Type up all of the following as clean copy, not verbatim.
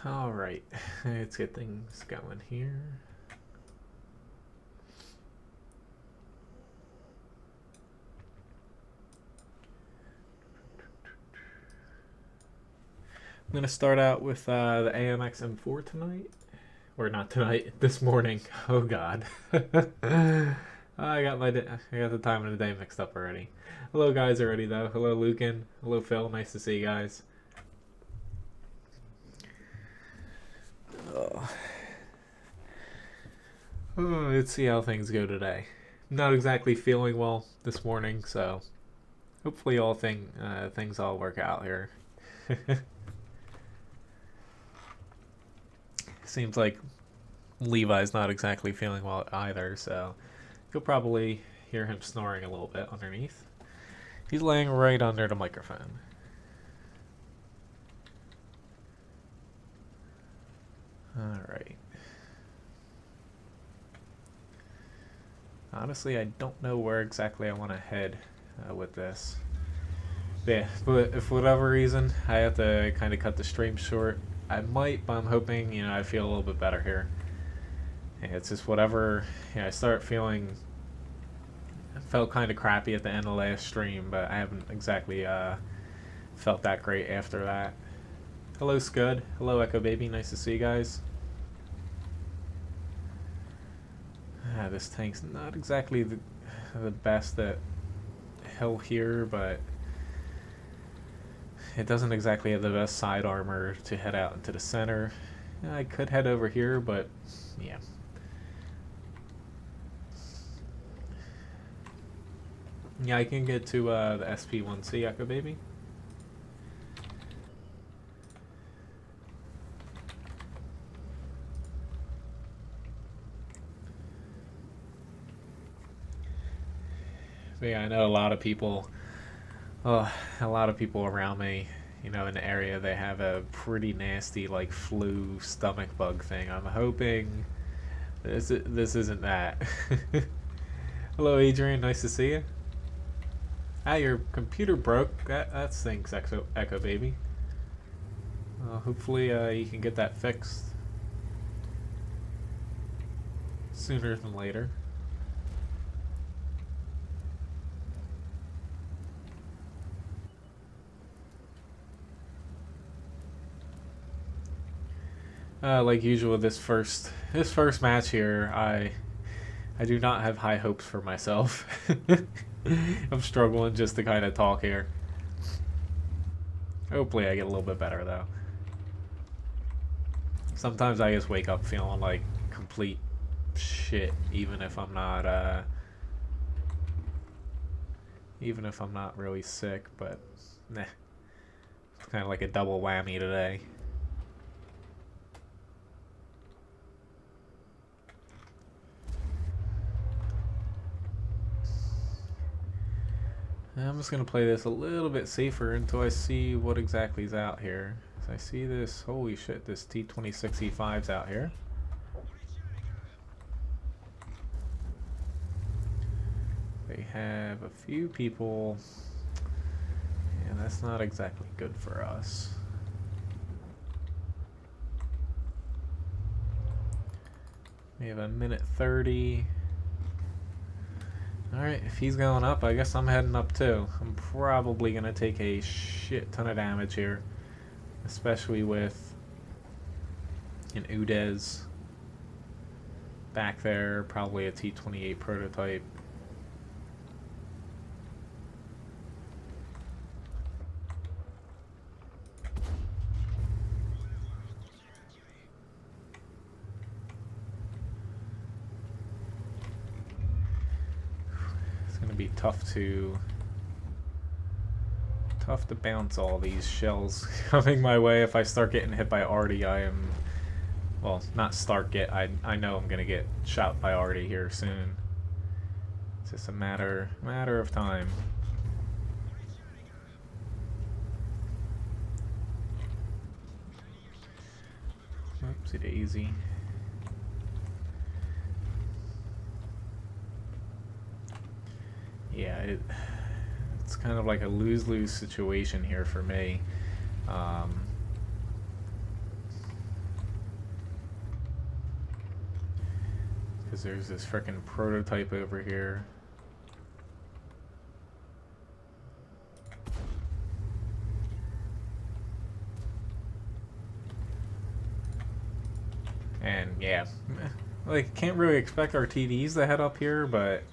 Alright, let's get things going here. I'm going to start out with the AMX M4 tonight. Or not tonight, this morning. Oh god. I got the time of the day mixed up already. Hello guys already though. Hello Lucan. Hello Phil. Nice to see you guys. Let's see how things go today. Not exactly feeling well this morning, so hopefully things all work out here. Seems like Levi's not exactly feeling well either, so you'll probably hear him snoring a little bit underneath. He's laying right under the microphone. Alright. Honestly, I don't know where exactly I want to head with this. Yeah, but if for whatever reason I have to kind of cut the stream short, I might, but I'm hoping, I feel a little bit better here. And it's just whatever, I felt kind of crappy at the end of the last stream, but I haven't exactly felt that great after that. Hello Scud, hello Echo Baby, nice to see you guys. This tank's not exactly the best at hill here, but it doesn't exactly have the best side armor to head out into the center. I could head over here, but yeah. Yeah, I can get to the SP1C, Echo Baby. But yeah, I know a lot of people around me, in the area, they have a pretty nasty like flu stomach bug thing. I'm hoping this isn't that. Hello Adrian, nice to see you. Your computer broke. That stinks, Echo Baby. Hopefully you can get that fixed sooner than later. Like usual, this first match here, I do not have high hopes for myself. I'm struggling just to kind of talk here. Hopefully I get a little bit better though. Sometimes I just wake up feeling like complete shit, even if I'm not really sick, but nah. It's kind of like a double whammy today. I'm just going to play this a little bit safer until I see what exactly is out here. So I see this, holy shit, this T-26E5's out here. They have a few people, and that's not exactly good for us. We have a minute 30. Alright, if he's going up, I guess I'm heading up too. I'm probably going to take a shit ton of damage here. Especially with an Udez back there, probably a T-28 prototype. Be tough to bounce all these shells coming my way. If I start getting hit by Artie, I am, well, not start get, I know I'm gonna get shot by Artie here soon. It's just a matter of time. Oopsie daisy. Yeah, it's kind of like a lose-lose situation here for me. Because there's this frickin' prototype over here. And yeah, like, can't really expect our TDs to head up here, but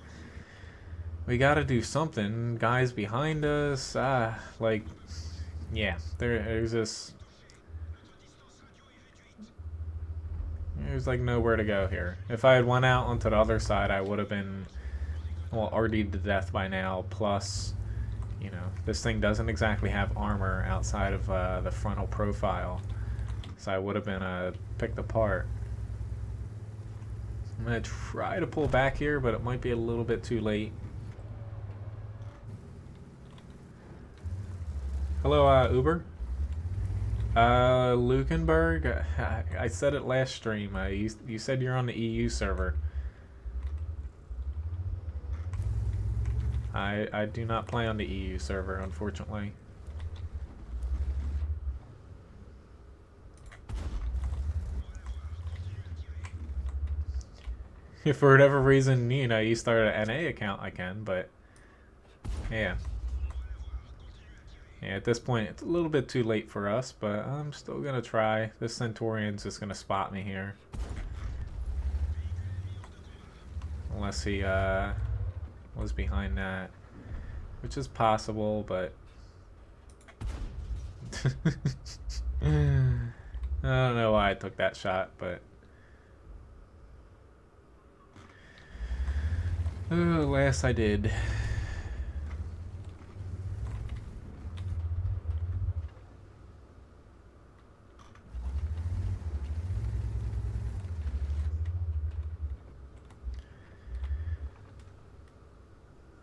we gotta do something. Guys behind us, like, yeah, there's this. There's like nowhere to go here. If I had went out onto the other side, I would have been, well, RD'd to death by now. Plus, you know, this thing doesn't exactly have armor outside of the frontal profile, so I would have been picked apart. I'm gonna try to pull back here, but it might be a little bit too late. Hello, Uber. Lukenberg. I said it last stream. You said you're on the EU server. I do not play on the EU server, unfortunately. If for whatever reason, you know, you start an NA account, I can, but yeah. Yeah, at this point, it's a little bit too late for us, but I'm still gonna try. This Centaurian's just gonna spot me here. Unless he was behind that, which is possible, but I don't know why I took that shot, but last I did.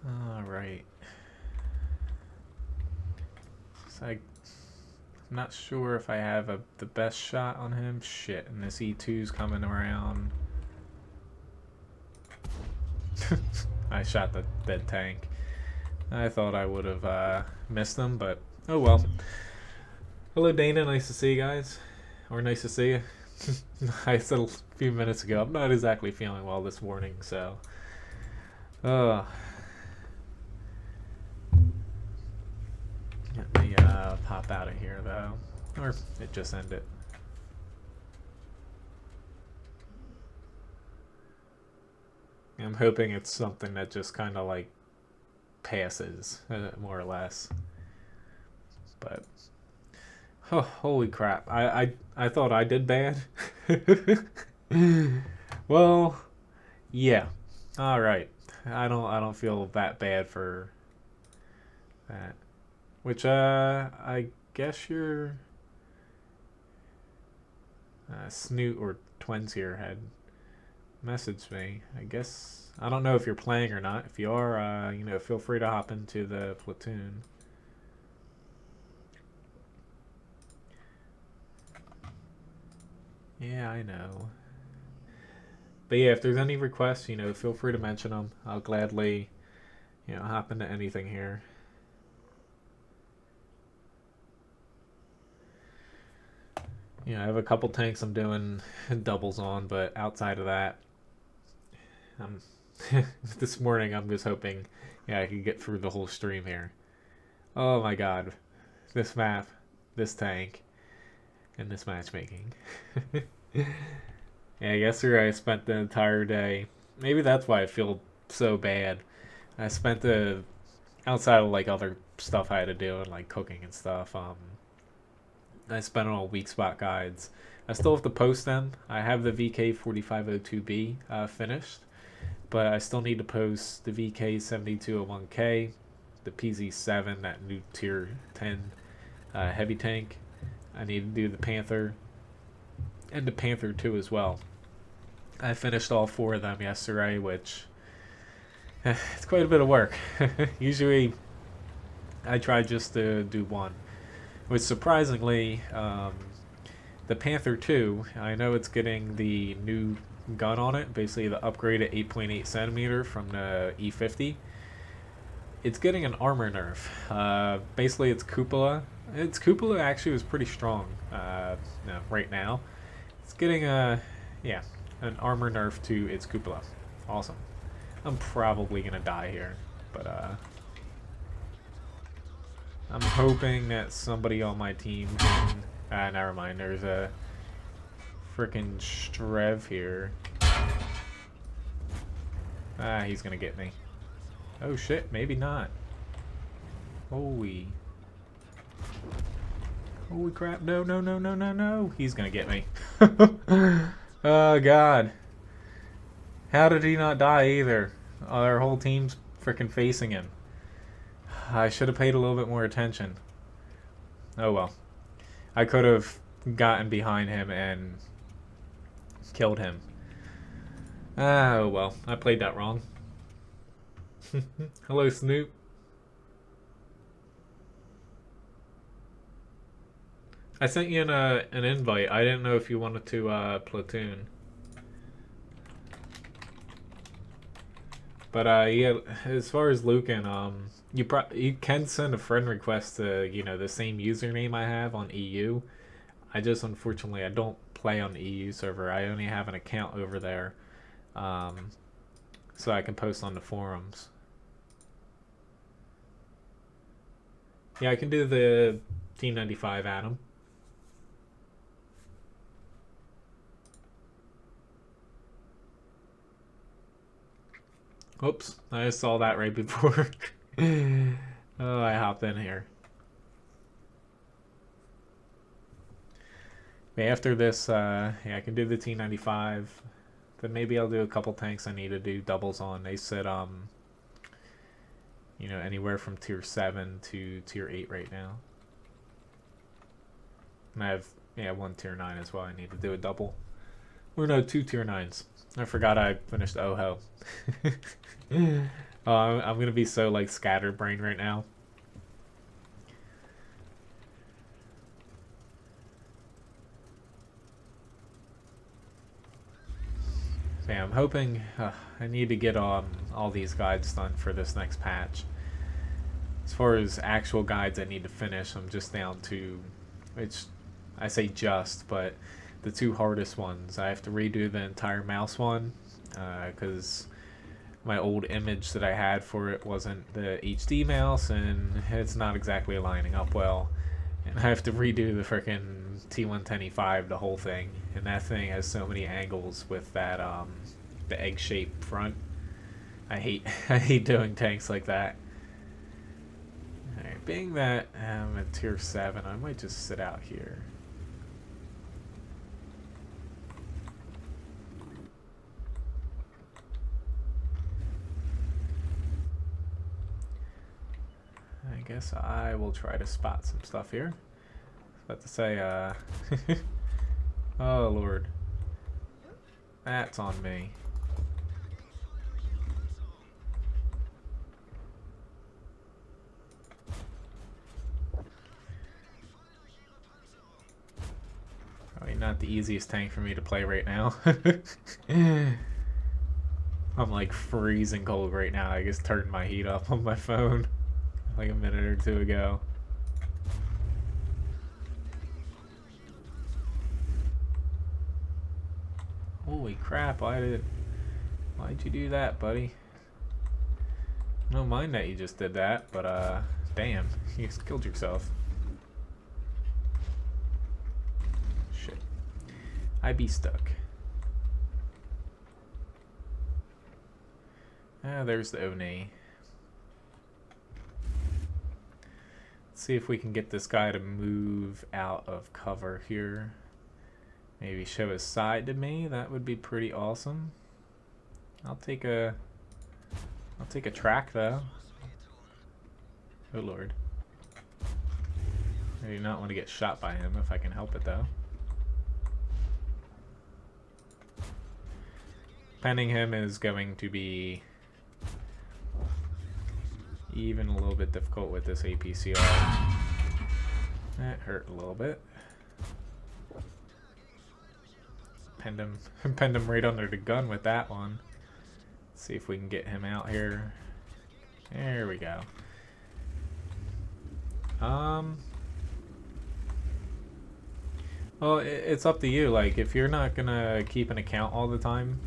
Alright. So I'm not sure if I have the best shot on him. Shit, and this E2's coming around. I shot the dead tank. I thought I would have missed them, but oh well. Hello Dana, nice to see you guys. Or nice to see you. I said a few minutes ago, I'm not exactly feeling well this morning, so let me pop out of here though. Or it just ended. I'm hoping it's something that just kind of like passes, more or less. But oh, holy crap! I thought I did bad. Well, yeah. All right. I don't feel that bad for that. Which I guess your Snoot or Twins here had messaged me. I guess I don't know if you're playing or not. If you are, you know, feel free to hop into the Platoon. Yeah, I know. But yeah, if there's any requests, you know, feel free to mention them. I'll gladly, you know, hop into anything here. You know, I have a couple tanks I'm doing doubles on, but outside of that, this morning I'm just hoping, yeah, I can get through the whole stream here. Oh my god, this map, this tank, and this matchmaking. Yeah, yesterday I spent the entire day. Maybe that's why I feel so bad. I spent the outside of like other stuff I had to do and like cooking and stuff. I spent on all weak spot guides. I still have to post them. I have the VK4502B finished, but I still need to post the VK7201K, the PZ7, that new tier 10 heavy tank. I need to do the Panther and the Panther 2 as well. I finished all 4 of them yesterday, which it's quite a bit of work. Usually I try just to do one. Which surprisingly, the Panther 2, I know it's getting the new gun on it, basically the upgraded 8.8 centimeter from the E50. It's getting an armor nerf. Basically, its cupola. Its cupola actually was pretty strong right now. It's getting a, yeah, an armor nerf to its cupola. Awesome. I'm probably gonna die here, but I'm hoping that somebody on my team can... never mind. There's a freaking Strev here. He's gonna get me. Oh shit, maybe not. Holy crap. No, no, no, no, no, no. He's gonna get me. Oh god. How did he not die either? Our whole team's freaking facing him. I should have paid a little bit more attention. Oh well. I could have gotten behind him and killed him. Oh well. I played that wrong. Hello, Snoop. I sent you an invite. I didn't know if you wanted to platoon. But yeah, as far as Lucan, you can send a friend request to the same username I have on EU. I just unfortunately I don't play on the EU server. I only have an account over there, so I can post on the forums. Yeah, I can do the T95 Adam. Oops, I just saw that right before. Oh, I hopped in here. After this, yeah, I can do the T95. Then maybe I'll do a couple tanks I need to do doubles on. They said, anywhere from tier 7 to tier 8 right now. And I have, one tier 9 as well. I need to do a double. Or no, 2 tier 9s. I forgot I finished Oho. Oh, I'm gonna be so like scatterbrained right now. So yeah, I'm hoping I need to get all these guides done for this next patch. As far as actual guides I need to finish, I'm just down to, which I say just, but the 2 hardest ones. I have to redo the entire mouse one because my old image that I had for it wasn't the HD mouse, and it's not exactly lining up well. And I have to redo the frickin' T110E5, the whole thing. And that thing has so many angles with that the egg-shaped front. I hate doing tanks like that. Alright, being that I'm at tier 7, I might just sit out here. I guess I will try to spot some stuff here. I was about to say, oh lord. That's on me. Probably not the easiest tank for me to play right now. I'm like freezing cold right now. I just turned my heat up on my phone like a minute or two ago. Holy crap, why'd you do that, buddy? I don't mind that you just did that, but damn, you just killed yourself. Shit. I be stuck. There's the Oni. Let's see if we can get this guy to move out of cover here. Maybe show his side to me. That would be pretty awesome. I'll take a track though. Oh lord. I do not want to get shot by him if I can help it though. Penning him is going to be even a little bit difficult with this APCR. That hurt a little bit. Penned him right under the gun with that one. Let's see if we can get him out here. There we go. Well, Well, it's up to you. Like, if you're not gonna keep an account all the time,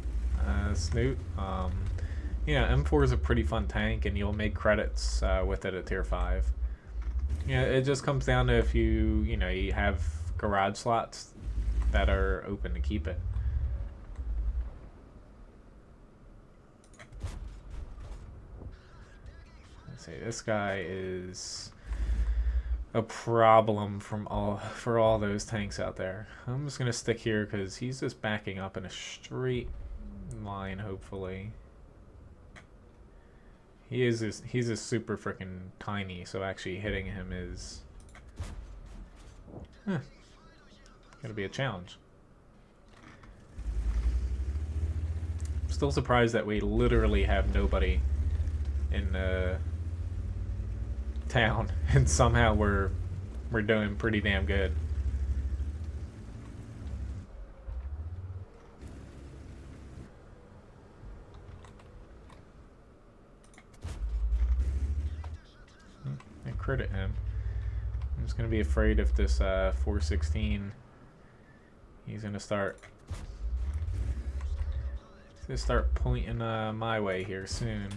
Snoot, yeah, M4 is a pretty fun tank, and you'll make credits with it at tier 5. Yeah, it just comes down to if you know, you have garage slots that are open to keep it. Let's see, this guy is a problem for all those tanks out there. I'm just gonna stick here because he's just backing up in a straight line, hopefully. He's just super freaking tiny, so actually hitting him is gonna be a challenge. I'm still surprised that we literally have nobody in the town, and somehow we're doing pretty damn good. I credit him. I'm just gonna be afraid if this 416, he's gonna start pointing my way here soon.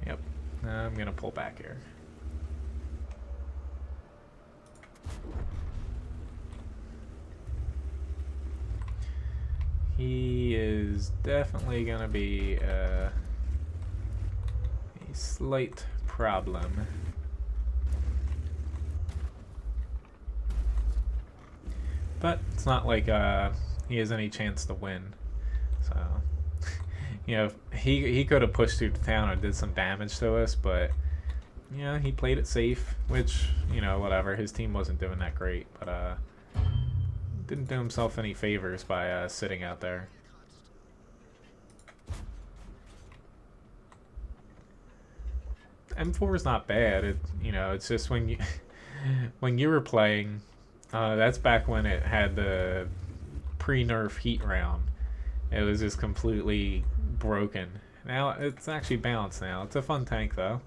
Yep, I'm gonna pull back here. He is definitely gonna be a slight problem. But it's not like he has any chance to win. So, you know, he could have pushed through the town and did some damage to us, but yeah, he played it safe, which, you know, whatever. His team wasn't doing that great, but didn't do himself any favors by sitting out there. M4 is not bad. You know, it's just when you were playing, that's back when it had the pre-nerf heat round. It was just completely broken. Now it's actually balanced now. It's a fun tank though.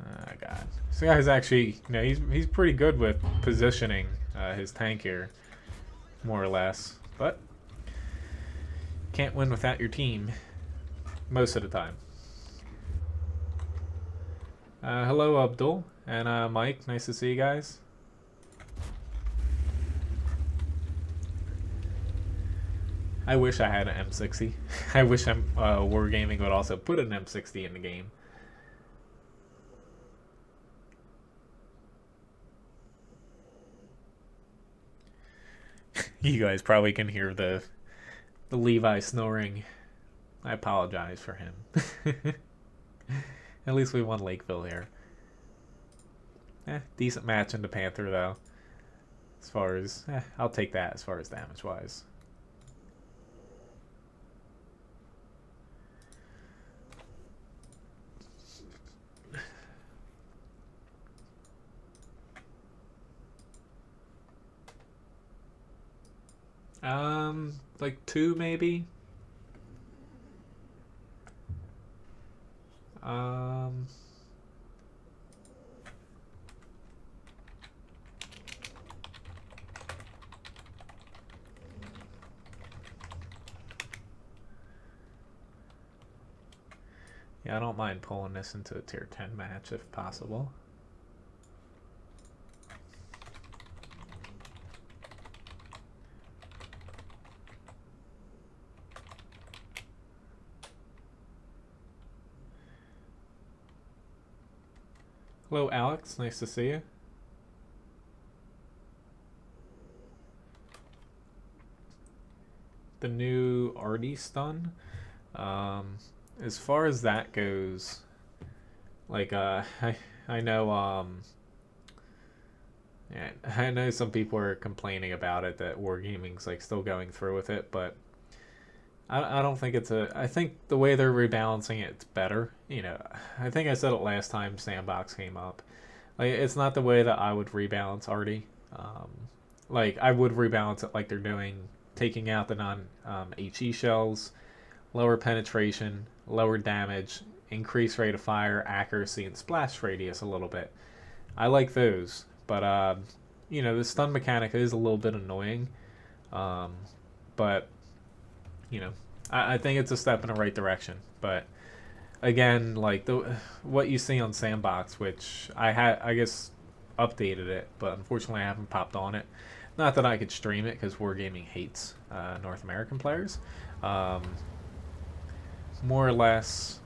Oh god. This guy's actually, you know, he's pretty good with positioning his tank here, more or less. But can't win without your team most of the time. Hello, Abdul and Mike. Nice to see you guys. I wish I had an M60. I wish Wargaming would also put an M60 in the game. You guys probably can hear the Levi snoring. I apologize for him. At least we won Lakeville here. Decent match into Panther though. As far as I'll take that as far as damage wise. Like 2 maybe. Yeah, I don't mind pulling this into a tier 10 match if possible. Hello, Alex. Nice to see you. The new Artie stun. As far as that goes, like I know yeah, I know some people are complaining about it, that Wargaming's like still going through with it, but I don't think it's I think the way they're rebalancing it's better. You know, I think I said it last time Sandbox came up. Like, it's not the way that I would rebalance Artie. Like, I would rebalance it like they're doing taking out the non-HE shells, lower penetration, lower damage, increased rate of fire, accuracy, and splash radius a little bit. I like those, but the stun mechanic is a little bit annoying. But I think it's a step in the right direction. But again, like what you see on Sandbox, which I guess updated it, but unfortunately I haven't popped on it. Not that I could stream it because Wargaming hates North American players. More or less,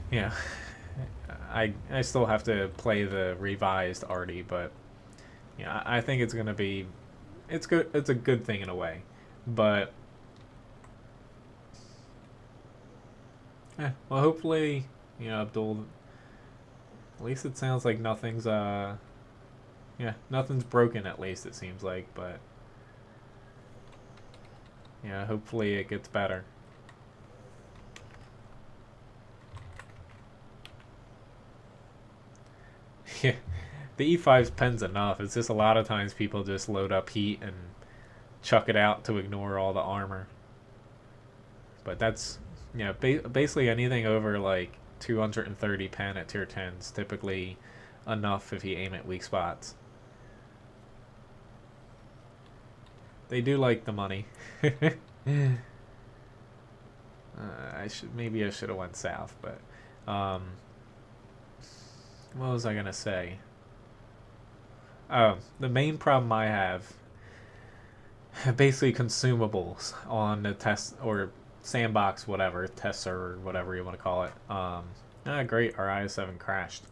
yeah. I still have to play the revised arty, but I think it's gonna be, it's good. It's a good thing in a way, but well, hopefully, Abdul. At least it sounds like nothing's nothing's broken. At least it seems like, but hopefully it gets better. Yeah, the E5's pen's enough. It's just a lot of times people just load up heat and chuck it out to ignore all the armor. But that's basically anything over like 230 pen at tier 10 is typically enough if you aim at weak spots. They do like the money. I should have went south, but what was I gonna say? Oh, the main problem I have, basically consumables on the test or Sandbox, whatever, test server, whatever you want to call it. Great, our IS-7 crashed.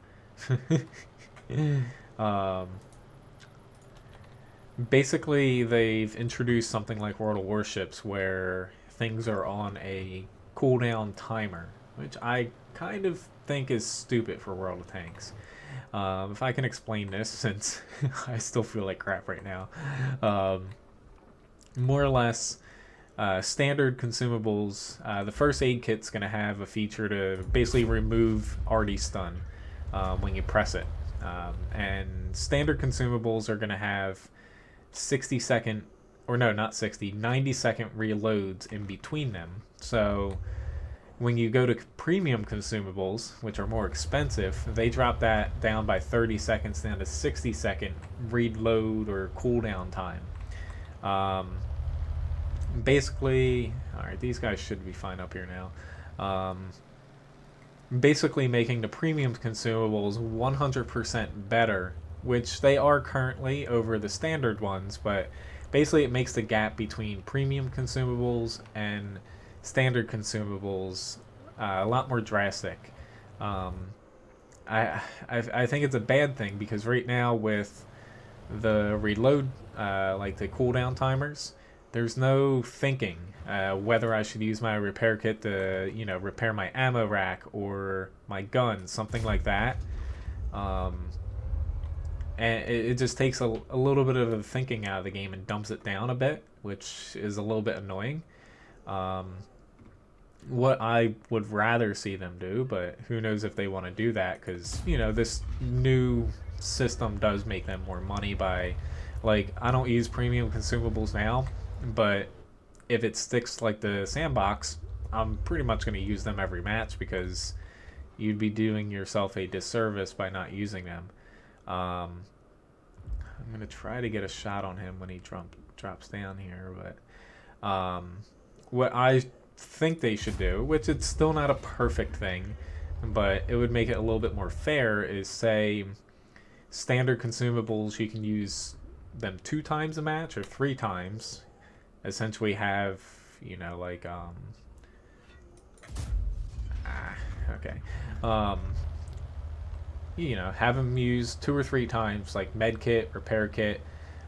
Basically, they've introduced something like World of Warships where things are on a cooldown timer, which I kind of think is stupid for World of Tanks. If I can explain this, since I still feel like crap right now. More or less, standard consumables, the first aid kit's going to have a feature to basically remove arty stun when you press it. And standard consumables are going to have 60-second, or no, not 60, 90-second reloads in between them. So when you go to premium consumables, which are more expensive, they drop that down by 30 seconds down to 60-second reload or cooldown time. Basically, alright, these guys should be fine up here now. Basically making the premium consumables 100% better, which they are currently over the standard ones, but basically it makes the gap between premium consumables and standard consumables a lot more drastic. I think it's a bad thing because right now with the reload, like the cooldown timers, there's no thinking whether I should use my repair kit to repair my ammo rack or my gun, something like that. And it just takes a little bit of the thinking out of the game and dumps it down a bit, which is a little bit annoying. What I would rather see them do, but who knows if they want to do that, because this new system does make them more money by, like, I don't use premium consumables now, but if it sticks like the Sandbox, I'm pretty much going to use them every match because you'd be doing yourself a disservice by not using them. I'm going to try to get a shot on him when he drops down here, but what I think they should do, which it's still not a perfect thing, but it would make it a little bit more fair, is say standard consumables, you can use them 2 times a match or 3 times. Essentially have, like, have them use 2 or 3 times, like med kit, repair kit,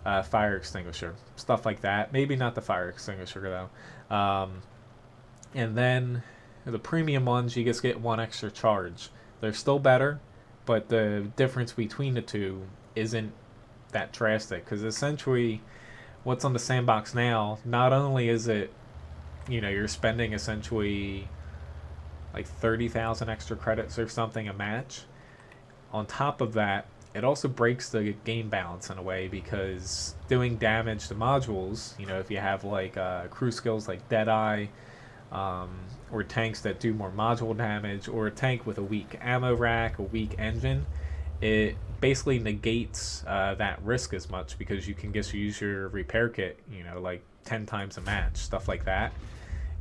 fire extinguisher, stuff like that. Maybe not the fire extinguisher though. And then the premium ones, you just get 1 extra charge. They're still better, but the difference between the two isn't that drastic, because essentially what's on the Sandbox now, not only is it, you're spending essentially like 30,000 extra credits or something a match. On top of that, it also breaks the game balance in a way, because doing damage to modules, if you have like crew skills like Deadeye, um, or tanks that do more module damage, or a tank with a weak ammo rack, a weak engine, it basically negates that risk as much, because you can just use your repair kit, like 10 times a match, stuff like that.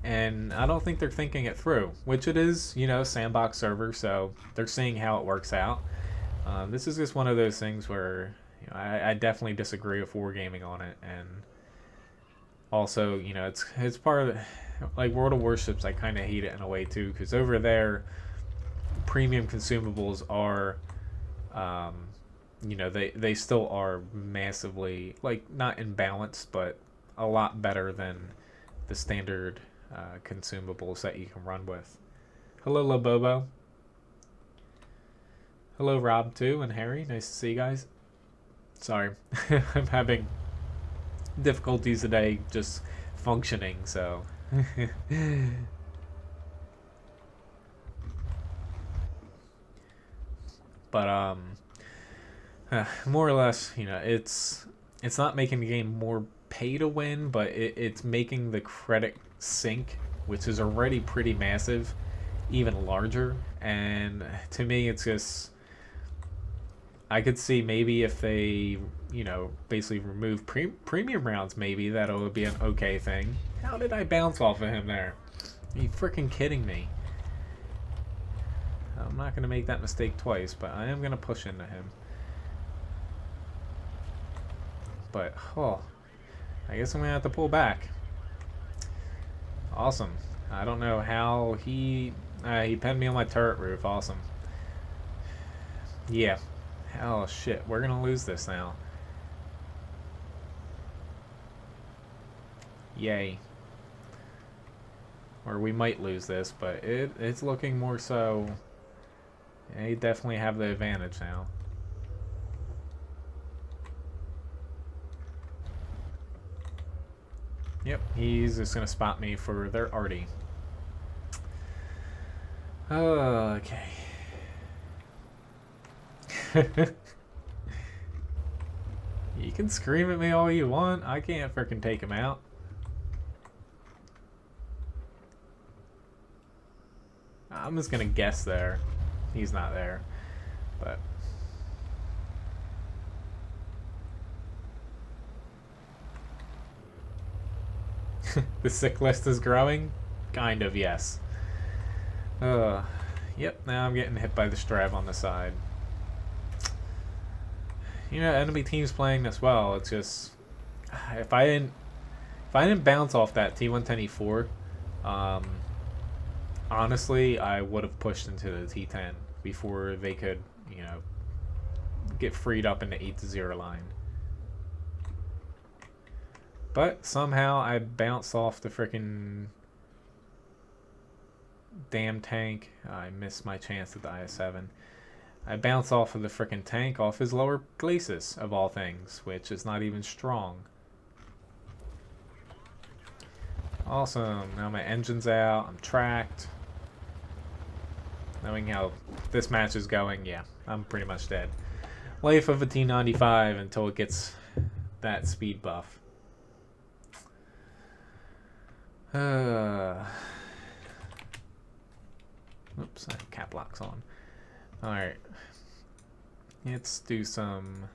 And I don't think they're thinking it through, which it is, Sandbox server, so they're seeing how it works out. This is just one of those things where I definitely disagree with Wargaming on it, and also, it's part of like World of Warships. I kind of hate it in a way too, because over there, premium consumables are, they still are massively, like, not imbalanced, but a lot better than the standard consumables that you can run with. Hello, Lobobo. Hello, Rob, too, and Harry. Nice to see you guys. Sorry, I'm having difficulties today just functioning, so. But, more or less, it's not making the game more pay to win, but it's making the credit sink, which is already pretty massive, even larger. And to me, it's just, I could see maybe if they, basically remove premium rounds, maybe that'll be an okay thing. How did I bounce off of him there? Are you freaking kidding me? I'm not going to make that mistake twice, but I am going to push into him. But, I guess I'm going to have to pull back. Awesome. I don't know how he pinned me on my turret roof. Awesome. Yeah. Oh, shit. We're going to lose this now. Yay. Or we might lose this, but it's looking more so. They definitely have the advantage now. Yep, he's just going to spot me for their arty. Okay. You can scream at me all you want. I can't freaking take him out. I'm just going to guess there. He's not there. But the sick list is growing? Kind of, yes. Yep, now I'm getting hit by the Strav on the side. Enemy team's playing this well. It's just, if I didn't bounce off that T110E4, honestly, I would have pushed into the T10 before they could, get freed up in the 8-0 line. But somehow I bounced off the frickin' damn tank. I missed my chance at the IS-7. I bounced off of the frickin' tank off his lower glacis, of all things, which is not even strong. Awesome. Now my engine's out. I'm tracked. Knowing how this match is going, yeah, I'm pretty much dead. Life of a T95 until it gets that speed buff. Oops, I have cap locks on. Alright. Let's do some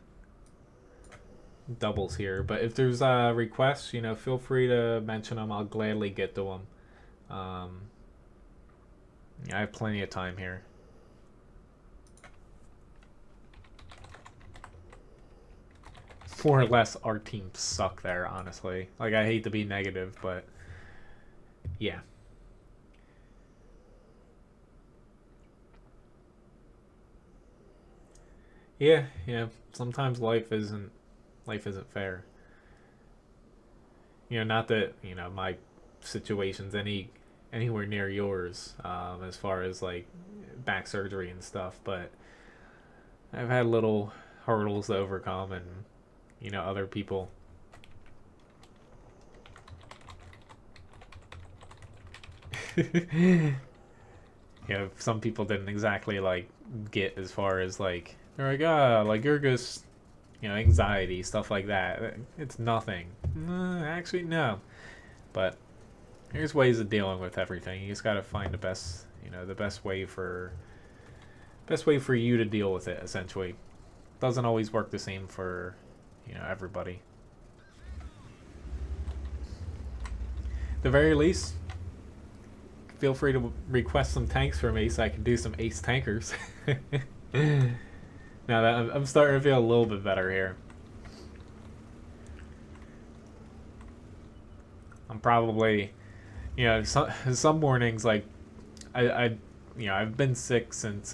doubles here. But if there's requests, feel free to mention them. I'll gladly get to them. I have plenty of time here. More or less, our teams suck there, honestly. Like, I hate to be negative, but yeah. Yeah. Sometimes life isn't fair. Not that my situation's anywhere near yours, as far as like back surgery and stuff, but I've had little hurdles to overcome, and other people. Some people didn't exactly like get as far as like They're like you're just, anxiety, stuff like that. It's nothing. Actually, no. But here's ways of dealing with everything. You just gotta find the best, the best way for you to deal with it. Essentially, doesn't always work the same for, everybody. At the very least, feel free to request some tanks for me so I can do some ace tankers. Now that I'm starting to feel a little bit better here. I'm probably, some mornings like I've been sick since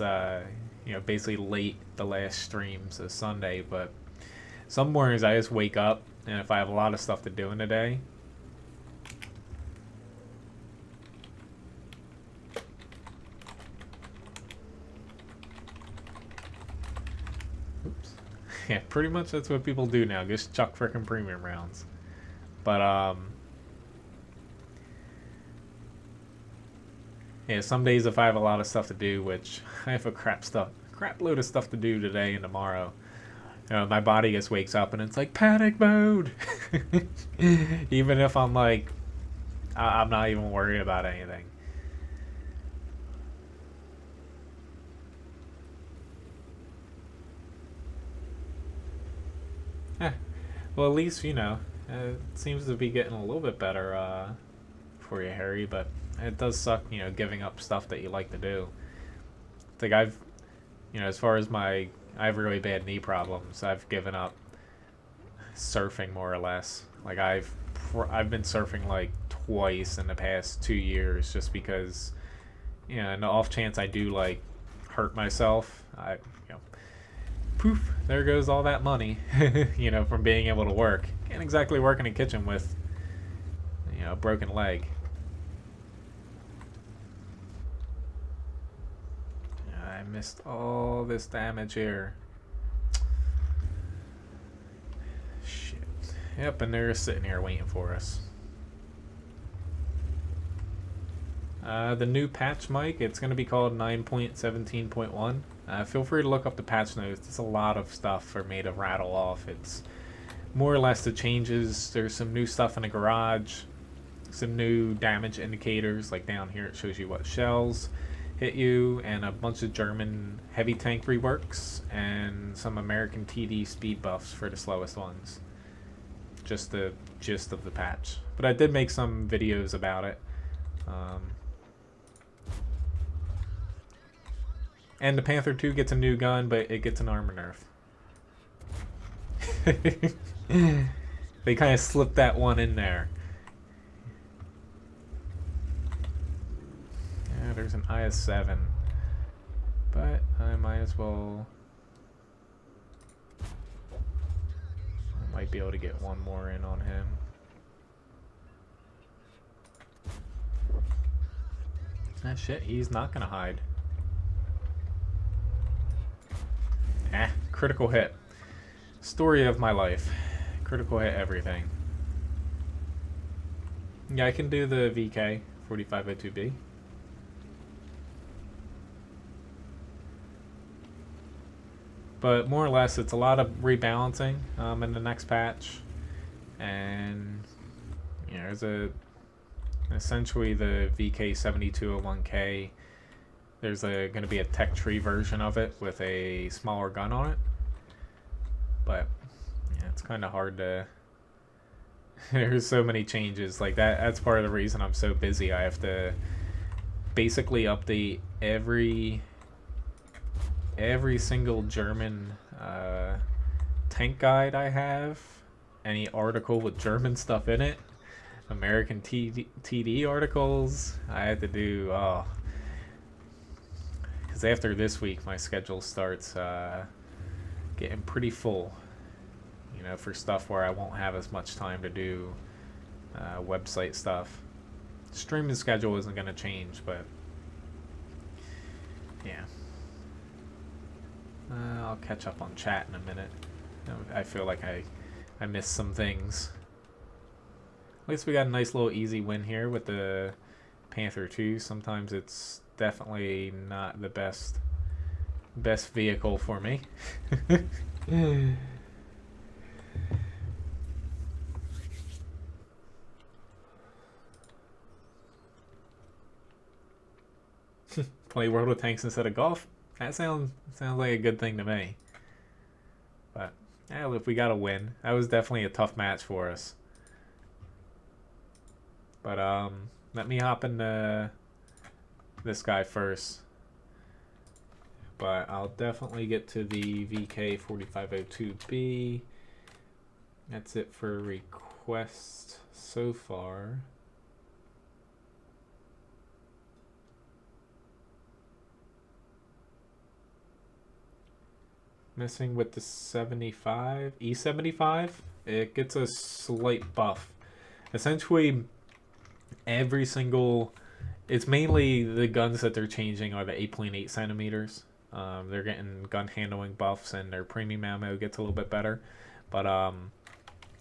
basically late the last stream, so Sunday. But some mornings I just wake up, and if I have a lot of stuff to do in the day, yeah, pretty much that's what people do now. Just chuck frickin' premium rounds. But yeah, some days if I have a lot of stuff to do, which I have a crap load of stuff to do today and tomorrow, my body just wakes up and it's like panic mode. Even if I'm like, I'm not even worried about anything. Well, at least, it seems to be getting a little bit better for you, Harry, but it does suck, giving up stuff that you like to do. It's like as far as I have really bad knee problems, I've given up surfing more or less. Like I've been surfing like twice in the past 2 years just because, in the off chance I do like hurt myself, poof, there goes all that money, from being able to work. Can't exactly work in a kitchen with, a broken leg. I missed all this damage here. Shit. Yep, and they're sitting here waiting for us. The new patch mic, it's going to be called 9.17.1. Feel free to look up the patch notes. There's a lot of stuff for me to rattle off. It's more or less the changes. There's some new stuff in the garage, some new damage indicators. Like down here, it shows you what shells hit you, and a bunch of German heavy tank reworks, and some American TD speed buffs for the slowest ones. Just the gist of the patch. But I did make some videos about it. And the Panther 2 gets a new gun, but it gets an armor nerf. They kind of slipped that one in there. Yeah, there's an IS-7. But I might as well... I might be able to get one more in on him. Ah, shit, he's not gonna hide. Critical hit. Story of my life. Critical hit everything. Yeah, I can do the VK 4502B. But more or less, it's a lot of rebalancing in the next patch. And, there's essentially the VK7201K. There's going to be a tech tree version of it with a smaller gun on it. But yeah, it's kind of hard to... There's so many changes. Like that's part of the reason I'm so busy. I have to basically update every single German tank guide I have. Any article with German stuff in it. American TD articles. I had to do... Because after this week, my schedule starts getting pretty full, for stuff where I won't have as much time to do website stuff. Streaming schedule isn't going to change, but yeah. I'll catch up on chat in a minute. I feel like I missed some things. At least we got a nice little easy win here with the Panther 2. Sometimes it's definitely not the best best vehicle for me. Play World of Tanks instead of golf? That sounds like a good thing to me. But yeah, if we got a win, that was definitely a tough match for us. But let me hop into this guy first. But I'll definitely get to the VK4502B. That's it for requests so far. Missing with the 75, E75, it gets a slight buff. Essentially, every single, it's mainly the guns that they're changing are the 8.8 centimeters. They're getting gun handling buffs and their premium ammo gets a little bit better. But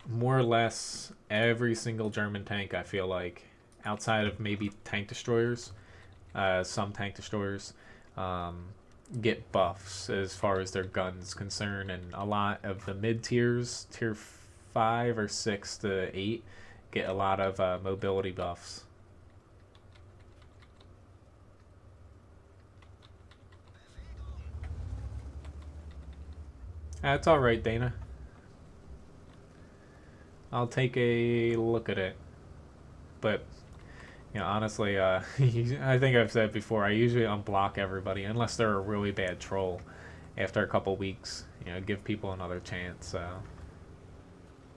more or less, every single German tank, I feel like, outside of maybe tank destroyers, some tank destroyers, get buffs as far as their guns concerned, and a lot of the mid tiers, tier 5 or 6 to 8, get a lot of mobility buffs. That's alright, Dana. I'll take a look at it. But you know, honestly, I think I've said before, I usually unblock everybody unless they're a really bad troll. After a couple weeks, you know, give people another chance. So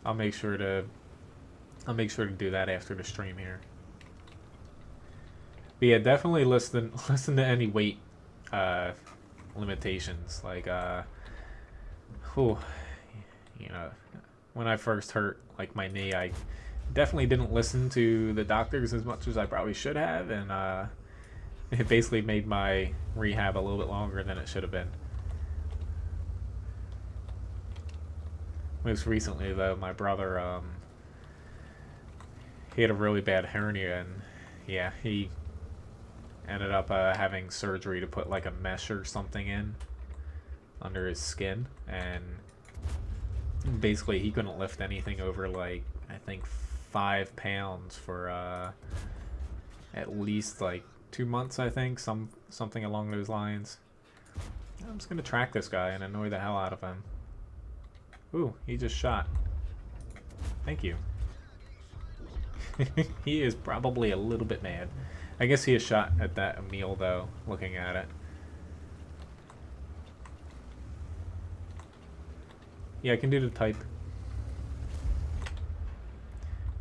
I'll make sure to do that after the stream here. But yeah, definitely listen to any weight limitations. Like, you know, when I first hurt like my knee, I definitely didn't listen to the doctors as much as I probably should have, and it basically made my rehab a little bit longer than it should have been. Most recently, though, my brother, he had a really bad hernia, and yeah, he ended up having surgery to put like a mesh or something in under his skin, and basically he couldn't lift anything over like, I think, 5 pounds for at least like 2 months, I think, something along those lines. I'm just gonna track this guy and annoy the hell out of him. Ooh, he just shot. Thank you. He is probably a little bit mad. I guess he is shot at that meal though, looking at it. Yeah, I can do the type.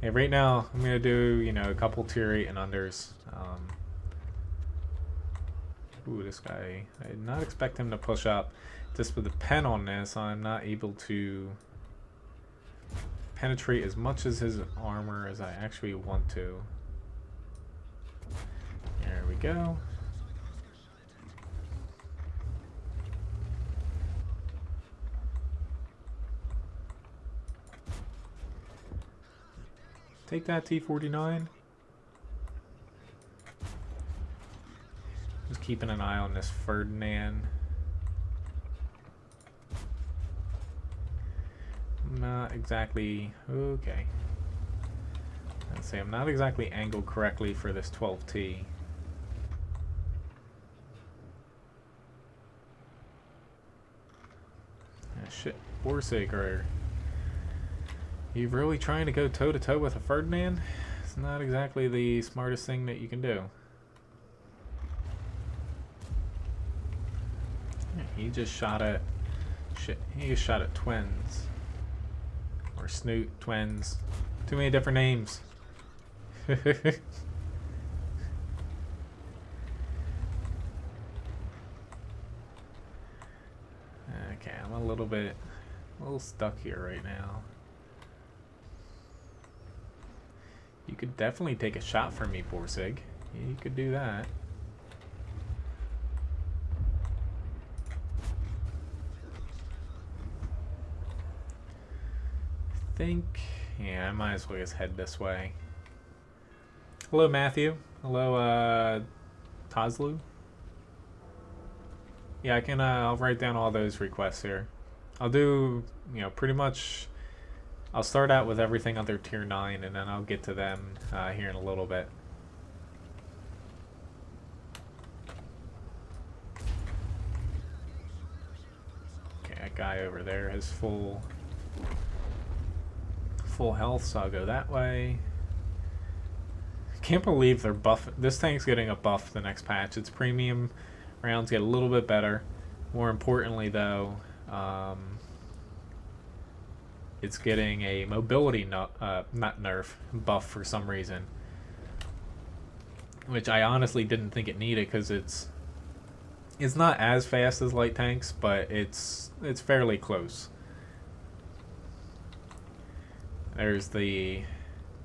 Yeah, right now I'm gonna do, you know, a couple tier 8 and unders. Ooh, this guy, I did not expect him to push up. Just with the pen on this, I'm not able to penetrate as much as his armor as I actually want to. There we go. Take that, T-49. Just keeping an eye on this Ferdinand. Not exactly... Okay. Let's say I'm not exactly angled correctly for this 12T. Ah, shit. Forsaker. You really trying to go toe-to-toe with a Ferdinand? It's not exactly the smartest thing that you can do. Yeah, he just shot at... Shit, he just shot at twins. Or Snoot, twins. Too many different names. Okay, I'm a little stuck here right now. You could definitely take a shot from me, Borsig. You could do that. I think, yeah, I might as well just head this way. Hello, Matthew. Hello, Tazlu. Yeah, I can. I'll write down all those requests here. I'll do, pretty much. I'll start out with everything under tier 9, and then I'll get to them here in a little bit. Okay, that guy over there has full health, so I'll go that way. Can't believe they're buff. This tank's getting a buff the next patch. Its premium rounds get a little bit better. More importantly, though, it's getting a mobility not nerf buff for some reason, which I honestly didn't think it needed because it's not as fast as light tanks, but it's fairly close. There's the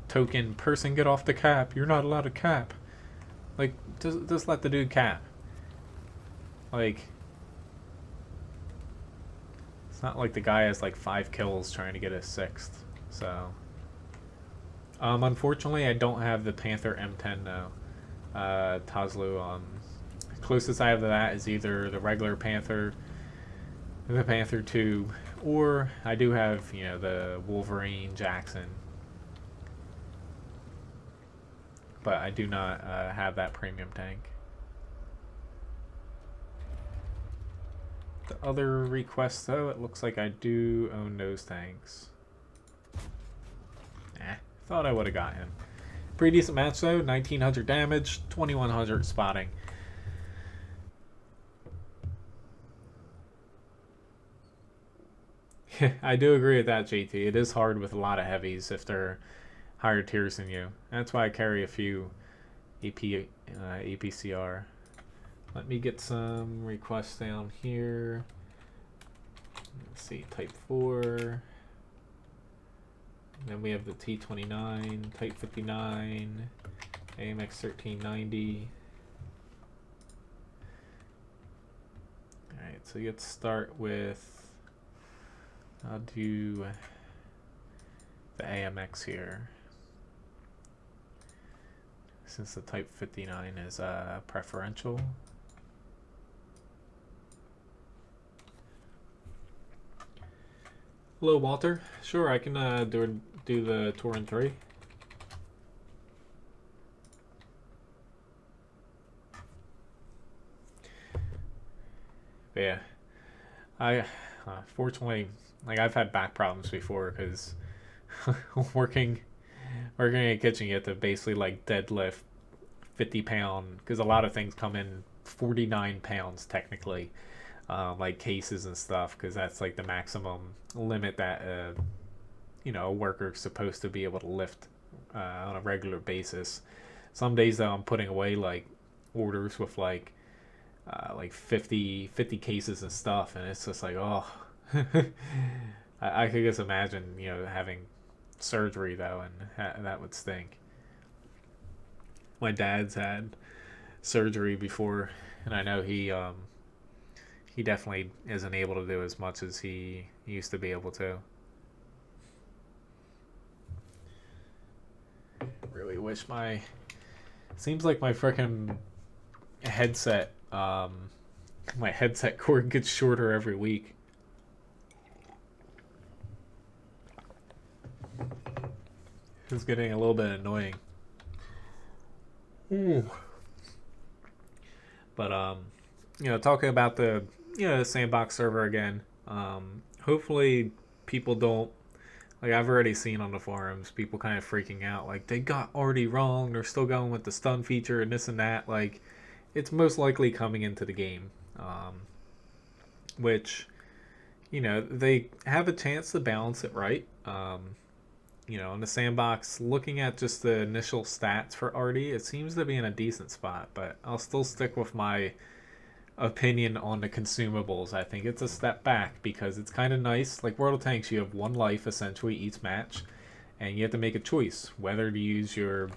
token person, get off the cap. You're not allowed to cap. Like, just let the dude cap. Like, it's not like the guy has like 5 kills trying to get a 6th. So, unfortunately, I don't have the Panther M10 now. Tazlu. Closest I have to that is either the regular Panther, the Panther 2, or I do have, the Wolverine Jackson. But I do not have that premium tank. The other requests, though, it looks like I do own those tanks. Thought I would have got him. Pretty decent match, though. 1900 damage, 2100 spotting. I do agree with that, JT. It is hard with a lot of heavies if they're higher tiers than you. That's why I carry a few APCR. Let me get some requests down here. Let's see, Type 4. Then we have the T29, Type 59, AMX 1390. Alright, so let's start with, I'll do the AMX here, since the Type 59 is preferential. Hello, Walter. Sure, I can do the tour in 3. But yeah, I fortunately, like, I've had back problems before because working in a kitchen, you have to basically like deadlift 50-pound, because a lot of things come in 49 pounds technically, like cases and stuff, because that's like the maximum limit that a worker's supposed to be able to lift on a regular basis. Some days though I'm putting away like orders with like 50 cases and stuff, and it's just like, oh. I could just imagine having surgery though, and that would stink. My dad's had surgery before, and I know he definitely isn't able to do as much as he used to be able to. Really wish seems like my freaking headset, my headset cord gets shorter every week. It's getting a little bit annoying. Ooh. But talking about the Sandbox server again, hopefully people don't, like, I've already seen on the forums people kind of freaking out, like they got already wrong, they're still going with the stun feature and this and that. Like, it's most likely coming into the game, which they have a chance to balance it right. In the Sandbox, looking at just the initial stats for Artie, it seems to be in a decent spot, but I'll still stick with my opinion on the consumables. I think it's a step back because it's kind of nice. Like World of Tanks, you have 1 life essentially each match, and you have to make a choice whether to use your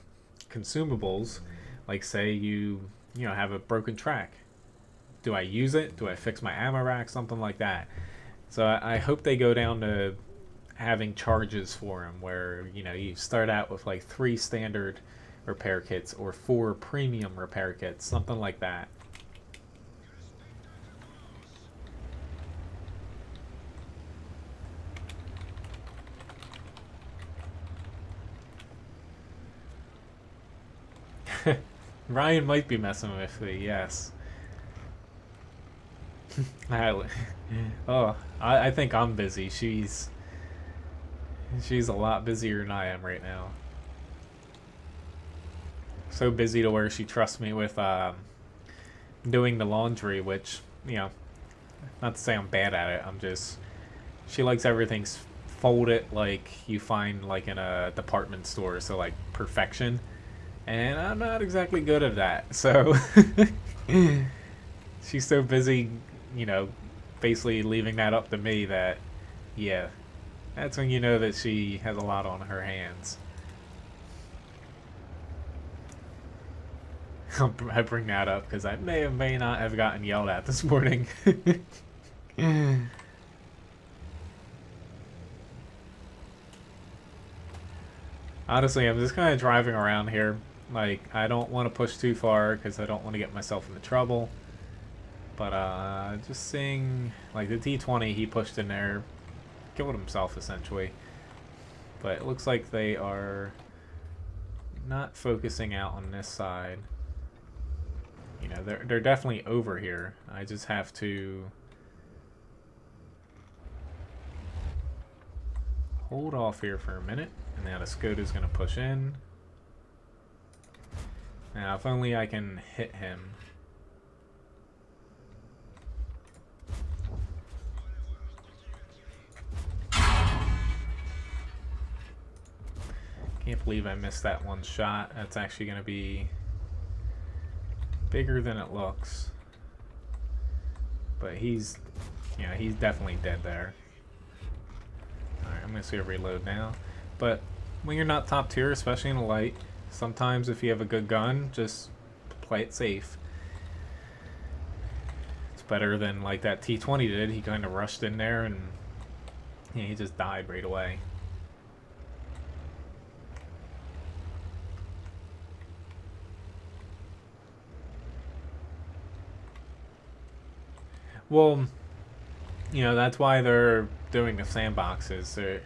consumables. Like, say you have a broken track. Do I use it? Do I fix my ammo rack? Something like that. So I hope they go down to having charges for them, where you start out with like 3 standard repair kits or 4 premium repair kits, something like that. Ryan might be messing with me, yes. I, oh, I think I'm busy. She's a lot busier than I am right now. So busy to where she trusts me with doing the laundry, which, you know, not to say I'm bad at it. I'm just, she likes everything folded like you find like in a department store, so like perfection. And I'm not exactly good at that. So she's so busy, you know, basically leaving that up to me that, yeah, that's when you know that she has a lot on her hands. I bring that up because I may or may not have gotten yelled at this morning. Honestly, I'm just kind of driving around here. Like, I don't want to push too far because I don't want to get myself into trouble. But, just seeing, like, the T-20 he pushed in there, killed himself, essentially. But it looks like they are not focusing out on this side. You know, they're definitely over here. I just have to hold off here for a minute. And now the Skoda's going to push in. Now, if only I can hit him. Can't believe I missed that one shot. That's actually going to be bigger than it looks. But he's, you know, he's definitely dead there. Alright, I'm going to see a reload now. But when you're not top tier, especially in a light, sometimes if you have a good gun, just play it safe. It's better than like that T-20 did. He kind of rushed in there and yeah, he just died right away. Well, you know, that's why they're doing the sandboxes.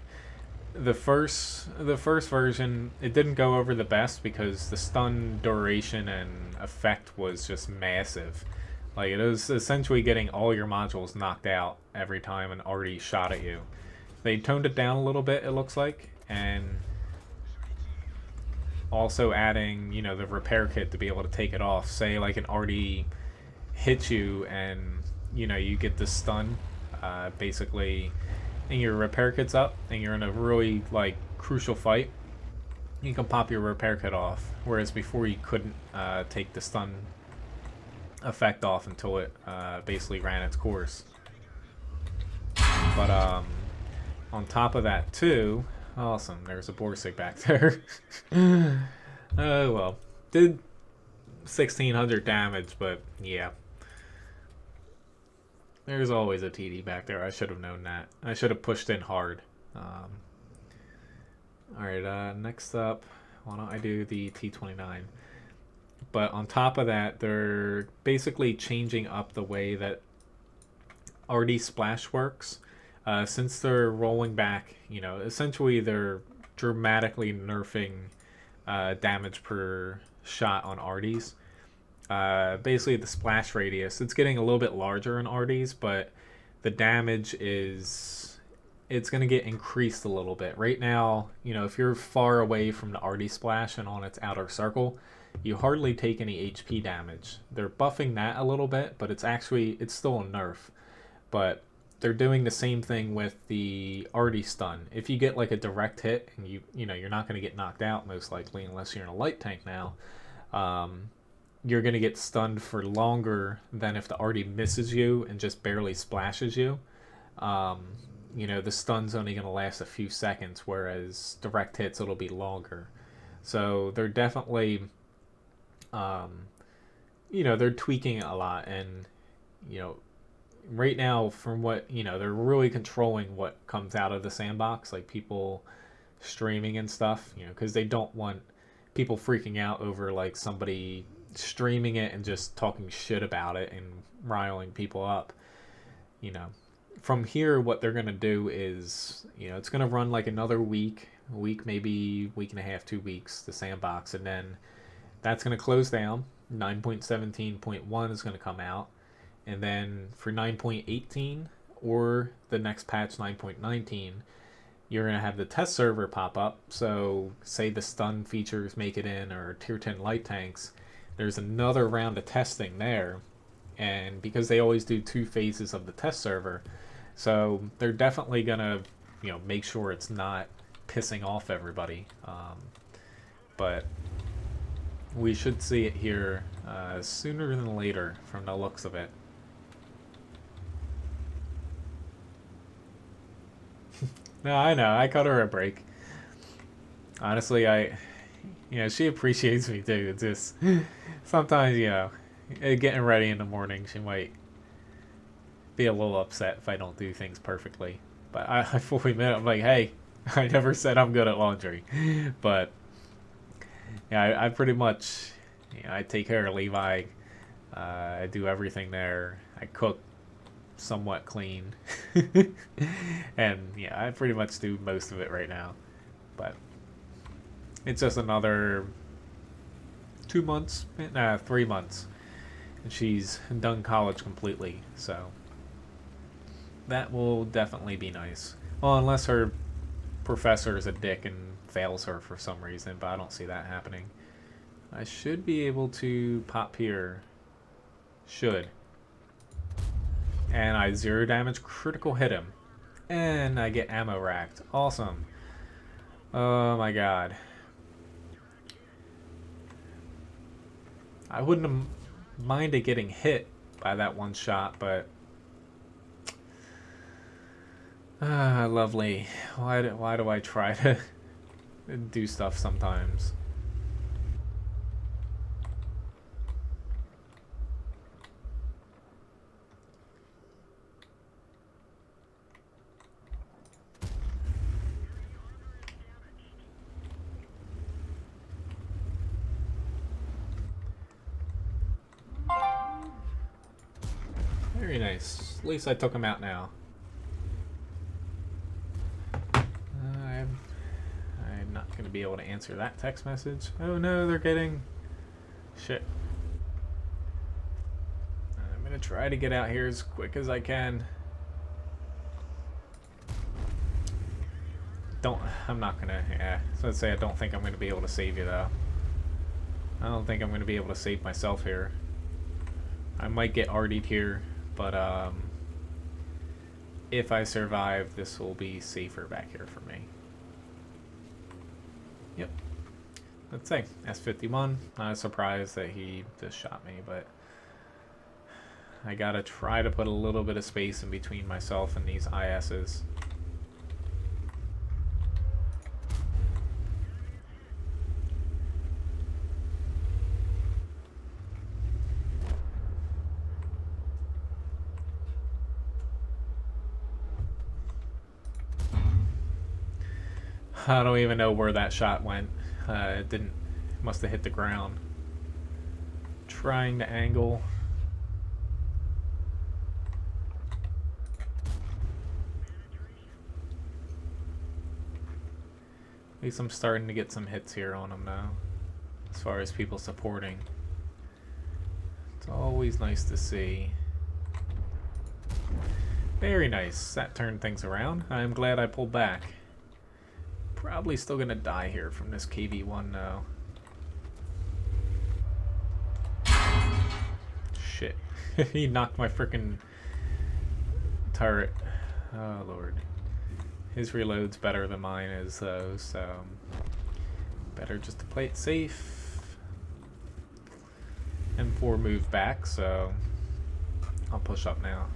The first version, it didn't go over the best because the stun duration and effect was just massive. Like, it was essentially getting all your modules knocked out every time an arty shot at you. They toned it down a little bit, it looks like, and also adding, you know, the repair kit to be able to take it off. Say like an arty hits you and, you know, you get the stun, basically, and your repair kit's up and you're in a really like crucial fight, you can pop your repair kit off, whereas before you couldn't take the stun effect off until it basically ran its course. But on top of that too, awesome, there's a Borsig back there. Oh well, did 1600 damage, but yeah, there's always a TD back there. I should have known that. I should have pushed in hard. Alright, next up, why don't I do the T-29? But on top of that, they're basically changing up the way that RD Splash works. Since they're rolling back, you know, essentially they're dramatically nerfing damage per shot on RDs. Basically the splash radius, it's getting a little bit larger in RDs, but the damage is, it's going to get increased a little bit. Right now, you know, if you're far away from the RD splash and on its outer circle, you hardly take any HP damage. They're buffing that a little bit, but it's still a nerf. But they're doing the same thing with the RD stun. If you get like a direct hit and you know, you're not going to get knocked out most likely unless you're in a light tank now. You're going to get stunned for longer than if the RD misses you and just barely splashes you. You know, the stun's only going to last a few seconds, whereas direct hits, it'll be longer. So they're definitely, you know, they're tweaking it a lot. And, you know, right now, from what, you know, they're really controlling what comes out of the sandbox, like people streaming and stuff, you know, because they don't want people freaking out over like somebody streaming it and just talking shit about it and riling people up. You know, from here, what they're going to do is, you know, it's going to run like another week, maybe week and a half, 2 weeks, the sandbox, and then that's going to close down. 9.17.1 is going to come out. And then for 9.18 or the next patch 9.19, you're going to have the test server pop up. So say the stun features make it in, or tier 10 light tanks, there's another round of testing there. And because they always do 2 phases of the test server, so they're definitely going to, make sure it's not pissing off everybody. But we should see it here sooner than later from the looks of it. No, I know. I cut her a break. Honestly, she appreciates me too. It's just sometimes, getting ready in the morning, she might be a little upset if I don't do things perfectly. But I fully admit, I'm like, hey, I never said I'm good at laundry. But yeah, I pretty much, I take care of Levi. I do everything there. I cook somewhat clean. And yeah, I pretty much do most of it right now. But it's just another 2 months, 3 months, and she's done college completely. So that will definitely be nice. Well, unless her professor is a dick and fails her for some reason, but I don't see that happening. I should be able to pop here. Should. And I 0 damage critical hit him. And I get ammo racked. Awesome. Oh my god. I wouldn't have minded getting hit by that one shot, but lovely. Why do I try to do stuff sometimes? Very nice. At least I took him out now. I'm not going to be able to answer that text message. Oh no, they're getting... Shit. I'm going to try to get out here as quick as I can. I'm not going to... Yeah, so let's say I don't think I'm going to be able to save you though. I don't think I'm going to be able to save myself here. I might get RD'd here, but if I survive, this will be safer back here for me. Yep. Let's say S51. Not surprised that he just shot me, but I gotta try to put a little bit of space in between myself and these ISs. I don't even know where that shot went. It didn't. Must have hit the ground. Trying to angle. At least I'm starting to get some hits here on him now. As far as people supporting. It's always nice to see. Very nice. That turned things around. I'm glad I pulled back. Probably still gonna die here from this KV-1 though. Shit. He knocked my frickin' turret. Oh lord. His reload's better than mine is though, so better just to play it safe. M4 moved back, so I'll push up now.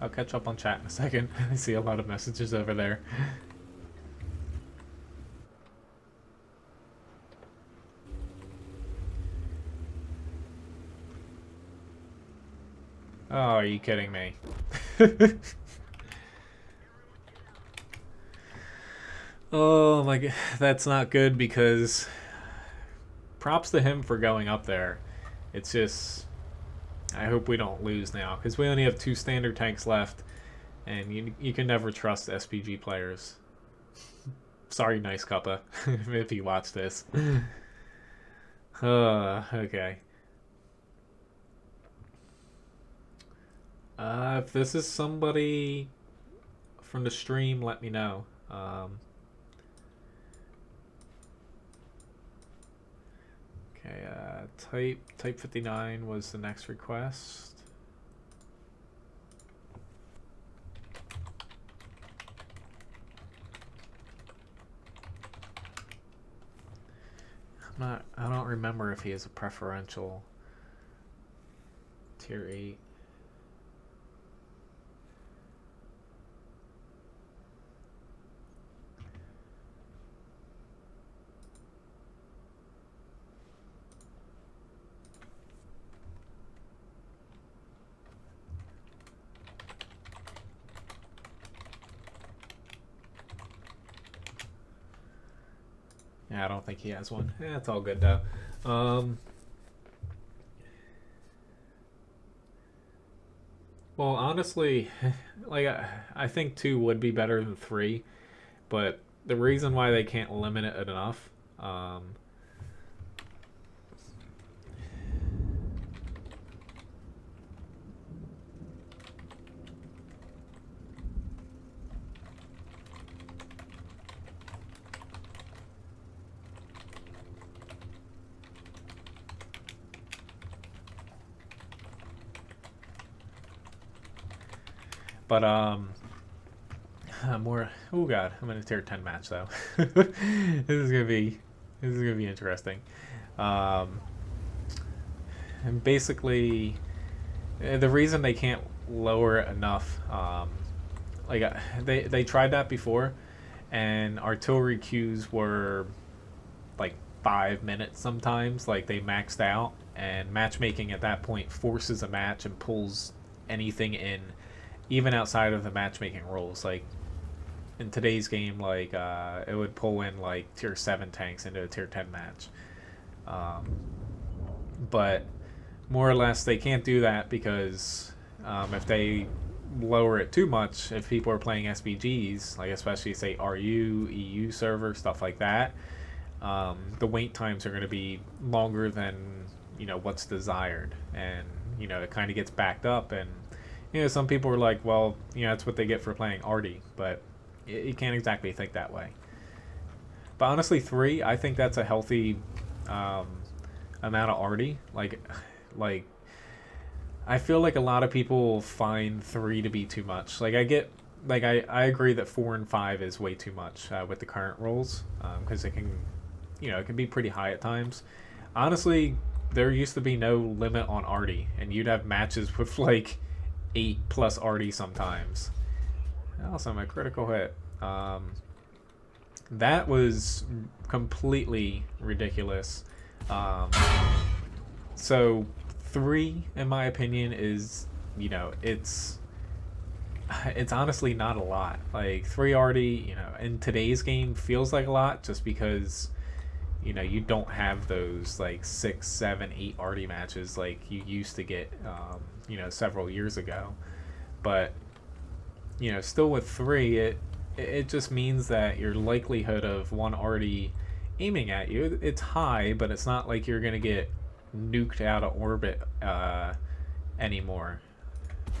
I'll catch up on chat in a second. I see a lot of messages over there. Oh, are you kidding me? Oh my god, that's not good because props to him for going up there. It's just, I hope we don't lose now because we only have 2 standard tanks left And you can never trust SPG players. Sorry, Nice Cuppa, if you watch this. Okay. If this is somebody from the stream, let me know. Okay, type 59 was the next request. I don't remember if he has a preferential tier 8. Yeah, I don't think he has one. Yeah, it's all good though. Well, honestly, like I think 2 would be better than 3, but the reason why they can't limit it enough, but more. Oh god, I'm in a tier 10 match though. This is gonna be interesting. And basically, the reason they can't lower it enough, like they tried that before, and artillery queues were like 5 minutes sometimes. Like they maxed out, and matchmaking at that point forces a match and pulls anything in, even outside of the matchmaking rules. Like in today's game, like it would pull in like tier 7 tanks into a tier 10 match. But more or less, they can't do that because if they lower it too much, if people are playing SBGs, like especially say RU, EU server, stuff like that, the wait times are going to be longer than what's desired, and it kind of gets backed up. And some people are like, well, that's what they get for playing Arty, but you can't exactly think that way. But honestly, 3, I think that's a healthy amount of Arty. Like I feel like a lot of people find 3 to be too much. Like I agree that 4 and 5 is way too much with the current rules, because it can it can be pretty high at times. Honestly, there used to be no limit on Arty, and you'd have matches with like 8+ Arty sometimes. Also, my critical hit. That was completely ridiculous. So 3, in my opinion, is it's honestly not a lot. Like 3 Arty, in today's game feels like a lot just because you don't have those like 6, 7, 8 Arty matches like you used to get several years ago. But still with 3, it just means that your likelihood of one Arty aiming at you, it's high, but it's not like you're gonna get nuked out of orbit anymore.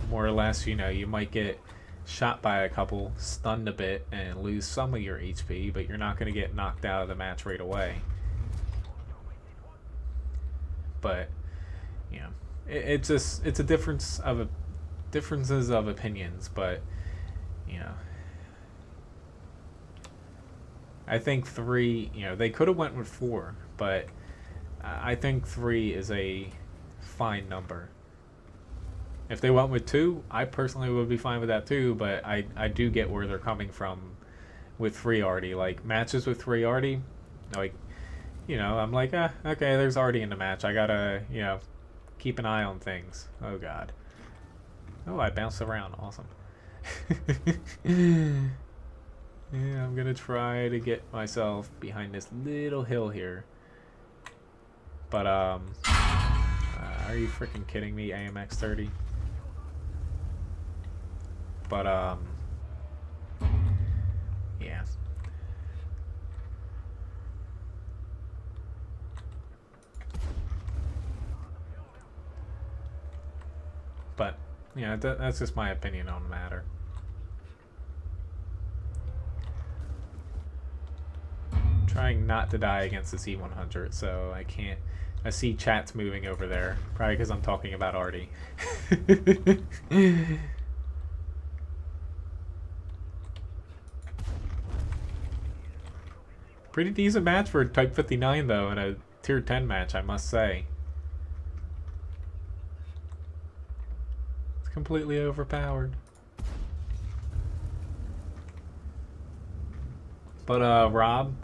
More or less, you might get shot by a couple, stunned a bit, and lose some of your HP, but you're not going to get knocked out of the match right away. But it's a difference of differences of opinions. But I think 3. They could have went with 4, but I think 3 is a fine number. If they went with 2, I personally would be fine with that too, but I do get where they're coming from with 3 Arty. Like, matches with 3 Arty, like, I'm like, okay, there's Arty in the match. I gotta, keep an eye on things. Oh, God. Oh, I bounced around. Awesome. Yeah, I'm gonna try to get myself behind this little hill here. But, are you freaking kidding me, AMX 30? But yeah. But yeah, that's just my opinion on the matter. Trying not to die against the C100, so I can't. I see chats moving over there, probably because I'm talking about Artie. Pretty decent match for Type 59 though, in a Tier 10 match, I must say. It's completely overpowered. But Rob,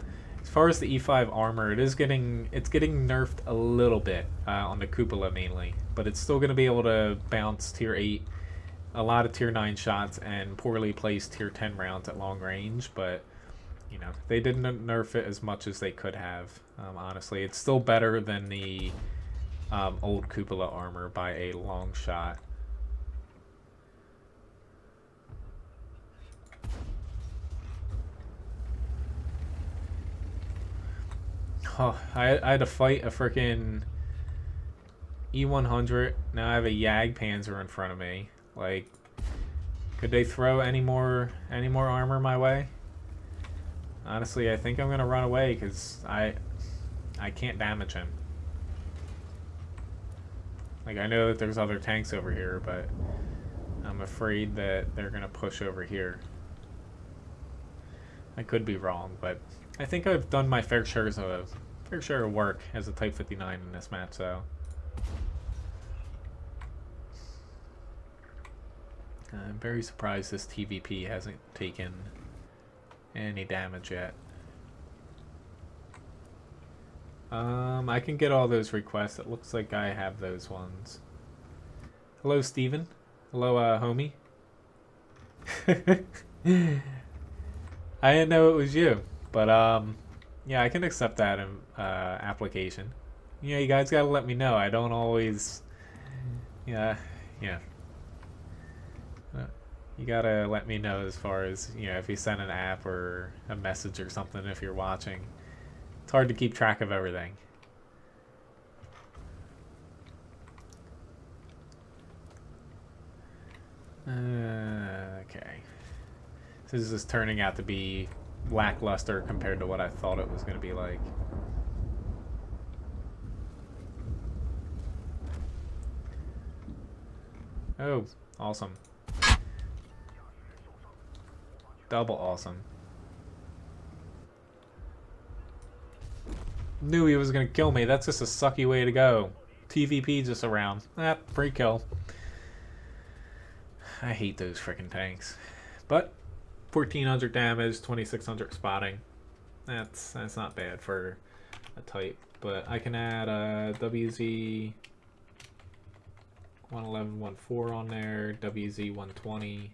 as far as the E5 armor, it's getting nerfed a little bit on the cupola mainly, but it's still going to be able to bounce Tier 8, a lot of Tier 9 shots, and poorly placed Tier 10 rounds at long range. But you know, they didn't nerf it as much as they could have. Honestly, it's still better than the old cupola armor by a long shot. Oh, I had to fight a freaking E100. Now I have a Jag Panzer in front of me. Like, could they throw any more armor my way? Honestly, I think I'm gonna run away because I can't damage him. Like, I know that there's other tanks over here, but I'm afraid that they're gonna push over here. I could be wrong, but I think I've done my fair share of work as a Type 59 in this match, so. I'm very surprised this TVP hasn't taken any damage yet. I can get all those requests. It looks like I have those ones. Hello, Steven. Hello, homie. I didn't know it was you, but yeah, I can accept that application. You know, you guys gotta let me know. I don't always, yeah. You gotta let me know as far as, you know, if you send an app or a message or something if you're watching. It's hard to keep track of everything. Okay. This is turning out to be lackluster compared to what I thought it was going to be like. Oh, awesome. Double awesome. Knew he was going to kill me. That's just a sucky way to go. TVP just around. Free kill. I hate those freaking tanks. But 1400 damage, 2600 spotting. That's not bad for a type. But I can add a WZ 111-14 on there, WZ 120,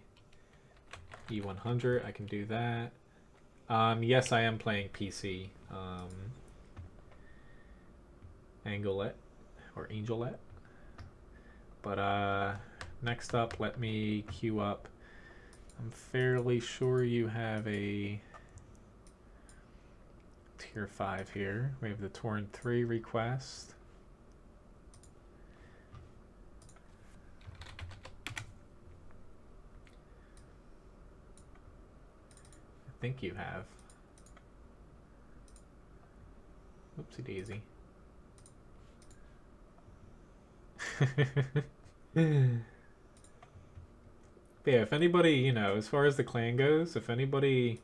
E100. I can do that. Yes, I am playing PC. Anglet or Angelet. But next up, let me queue up. I'm fairly sure you have a tier 5 here. We have the Torn 3 request. I think you have. Oopsie daisy. But yeah, if anybody, you know, as far as the clan goes, if anybody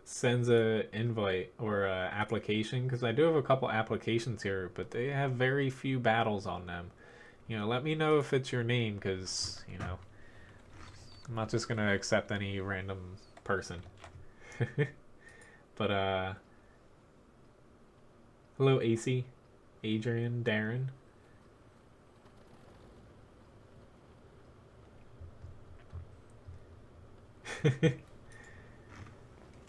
sends a invite or a application, because I do have a couple applications here, but they have very few battles on them. You know, let me know if it's your name, because, you know, I'm not just gonna accept any random person. But hello AC, Adrian, Darren.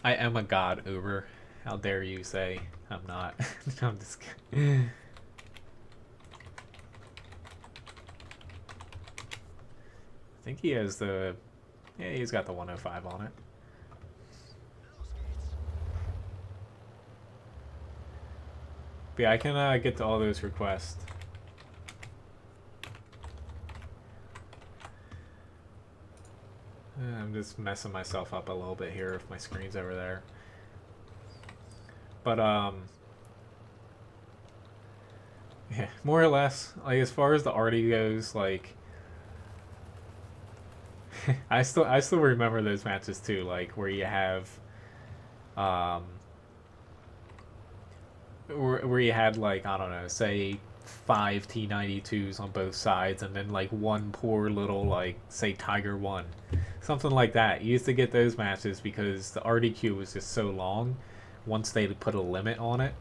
I am a god, Uber. How dare you say I'm not? I'm just kidding. think he has the... Yeah, he's got the 105 on it. But yeah, I can get to all those requests. I'm just messing myself up a little bit here if my screen's over there. But, yeah, more or less, like, as far as the arty goes, like, I still remember those matches too, like, where you have, where you had, like, I don't know, say 5 T92s on both sides, and then, like, one poor little, like, say Tiger 1. Something like that. You used to get those matches because the RDQ was just so long once they put a limit on it.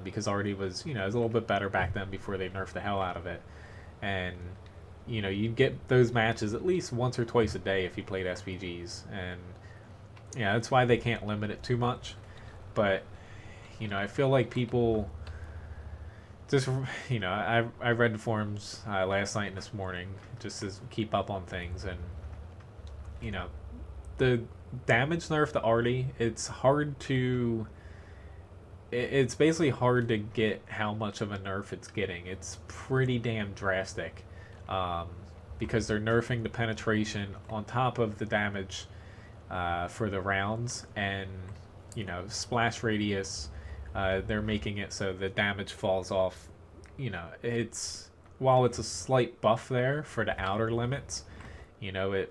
Because RD was, you know, it was a little bit better back then before they nerfed the hell out of it. And, you know, you'd get those matches at least once or twice a day if you played SPGs. And, yeah, that's why they can't limit it too much. But, you know, I feel like people just, you know, I read the forums last night and this morning just to keep up on things. And, you know, the damage nerf, the arty, it's hard to... It's basically hard to get how much of a nerf it's getting. It's pretty damn drastic. Because they're nerfing the penetration on top of the damage for the rounds. And, you know, splash radius, they're making it so the damage falls off. You know, it's... While it's a slight buff there for the outer limits, you know, it...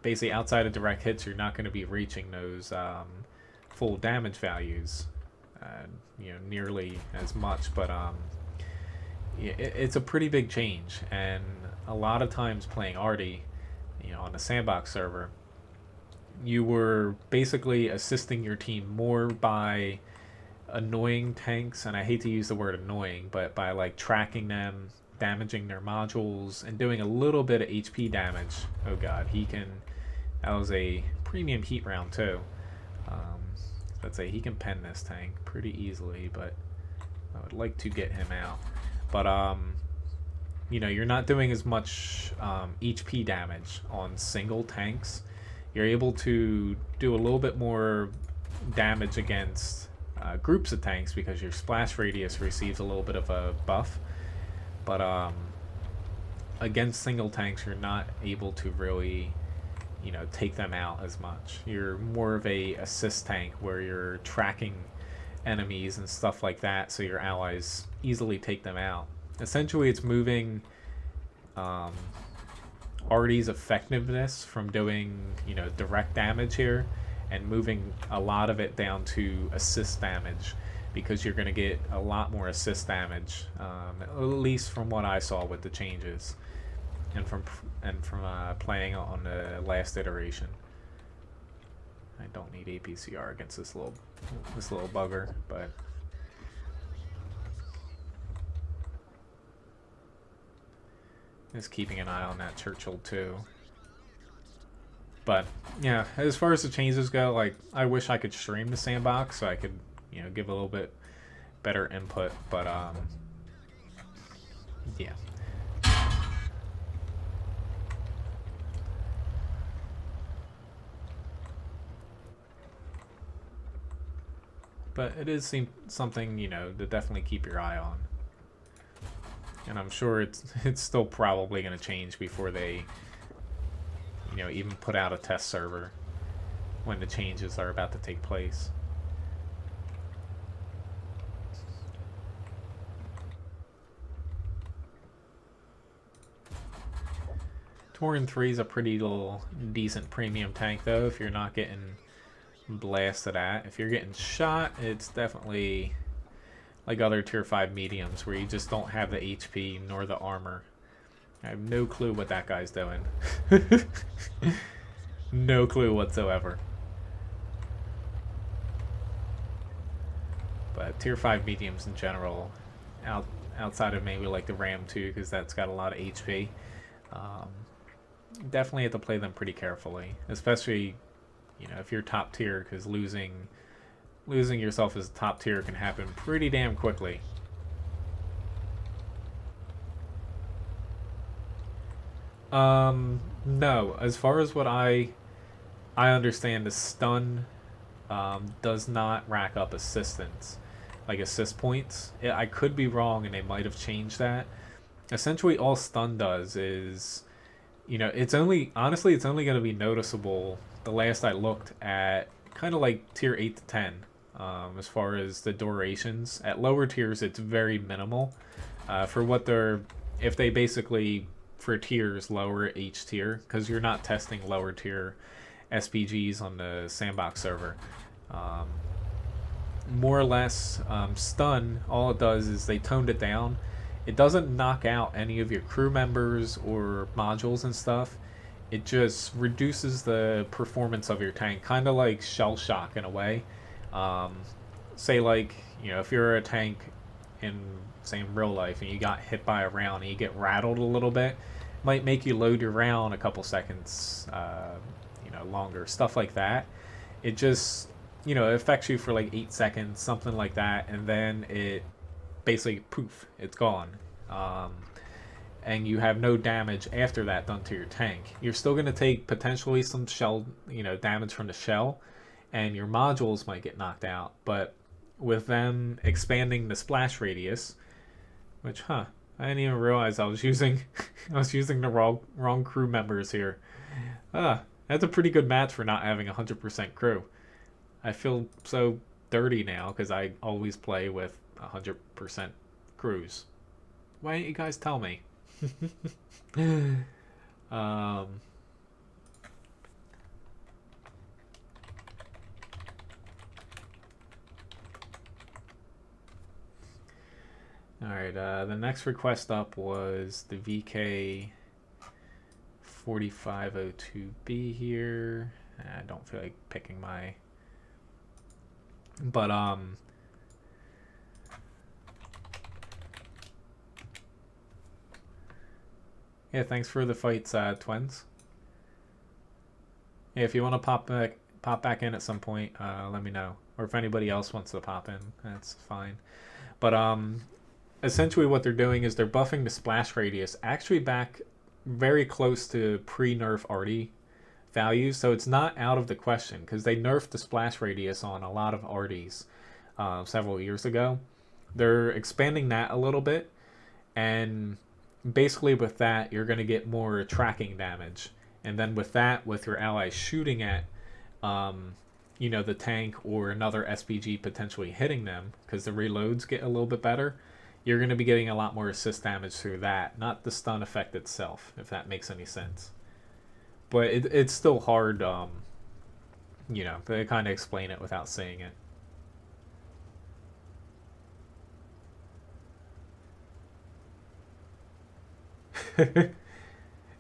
Basically, outside of direct hits, you're not going to be reaching those full damage values, you know, nearly as much. But it's a pretty big change, and a lot of times playing arty, you know, on the Sandbox server, you were basically assisting your team more by annoying tanks, and I hate to use the word annoying, but by like tracking them, damaging their modules, and doing a little bit of HP damage. Oh god, he can... That was a premium heat round too. Let's say he can pen this tank pretty easily, but I would like to get him out. But, you know, you're not doing as much HP damage on single tanks. You're able to do a little bit more damage against groups of tanks because your splash radius receives a little bit of a buff. But against single tanks, you're not able to really, you know, take them out as much. You're more of a assist tank where you're tracking enemies and stuff like that, so your allies easily take them out. Essentially, it's moving Arty's effectiveness from doing, you know, direct damage here and moving a lot of it down to assist damage, because you're going to get a lot more assist damage, at least from what I saw with the changes, and from playing on the last iteration. I don't need APCR against this little bugger, but just keeping an eye on that Churchill too. But yeah, as far as the changes go, like, I wish I could stream the Sandbox so I could, you know, give a little bit better input, but yeah. But it is something, you know, to definitely keep your eye on. And I'm sure it's still probably going to change before they, you know, even put out a test server when the changes are about to take place. Tauren 3 is a pretty little decent premium tank though, if you're not getting blasted at. If you're getting shot, it's definitely like other tier 5 mediums where you just don't have the HP nor the armor. I have no clue what that guy's doing. No clue whatsoever. But tier 5 mediums in general, outside of maybe like the Ram 2, because that's got a lot of HP, definitely have to play them pretty carefully, especially, you know, if you're top tier, because losing yourself as top tier can happen pretty damn quickly. No. As far as what I understand, the stun does not rack up assistance, like assist points. I could be wrong, and they might have changed that. Essentially, all stun does is, it's only honestly, it's only going to be noticeable. The last I looked at, kind of like tier 8 to 10, as far as the durations. At lower tiers, it's very minimal. For what they're, if they basically for tiers lower each tier, because you're not testing lower tier SPGs on the Sandbox server. Um, More or less, stun, all it does is they toned it down. It doesn't knock out any of your crew members or modules and stuff. It just reduces the performance of your tank, kind of like shell shock in a way. Um, Say like, if you're a tank in, say, in real life and you got hit by a round and you get rattled a little bit, might make you load your round a couple seconds longer, stuff like that. It just, it affects you for like 8 seconds, something like that, and then it basically poof, it's gone. um, and you have no damage after that done to your tank. You're still going to take potentially some shell, damage from the shell, and your modules might get knocked out. But with them expanding the splash radius, which, I didn't even realize I was using, I was using the wrong crew members here. That's a pretty good match for not having 100% crew. I feel so dirty now because I always play with 100% crews. Why didn't you guys tell me? um, Alright, the next request up was the VK 4502B here. I don't feel like picking my... But, yeah, thanks for the fights, twins. Yeah, if you want to pop back in at some point, let me know. Or if anybody else wants to pop in, that's fine. But, essentially what they're doing is they're buffing the splash radius actually back very close to pre-nerf arty values, so it's not out of the question because they nerfed the splash radius on a lot of arties several years ago. They're expanding that a little bit, and basically with that you're going to get more tracking damage, and then with that, with your allies shooting at the tank or another SPG potentially hitting them, because the reloads get a little bit better, you're going to be getting a lot more assist damage through that, not the stun effect itself, if that makes any sense. But it's still hard, to kind of explain it without saying it.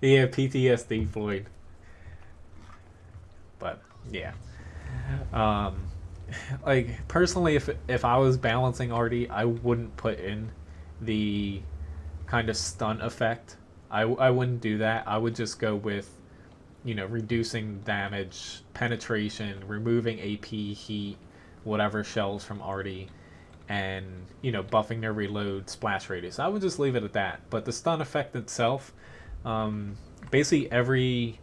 Yeah, PTSD, Floyd. But, yeah. Um, like, personally, if I was balancing arty, I wouldn't put in the kind of stun effect. I wouldn't do that. I would just go with, reducing damage, penetration, removing AP, heat, whatever shells from arty, and, buffing their reload, splash radius. I would just leave it at that. But the stun effect itself, um, basically every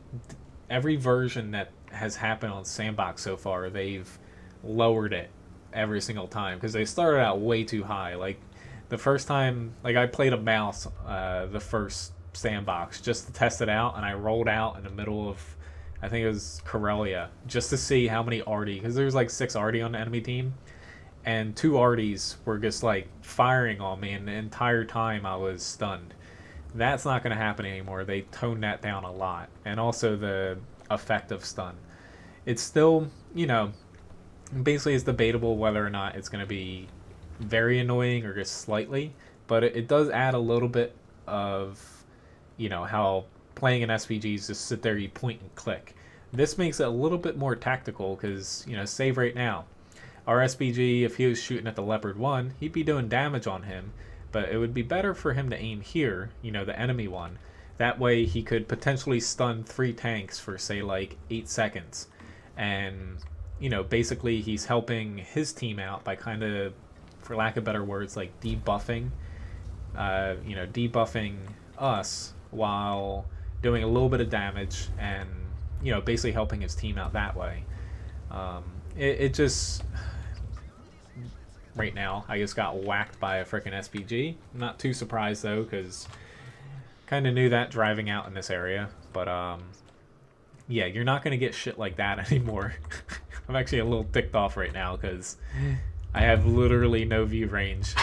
version that has happened on Sandbox so far, they've lowered it every single time because they started out way too high. Like the first time, like I played a mouse, the first Sandbox just to test it out, and I rolled out in the middle of, I think it was Corellia, just to see how many arty, because there was like 6 arty on the enemy team, and 2 arties were just like firing on me, and the entire time I was stunned. That's not going to happen anymore. They toned that down a lot, and also the effect of stun. It's still, basically it's debatable whether or not it's going to be very annoying or just slightly, but it does add a little bit of, how playing an SVG is just sit there, you point and click. This makes it a little bit more tactical because, save right now. Our SPG, if he was shooting at the Leopard 1, he'd be doing damage on him, but it would be better for him to aim here, the enemy one. That way he could potentially stun 3 tanks for, say, like 8 seconds. And, basically he's helping his team out by kind of, for lack of better words, like debuffing, debuffing us while doing a little bit of damage, and you know, basically helping his team out that way. It just right now I just got whacked by a freaking SPG. Not too surprised though, because kind of knew that driving out in this area. But yeah, you're not gonna get shit like that anymore. I'm actually a little ticked off right now because I have literally no view range,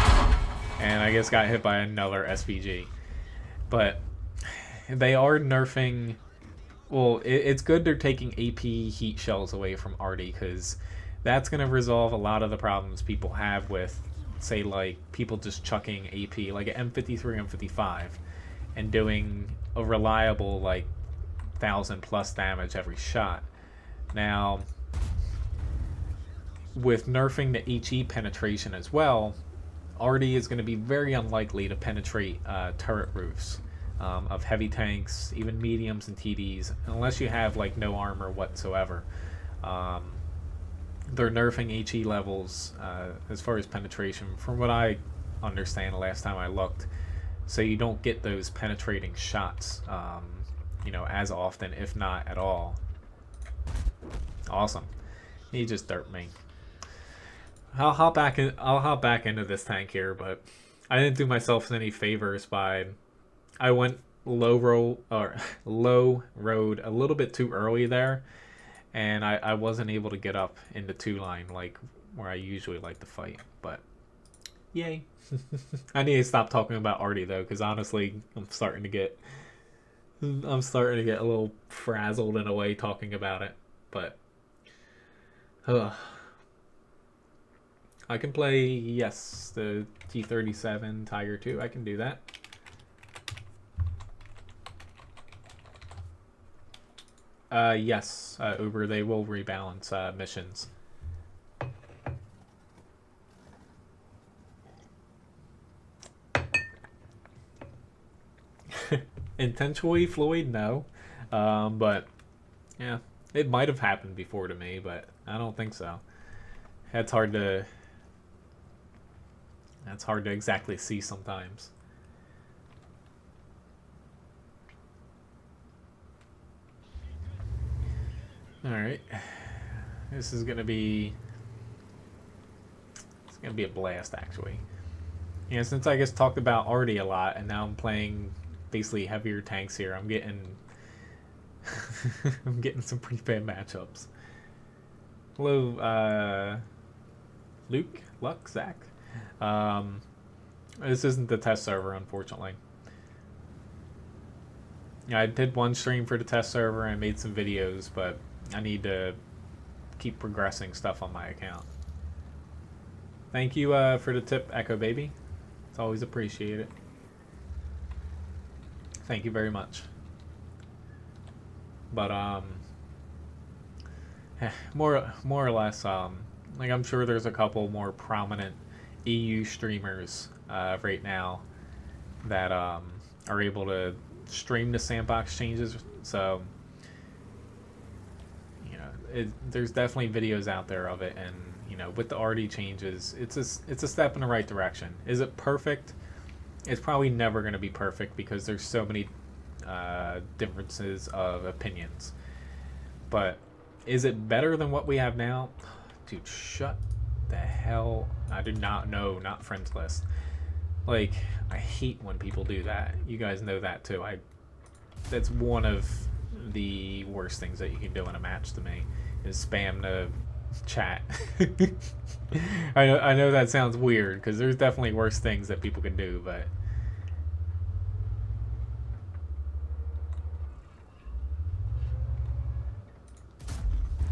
and I just got hit by another SPG. But they are nerfing. Well, it's good they're taking AP heat shells away from Arty, because that's going to resolve a lot of the problems people have with, say, like people just chucking AP like an M53, M55, and doing a reliable like 1,000 plus damage every shot. Now, with nerfing the HE penetration as well, Arty is going to be very unlikely to penetrate turret roofs of heavy tanks, even mediums and TDs, unless you have like no armor whatsoever. They're nerfing HE levels as far as penetration, from what I understand the last time I looked, so you don't get those penetrating shots, you know, as often, if not at all. Awesome. He just derped me. I'll hop back into this tank here, but I didn't do myself any favors by I went low road a little bit too early there, and I wasn't able to get up into 2-line like where I usually like to fight. But yay. I need to stop talking about Arty though, because honestly I'm starting to get a little frazzled in a way talking about it. But I can play, yes, the T-37 Tiger 2. I can do that. Yes, Uber, they will rebalance missions. Intentionally, Floyd, no. But, yeah, it might have happened before to me, but I don't think so. That's hard to exactly see sometimes. Alright. This is gonna be a blast, actually. Yeah, since I just talked about Arty a lot, and now I'm playing basically heavier tanks here, I'm getting I'm getting some pretty bad matchups. Hello, Luck, Zach. This isn't the test server, unfortunately. Yeah, I did one stream for the test server and made some videos, but I need to keep progressing stuff on my account. Thank you for the tip, Echo Baby. It's always appreciated. Thank you very much. But more or less, like I'm sure there's a couple more prominent EU streamers right now that are able to stream the Sandbox changes. So, you know, there's definitely videos out there of it, and you know, with the Arty changes, it's a step in the right direction. Is it perfect? It's probably never going to be perfect because there's so many differences of opinions. But is it better than what we have now? Dude, shut the hell. I do not know, not friends list. Like, I hate when people do that. You guys know that too. That's one of the worst things that you can do in a match to me, is spam the chat. I know that sounds weird, because there's definitely worse things that people can do, but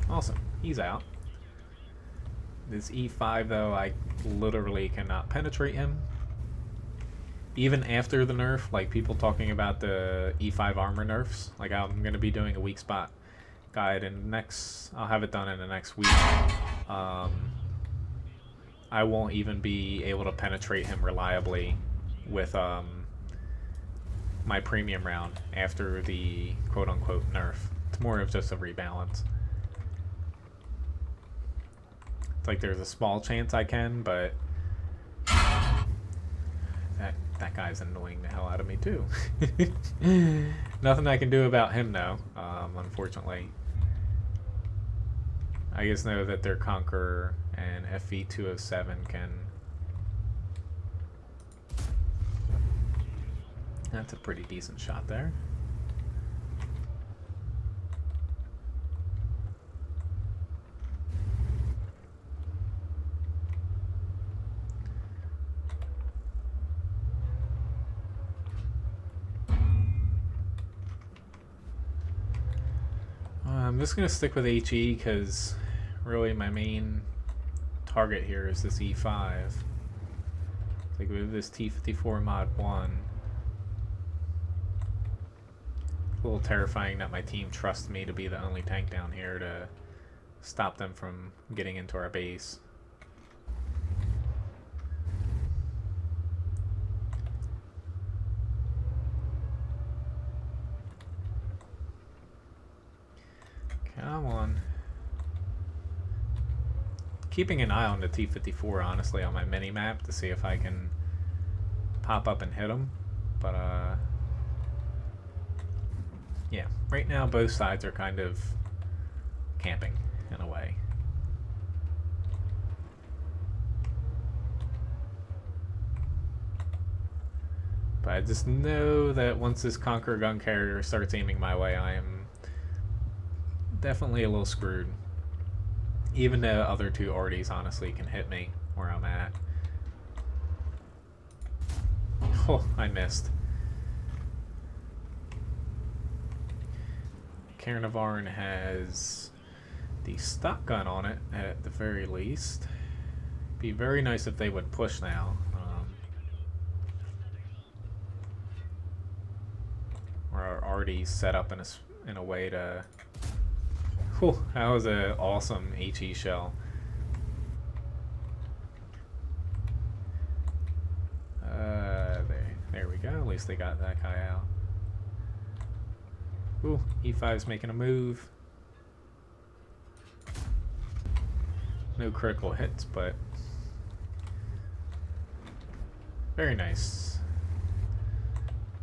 awesome. He's out. This E5 though, I literally cannot penetrate him. Even after the nerf, like people talking about the E5 armor nerfs, like I'm going to be doing a weak spot guide, and I'll have it done in the next week. I won't even be able to penetrate him reliably with my premium round after the quote-unquote nerf. It's more of just a rebalance. It's like there's a small chance I can, but That guy's annoying the hell out of me too. Nothing I can do about him though, unfortunately. I just know that their Conqueror and FV207 can... That's a pretty decent shot there. I'm just going to stick with HE because really my main target here is this E5. Like with this T-54 Mod 1. A little terrifying that my team trusts me to be the only tank down here to stop them from getting into our base. Come on. Keeping an eye on the T-54, honestly, on my mini-map to see if I can pop up and hit them. But, yeah, right now both sides are kind of camping, in a way. But I just know that once this Conqueror gun carrier starts aiming my way, I am definitely a little screwed. Even the other two Arties honestly can hit me where I'm at. Oh, I missed. Cairnavon has the stock gun on it at the very least. Be very nice if they would push now. We're already set up in a way to... Whew, that was an awesome HE shell. There we go. At least they got that guy out. Ooh, E5's making a move. No critical hits, but very nice.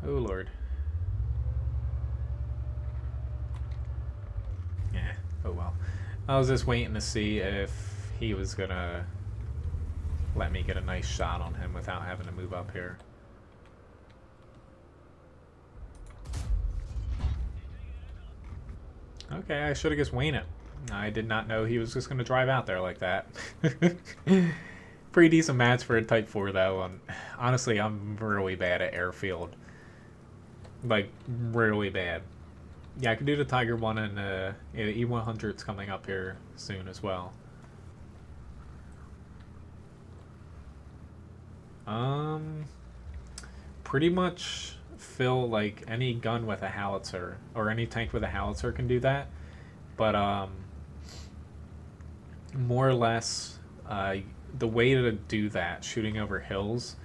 Oh Lord. Yeah, oh well. I was just waiting to see if he was gonna let me get a nice shot on him without having to move up here. Okay, I should have just winged it. I did not know he was just going to drive out there like that. Pretty decent match for a Type 4 though. Honestly, I'm really bad at Airfield. Like, really bad. Yeah, I could do the Tiger 1 and the E100's coming up here soon as well. Pretty much fill like any gun with a howitzer or any tank with a howitzer can do that, but more or less the way to do that, shooting over hills,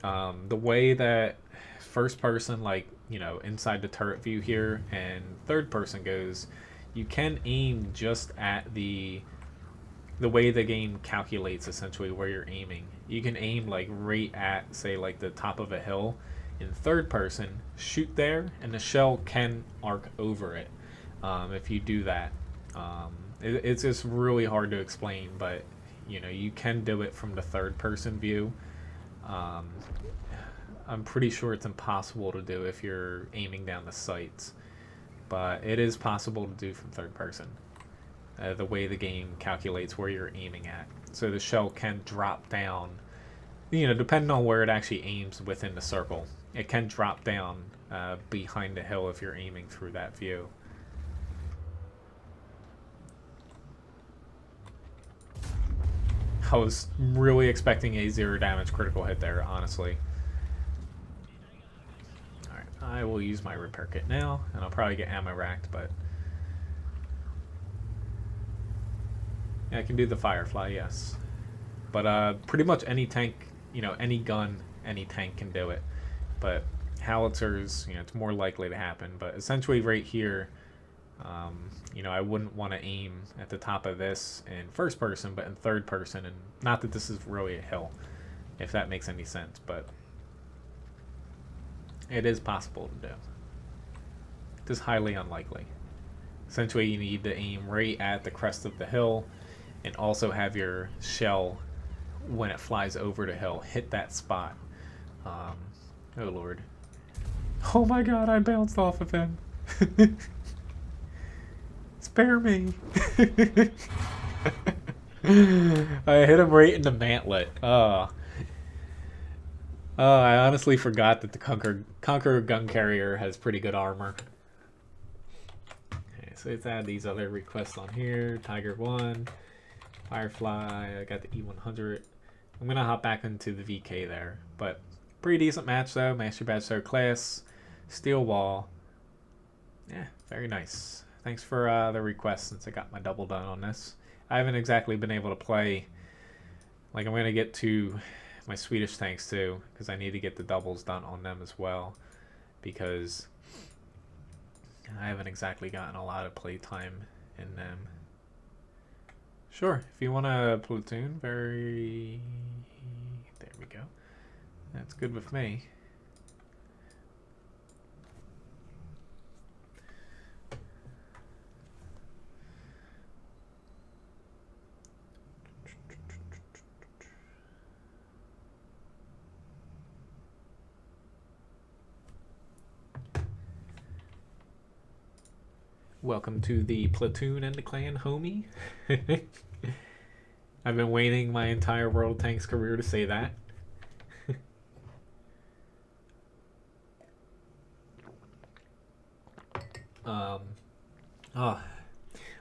the way that first person, like, you know, inside the turret view here, and third person goes, you can aim just at the way the game calculates essentially where you're aiming. You can aim like right at, say, like the top of a hill. In third person, shoot there, and the shell can arc over it if you do that. It's just really hard to explain, but you know, you can do it from the third person view. I'm pretty sure it's impossible to do if you're aiming down the sights, but it is possible to do from third person. The way the game calculates where you're aiming at. So the shell can drop down, you know, depending on where it actually aims within the circle. It can drop down behind the hill if you're aiming through that view. I was really expecting a 0 damage critical hit there, honestly. Alright, I will use my repair kit now, and I'll probably get ammo racked, but... yeah, I can do the Firefly, yes. But pretty much any tank, you know, any gun, any tank can do it. But howitzers, you know, it's more likely to happen. But essentially right here, you know, I wouldn't want to aim at the top of this in first person, but in third person. And not that this is really a hill, if that makes any sense. But It is possible to do. It is highly unlikely. Essentially, you need to aim right at the crest of the hill and also have your shell, when it flies over the hill, hit that spot. Oh lord. Oh my god, I bounced off of him. Spare me. I hit him right in the mantlet. I honestly forgot that the Conqueror gun carrier has pretty good armor. Okay, so let's add these other requests on here. Tiger 1, Firefly, I got the E100. I'm going to hop back into the VK there. But pretty decent match though. Master Badge 3rd class. Steel wall. Yeah, very nice. Thanks for the request since I got my double done on this. I haven't exactly been able to play. Like, I'm going to get to my Swedish tanks too, because I need to get the doubles done on them as well, because I haven't exactly gotten a lot of play time in them. Sure, if you want a platoon, there we go. That's good with me. Welcome to the Platoon and the Clan, homie. I've been waiting my entire World of Tanks career to say that.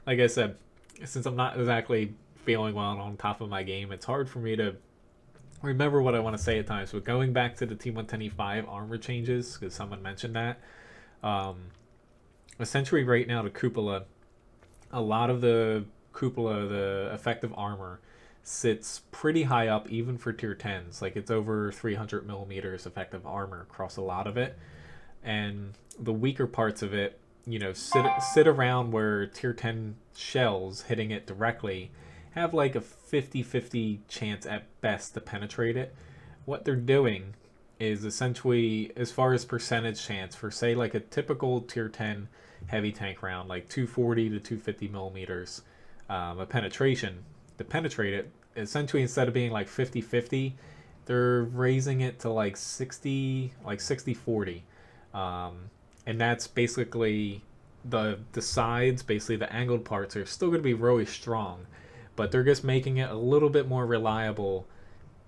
Like I said, since I'm not exactly feeling well and on top of my game, it's hard for me to remember what I want to say at times. But going back to the T110E5 armor changes, because someone mentioned that, essentially right now the cupola, a lot of the cupola, the effective armor, sits pretty high up even for tier 10s. Like, it's over 300 millimeters effective armor across a lot of it, and the weaker parts of it, you know, sit around where tier 10 shells hitting it directly have like a 50-50 chance at best to penetrate it. What they're doing is essentially, as far as percentage chance for, say, like a typical tier 10 heavy tank round, like 240 to 250 millimeters of penetration, to penetrate it, essentially instead of being like 50-50, they're raising it to like 60-40. And that's basically the sides, basically the angled parts are still going to be really strong, but they're just making it a little bit more reliable,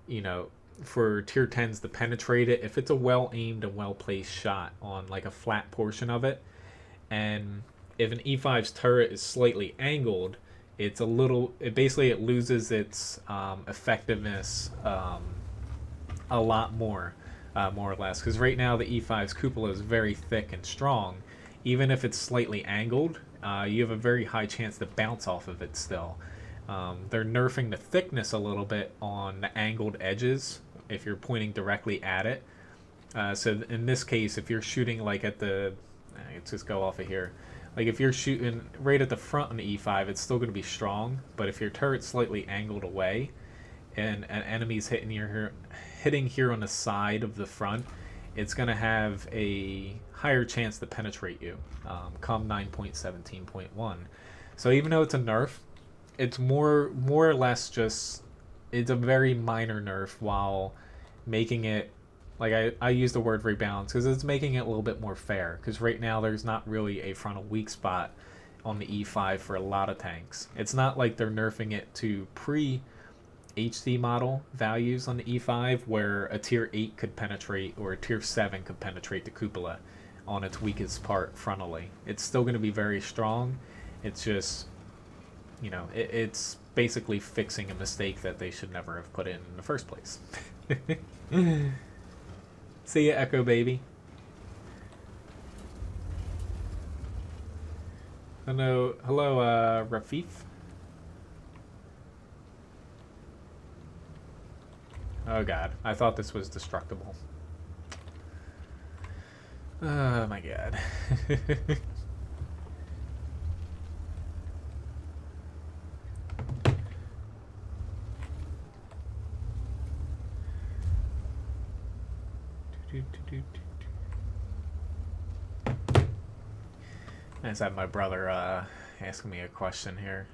you know, for tier 10s to penetrate it if it's a well aimed and well placed shot on like a flat portion of it. And if an E5's turret is slightly angled, it loses its effectiveness a lot more or less, because right now the E5's cupola is very thick and strong. Even if it's slightly angled, you have a very high chance to bounce off of it still. They're nerfing the thickness a little bit on the angled edges if you're pointing directly at it. So in this case, if you're shooting like at the, let's just go off of here. Like if you're shooting right at the front on the E5, it's still going to be strong. But if your turret's slightly angled away, and an enemy's hitting here on the side of the front, it's going to have a higher chance to penetrate you, come 9.17.1. So even though it's a nerf, it's more or less just, it's a very minor nerf while making it, like I use the word rebalance because it's making it a little bit more fair, because right now there's not really a frontal weak spot on the E5 for a lot of tanks. It's not like they're nerfing it to pre-HD model values on the E5 where a tier 8 could penetrate or a tier 7 could penetrate the cupola on its weakest part frontally. It's still going to be very strong. It's just, you know, it's basically fixing a mistake that they should never have put in the first place. See ya, Echo Baby. Hello, Rafif. Oh god, I thought this was destructible. Oh my god. I just had my brother asking me a question here.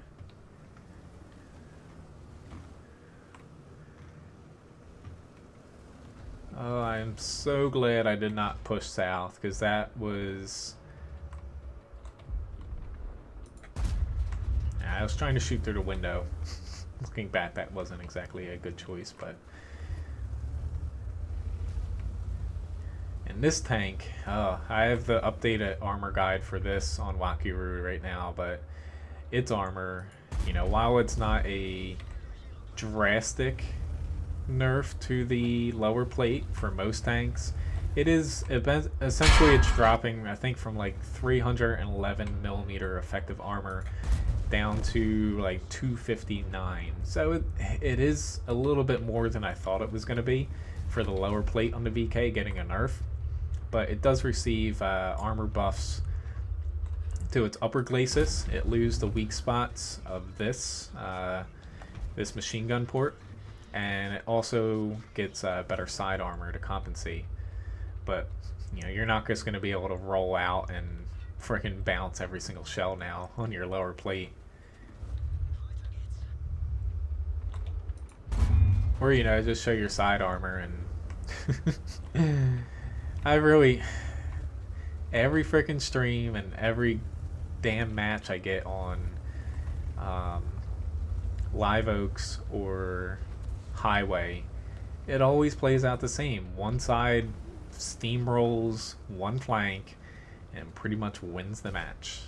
Oh, I'm so glad I did not push south, because that was... I was trying to shoot through the window. Looking back, that wasn't exactly a good choice, but... And this tank, I have the updated armor guide for this on Wakiru right now, but its armor, you know, while it's not a drastic nerf to the lower plate for most tanks, it is essentially it's dropping, I think, from like 311 millimeter effective armor down to like 259. So it is a little bit more than I thought it was going to be for the lower plate on the VK getting a nerf. But it does receive armor buffs to its upper glacis. It loses the weak spots of this this machine gun port, and it also gets better side armor to compensate. But you know, you're not just going to be able to roll out and freaking bounce every single shell now on your lower plate. Or, you know, just show your side armor. And I really, every freaking stream and every damn match I get on Live Oaks or Highway, it always plays out the same. One side steamrolls one flank and pretty much wins the match.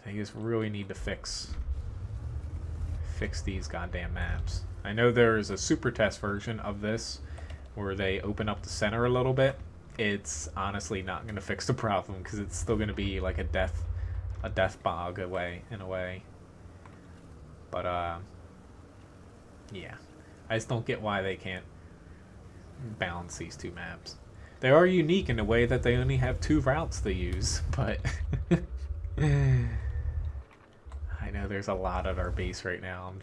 They just really need to fix these goddamn maps. I know there's a super test version of this where they open up the center a little bit. It's honestly not going to fix the problem because it's still going to be like a death bog away in a way. But yeah, I just don't get why they can't balance these two maps. They are unique in the way that they only have two routes to use, but I know there's a lot at our base right now.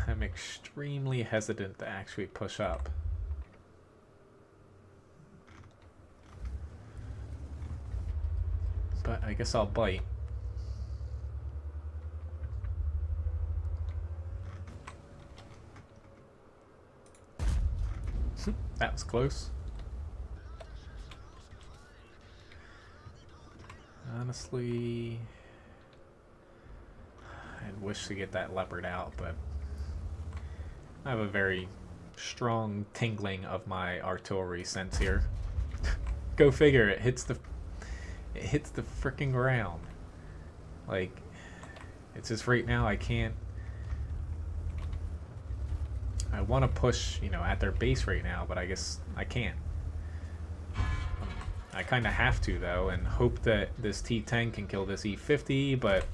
I'm extremely hesitant to actually push up. But I guess I'll bite. That was close. Honestly, I'd wish to get that leopard out, but I have a very strong tingling of my artillery sense here. Go figure, it hits the freaking ground. Like, it's just right now I can't. I want to push, you know, at their base right now, but I guess I can't. I kind of have to, though, and hope that this T-10 can kill this E-50, but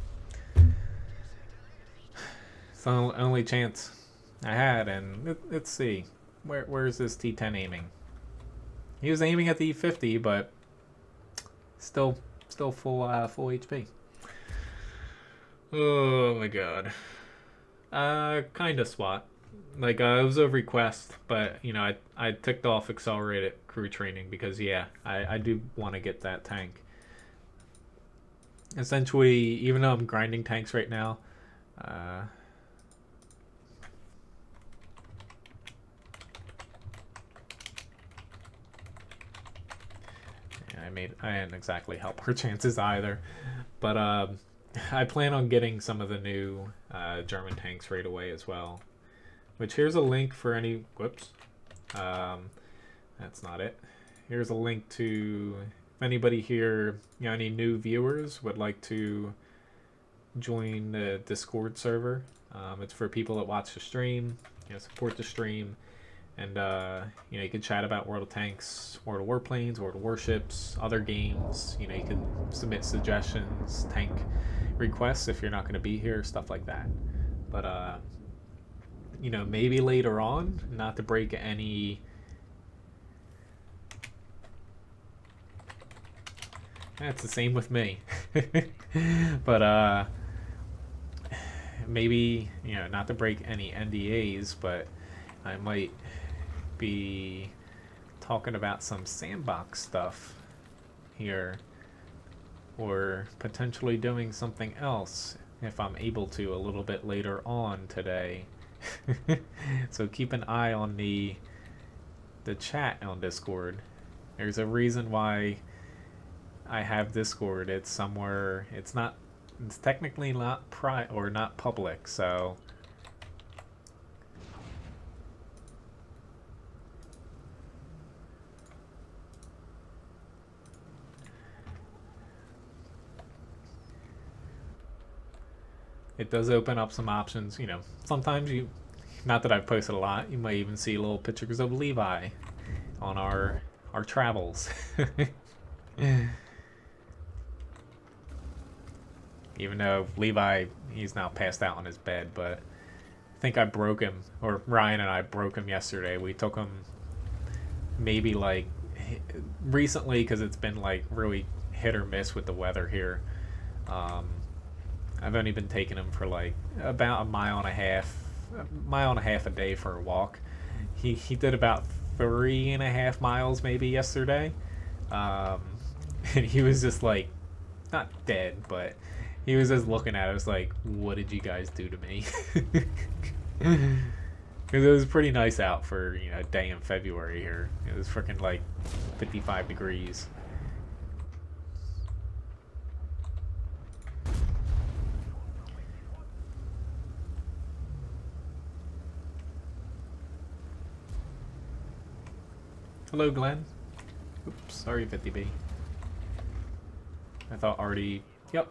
it's the only chance I had. And let's see, where's this T-10 aiming? He was aiming at the E-50, but still full HP. Oh my god. Kind of SWAT. Like, it was a request, but, you know, I ticked off accelerated crew training because, yeah, I do want to get that tank. Essentially, even though I'm grinding tanks right now, yeah, I didn't exactly help her chances either, but I plan on getting some of the new German tanks right away as well. Which, here's a link for any... Whoops. That's not it. Here's a link to... If anybody here, you know, any new viewers would like to join the Discord server. It's for people that watch the stream, you know, support the stream. And, you know, you can chat about World of Tanks, World of Warplanes, World of Warships, other games. You know, you can submit suggestions, tank requests if you're not going to be here, stuff like that. But, you know, maybe later on, not to break any... That's the same with me. But, maybe, you know, not to break any NDAs, but I might be talking about some Sandbox stuff here, or potentially doing something else if I'm able to a little bit later on today. So keep an eye on the chat on Discord. There's a reason why I have Discord. It's somewhere, it's technically not not public, so it does open up some options. You know, sometimes not that I've posted a lot, you might even see little pictures of Levi on our travels. Even though Levi, he's now passed out on his bed, but I think I broke him, or Ryan and I broke him yesterday. We took him maybe like recently, because it's been like really hit or miss with the weather here. I've only been taking him for like about a mile and a half a day for a walk. He did about 3.5 miles maybe yesterday, and he was just like, not dead, but he was just looking at us like, what did you guys do to me? Because it was pretty nice out for, you know, a day in February here. It was freaking like 55 degrees. Hello, Glenn. Oops, sorry, 50B. I thought Artie... Yep.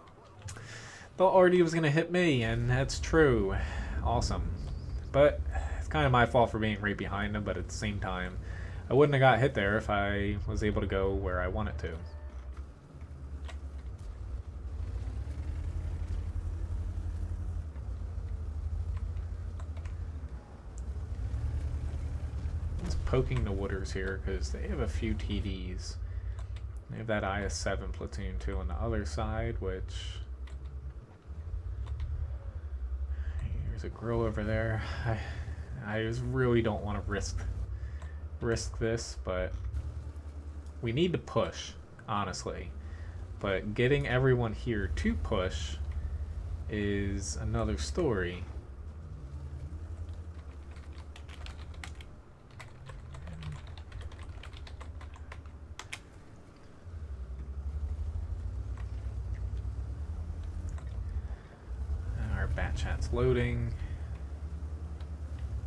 Thought Artie was going to hit me, and that's true. Awesome. But it's kind of my fault for being right behind him, but at the same time, I wouldn't have got hit there if I was able to go where I wanted to. Poking the waters here because they have a few TDs. They have that IS-7 platoon too on the other side, which there's a grill over there. I just really don't want to risk this, but we need to push, honestly. But getting everyone here to push is another story. Chat's loading.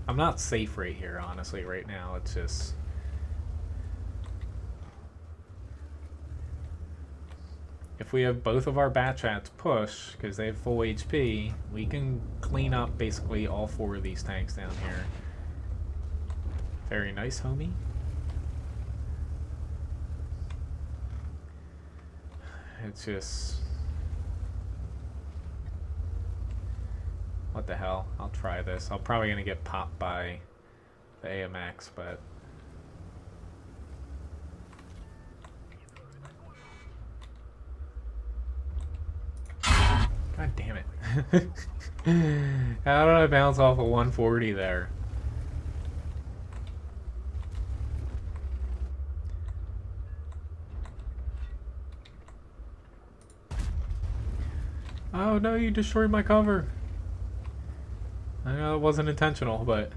I'm not safe right here, honestly, right now. It's just... if we have both of our bat chats push, because they have full HP, we can clean up basically all 4 of these tanks down here. Very nice, homie. It's just... what the hell? I'll try this. I'm probably going to get popped by the AMX, but... God damn it. How did I bounce off a 140 there? Oh no, you destroyed my cover. I know it wasn't intentional, but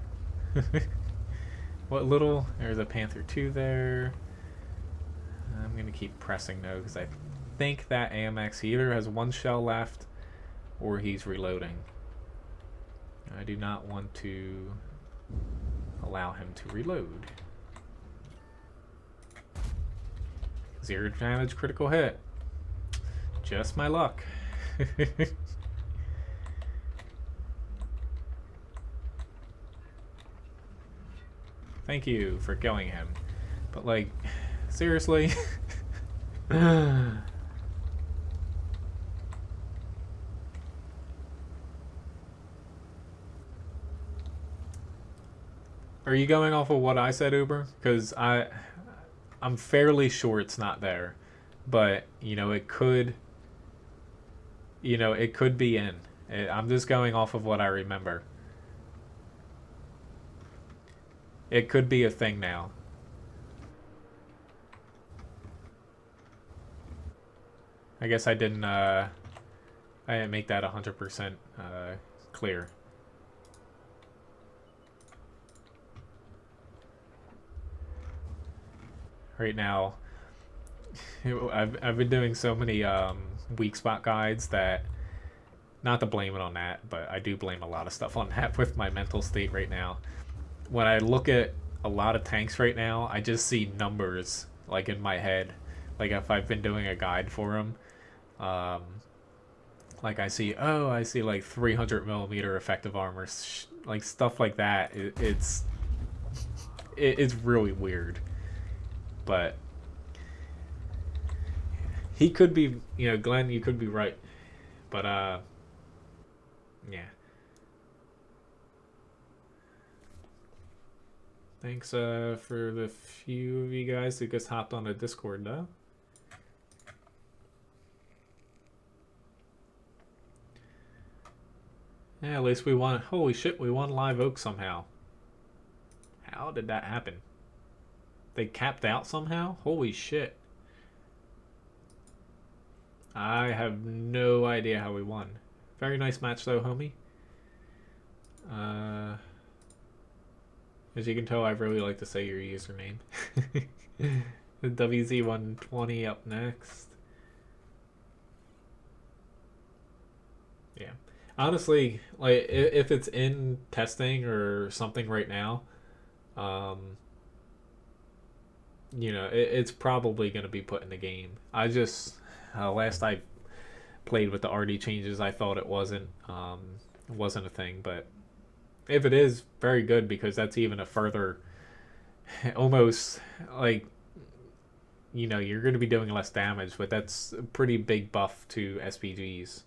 what little... there's a Panther 2 there. I'm going to keep pressing though, because I think that AMX either has 1 shell left or he's reloading. I do not want to allow him to reload. 0 damage, critical hit. Just my luck. Thank you for killing him. But, like, seriously? Are you going off of what I said, Uber? Because I'm fairly sure it's not there. But, you know, it could... you know, it could be in. I'm just going off of what I remember. It could be a thing now. I guess I didn't make that 100% clear. Right now, I've been doing so many weak spot guides that, not to blame it on that, but I do blame a lot of stuff on that with my mental state right now. When I look at a lot of tanks right now, I just see numbers like in my head. Like if I've been doing a guide for them, um, like I see like 300 millimeter effective armor, like stuff like that. It's really weird, but he could be, Glenn, you could be right, but yeah. Thanks for the few of you guys who just hopped on the Discord though. Yeah, at least we won. Holy shit, we won Live Oak somehow. How did that happen? They capped out somehow? Holy shit. I have no idea how we won. Very nice match though, homie. As you can tell, I really like to say your username. The WZ120 up next. Yeah. Honestly, like if it's in testing or something right now, it's probably going to be put in the game. I just last I played with the RD changes, I thought it wasn't a thing, but if it is, very good, because that's even a further, almost like, you're going to be doing less damage, but that's a pretty big buff to SPGs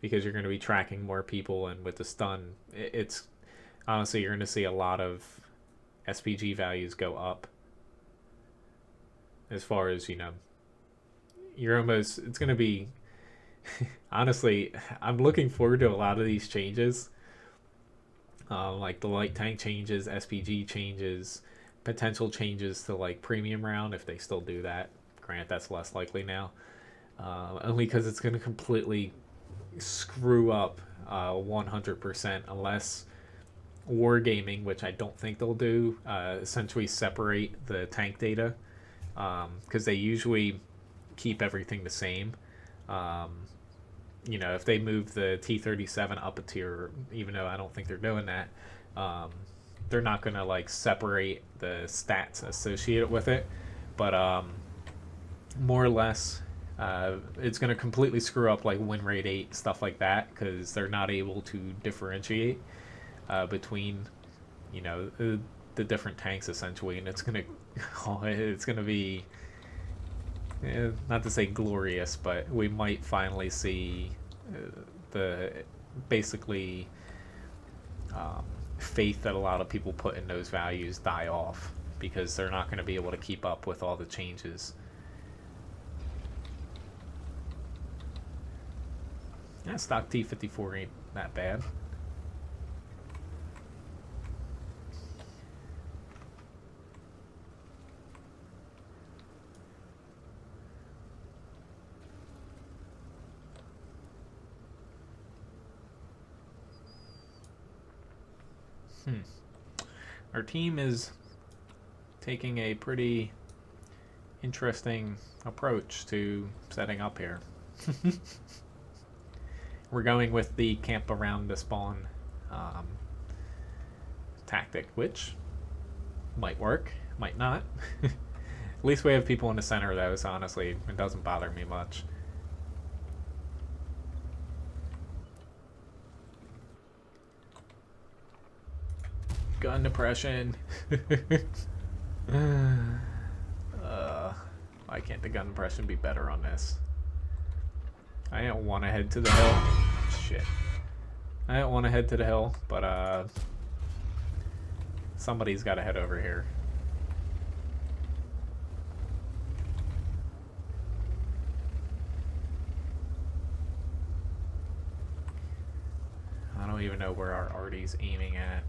because you're going to be tracking more people, and with the stun, it's honestly, you're going to see a lot of SPG values go up. As far as, it's going to be, honestly, I'm looking forward to a lot of these changes. Like the light tank changes, SPG changes, potential changes to like premium round if they still do that. Grant, that's less likely now. Only because it's going to completely screw up 100% unless Wargaming, which I don't think they'll do, essentially separate the tank data, because they usually keep everything the same. If they move the T-37 up a tier, even though I don't think they're doing that, they're not going to like separate the stats associated with it. But more or less, it's going to completely screw up like win rate 8, stuff like that, because they're not able to differentiate between, the different tanks essentially, and it's going to be, not to say glorious, but we might finally see the basically faith that a lot of people put in those values die off, because they're not going to be able to keep up with all the changes. Yeah, stock T-54 ain't that bad. Our team is taking a pretty interesting approach to setting up here. We're going with the camp around the spawn tactic, which might work, might not. At least we have people in the center, though, so honestly, it doesn't bother me much. Gun depression. Why can't the gun depression be better on this? I didn't want to head to the hill. Shit. I didn't want to head to the hill, but somebody's got to head over here. I don't even know where our RD's aiming at.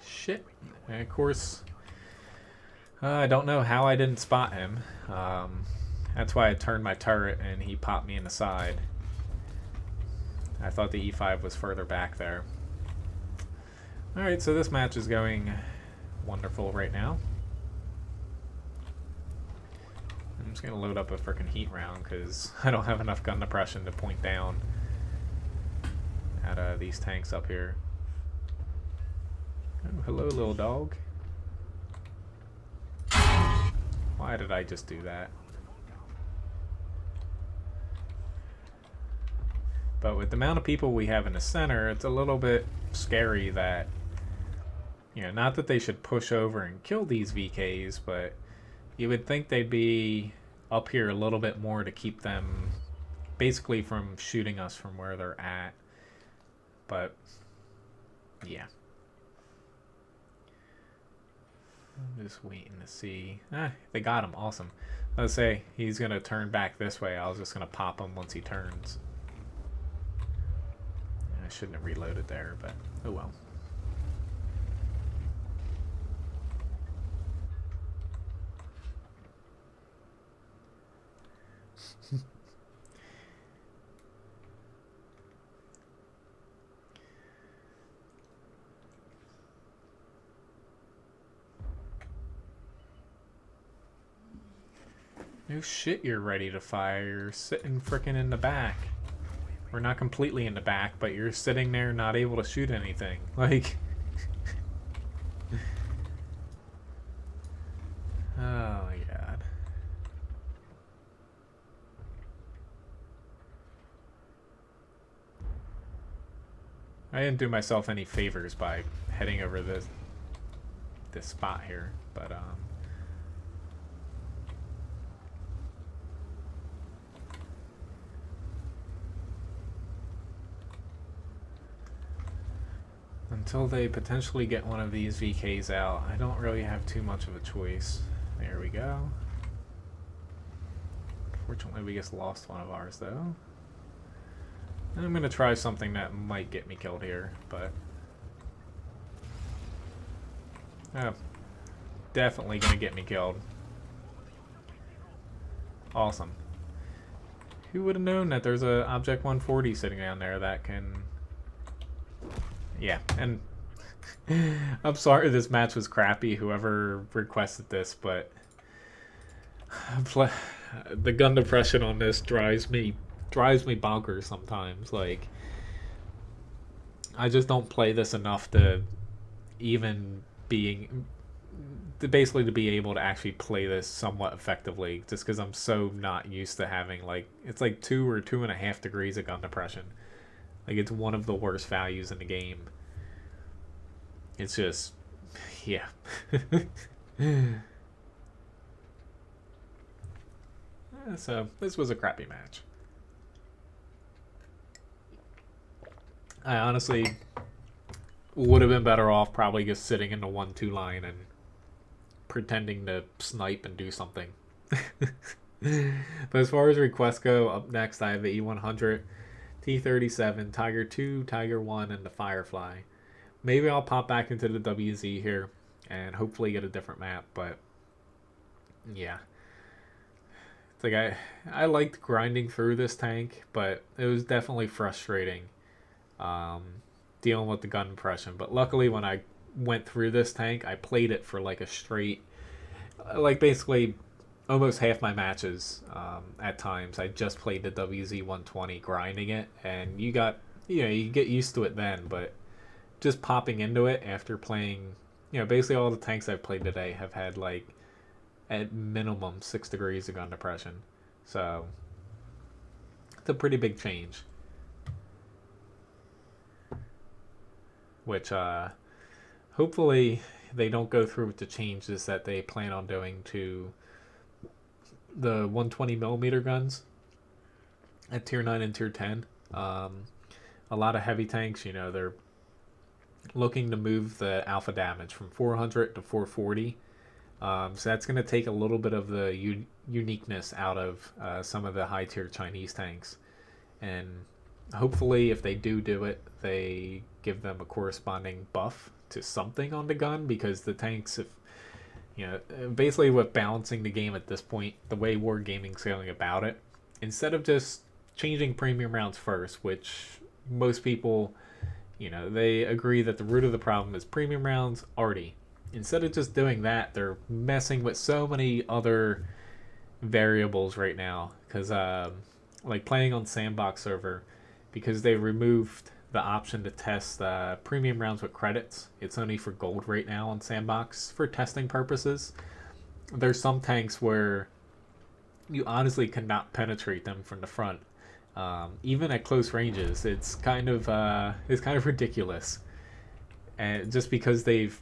Shit. And of course, I don't know how I didn't spot him. That's why I turned my turret and he popped me in the side. I thought the E5 was further back there. Alright, so this match is going wonderful right now. I'm just going to load up a freaking heat round because I don't have enough gun depression to point down at these tanks up here. Oh, hello, little dog. Why did I just do that? But with the amount of people we have in the center, it's a little bit scary that, you know, not that they should push over and kill these VKs, but you would think they'd be up here a little bit more to keep them basically from shooting us from where they're at. But, yeah. I'm just waiting to see. They got him. Awesome. Let's say he's going to turn back this way. I was just going to pop him once he turns. I shouldn't have reloaded there, but oh well. No shit, you're ready to fire. You're sitting frickin' in the back. We're not completely in the back, but you're sitting there not able to shoot anything. Like... oh my god. I didn't do myself any favors by heading over this spot here, but until they potentially get one of these VKs out, I don't really have too much of a choice. There we go. Fortunately, we just lost one of ours, though. And I'm going to try something that might get me killed here, but... oh, definitely going to get me killed. Awesome. Who would have known that there's a Object 140 sitting down there that can... yeah, and I'm sorry this match was crappy, whoever requested this, but the gun depression on this drives me bonkers sometimes. Like, I just don't play this enough to even basically to be able to actually play this somewhat effectively, just because I'm so not used to having, like, it's like 2 or 2.5 degrees of gun depression. Like, it's one of the worst values in the game. It's just, yeah. So, this was a crappy match. I honestly would have been better off probably just sitting in the 1-2 line and pretending to snipe and do something. But as far as requests go, up next I have the E100, T-37, Tiger 2, Tiger 1, and the Firefly. Maybe I'll pop back into the WZ here and hopefully get a different map, but yeah. It's like I liked grinding through this tank, but it was definitely frustrating dealing with the gun impression. But luckily when I went through this tank, I played it for like a straight, like basically almost half my matches at times. I just played the WZ 120 grinding it, and you get used to it then, but just popping into it after playing, basically all the tanks I've played today have had like at minimum 6 degrees of gun depression. So it's a pretty big change. Which hopefully they don't go through with the changes that they plan on doing to the 120mm guns at tier 9 and tier 10. A lot of heavy tanks, they're looking to move the alpha damage from 400 to 440. So that's going to take a little bit of the uniqueness out of some of the high tier Chinese tanks. And hopefully if they do it, they give them a corresponding buff to something on the gun, because the tanks, if You know, basically with balancing the game at this point, the way Wargaming's going about it, instead of just changing premium rounds first, which most people, you know, they agree that the root of the problem is premium rounds already. Instead of just doing that, they're messing with so many other variables right now. Because, like playing on Sandbox server, because they removed the option to test premium rounds with credits. It's only for gold right now on Sandbox for testing purposes. There's some tanks where you honestly cannot penetrate them from the front. Even at close ranges, it's kind of ridiculous. And just because they've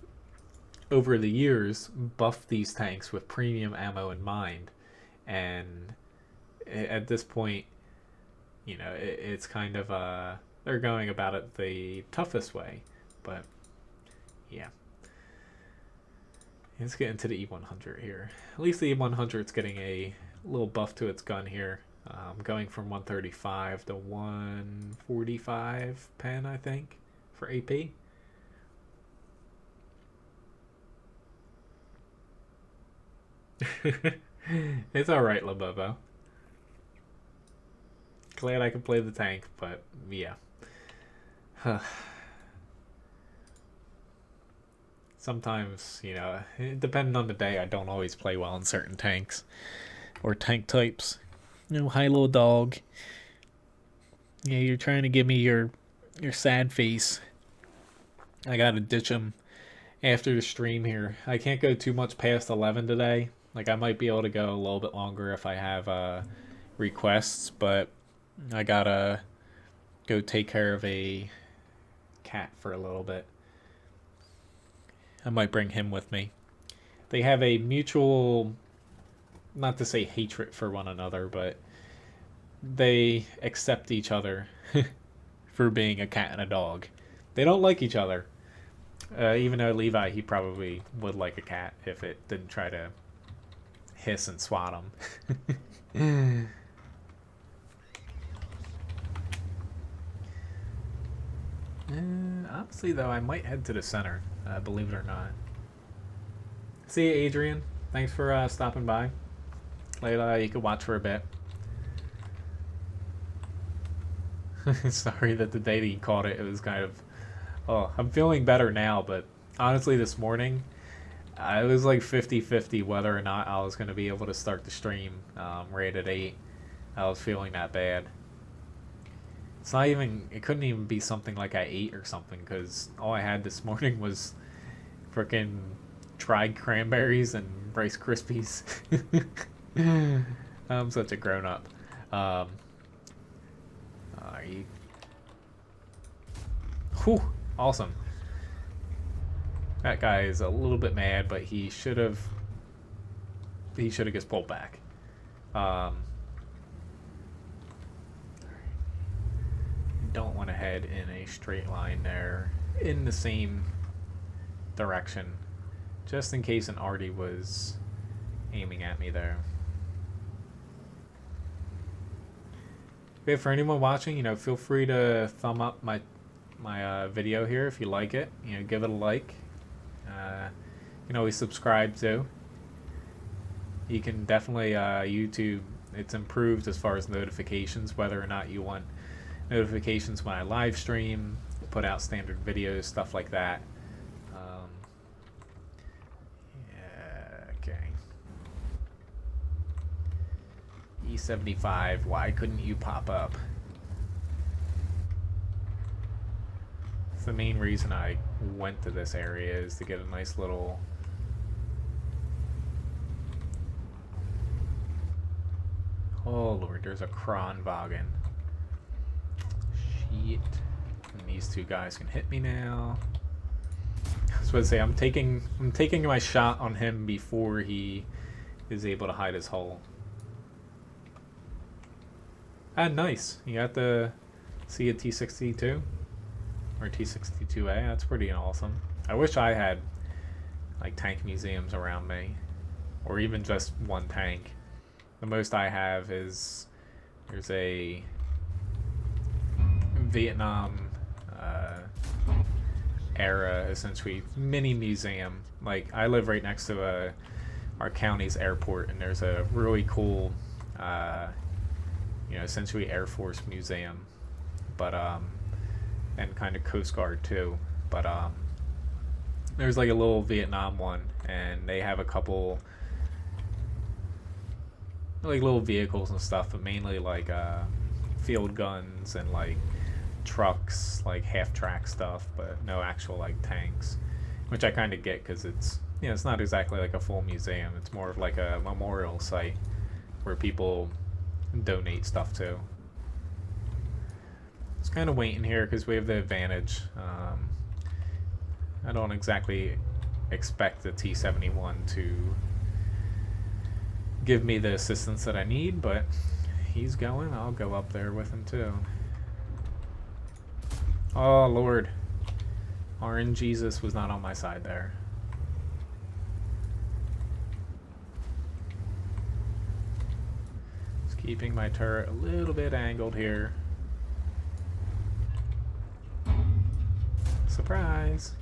over the years buffed these tanks with premium ammo in mind, and at this point, you know, it's kind of they're going about it the toughest way. But yeah, let's get into the E100 here. At least the E100's getting a little buff to its gun here. Going from 135 to 145 pen, I think, for AP. It's alright, Labobo. Glad I could play the tank, but yeah. Sometimes, you know, depending on the day, I don't always play well in certain tanks or tank types. You know, hi, little dog. Yeah, you're trying to give me your sad face. I gotta ditch him after the stream here. I can't go too much past 11 today. Like, I might be able to go a little bit longer if I have requests, but I gotta go take care of a cat for a little bit. I might bring him with me. They have a mutual, not to say hatred for one another, but they accept each other for being a cat and a dog. They don't like each other. Even though Levi, he probably would like a cat if it didn't try to hiss and swat him. Honestly, though, I might head to the center, believe it or not. See you, Adrian. Thanks for stopping by. Layla, you could watch for a bit. Sorry that the day that you caught it, it was kind of... Oh, I'm feeling better now, but honestly, this morning, it was like 50-50 whether or not I was going to be able to start the stream right at 8. I was feeling that bad. It's not even, it couldn't even be something like I ate or something, because all I had this morning was freaking dried cranberries and Rice Krispies. I'm such a grown-up. Are you... Whew, awesome. That guy is a little bit mad, but he should have just pulled back. Don't want to head in a straight line there in the same direction, just in case an Artie was aiming at me there. Okay, for anyone watching, you know, feel free to thumb up my video here if you like it. You know, give it a like. You can always subscribe too. You can definitely YouTube. It's improved as far as notifications, whether or not you want notifications when I live stream, put out standard videos, stuff like that. Yeah, okay. E75, why couldn't you pop up? It's the main reason I went to this area, is to get a nice little... Oh lord, there's a Kronwagen. Shit. And these two guys can hit me now. I was about to say, I'm taking my shot on him before he is able to hide his hull. Ah, nice. You got to see a T62 or T62A. That's pretty awesome. I wish I had like tank museums around me, or even just one tank. The most I have is there's a Vietnam era, essentially, mini museum. Like, I live right next to our county's airport, and there's a really cool, essentially Air Force museum, but and kind of Coast Guard too. But there's like a little Vietnam one, and they have a couple like little vehicles and stuff, but mainly like field guns and like trucks, like half track stuff, but no actual like tanks, which I kind of get because it's not exactly like a full museum. It's more of like a memorial site where people donate stuff to. It's kind of waiting here because we have the advantage. I don't exactly expect the T-71 to give me the assistance that I need, but he's going. I'll go up there with him too. Oh Lord, RN Jesus was not on my side there. Just keeping my turret a little bit angled here. Surprise!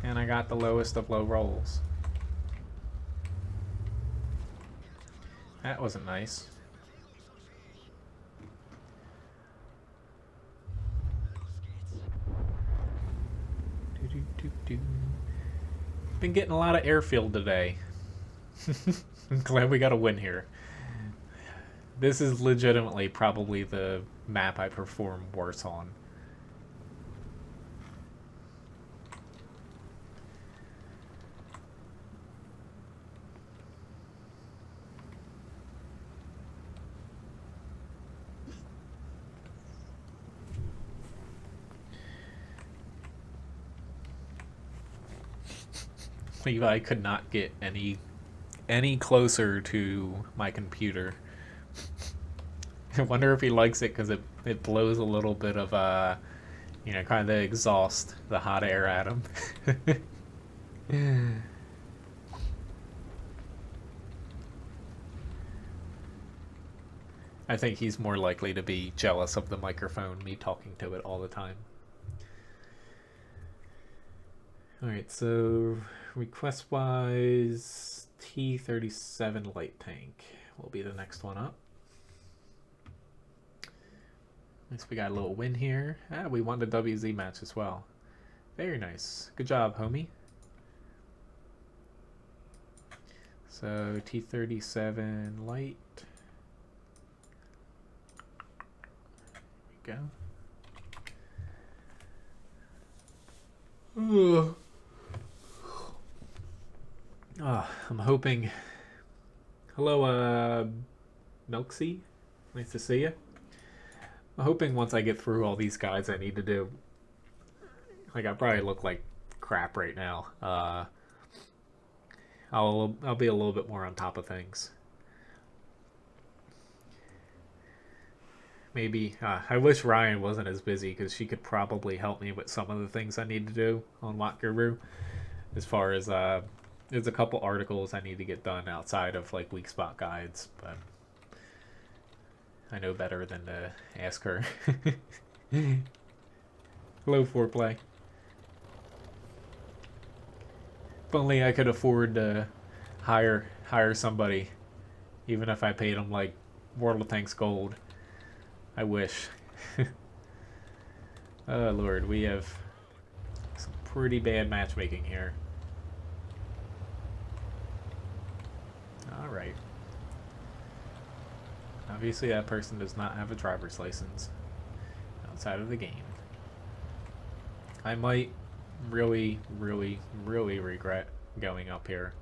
And I got the lowest of low rolls. That wasn't nice. Been getting a lot of Airfield today. I'm glad we got a win here. This is legitimately probably the map I perform worse on. Levi could not get any closer to my computer. I wonder if he likes it because it blows a little bit of kind of the exhaust, the hot air at him. I think he's more likely to be jealous of the microphone, me talking to it all the time. Alright, so request-wise, T-37 light tank will be the next one up. Nice, we got a little win here. We won the WZ match as well. Very nice. Good job, homie. So, T-37 light. There we go. I'm hoping. Hello, Milksy. Nice to see you. I'm hoping once I get through all these guys I need to do. Like, I probably look like crap right now. I'll be a little bit more on top of things. Maybe. I wish Ryan wasn't as busy because she could probably help me with some of the things I need to do on WoT Guru. As far as there's a couple articles I need to get done outside of like weak spot guides, but I know better than to ask her. Hello, Foreplay. If only I could afford to hire somebody, even if I paid them like World of Tanks gold. I wish. Oh Lord, we have some pretty bad matchmaking here. Alright. Obviously that person does not have a driver's license outside of the game. I might really, really, really regret going up here.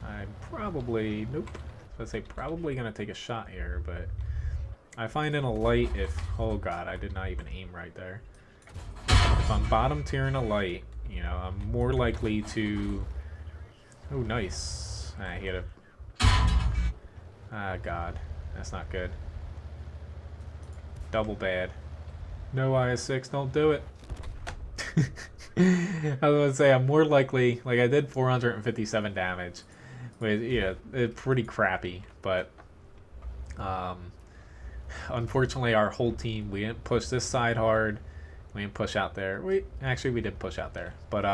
I'm probably, nope, I was gonna say probably gonna take a shot here, but I find in a light if, oh god, I did not even aim right there. If I'm bottom tier in a light, you know, I'm more likely to, oh nice, he had a, god, that's not good. Double bad. No IS-6, don't do it. I was gonna say I'm more likely, like I did 457 damage. With, yeah, it's pretty crappy, but Unfortunately, our whole team, we didn't push this side hard. We didn't push out there. We did push out there, but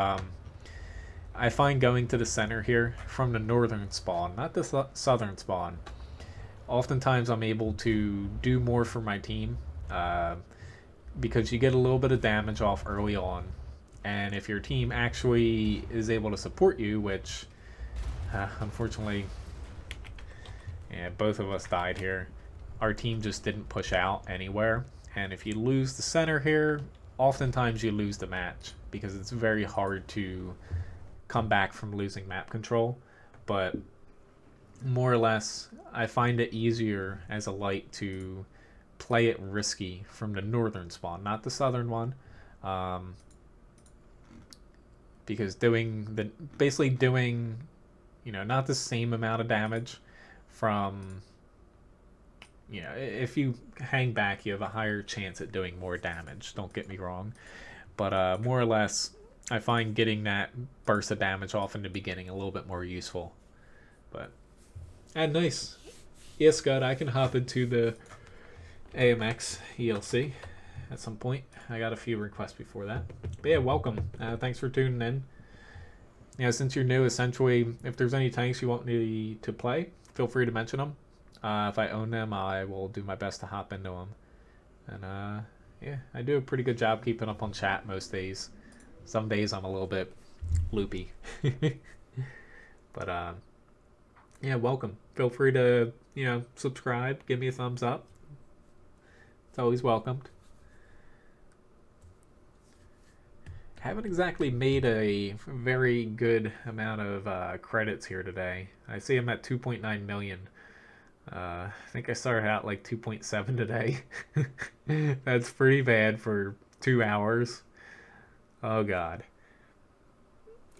I find going to the center here from the northern spawn, not the southern spawn. Oftentimes, I'm able to do more for my team because you get a little bit of damage off early on, and if your team actually is able to support you, which unfortunately, yeah, both of us died here. Our team just didn't push out anywhere, and if you lose the center here, oftentimes you lose the match because it's very hard to come back from losing map control. But more or less, I find it easier as a light to play it risky from the northern spawn, not the southern one, because basically doing, not the same amount of damage from, if you hang back, you have a higher chance at doing more damage. Don't get me wrong, but more or less, I find getting that burst of damage off in the beginning a little bit more useful. But nice. Yes, God, I can hop into the AMX ELC at some point. I got a few requests before that. But yeah, welcome. Thanks for tuning in. Yeah, since you're new, essentially, if there's any tanks you want me to play, feel free to mention them. If I own them, I will do my best to hop into them. And yeah, I do a pretty good job keeping up on chat most days. Some days I'm a little bit loopy. But yeah, welcome. Feel free to, subscribe, give me a thumbs up. It's always welcomed. Haven't exactly made a very good amount of credits here today. I see I'm at 2.9 million. I think I started out like 2.7 today. That's pretty bad for 2 hours. Oh god.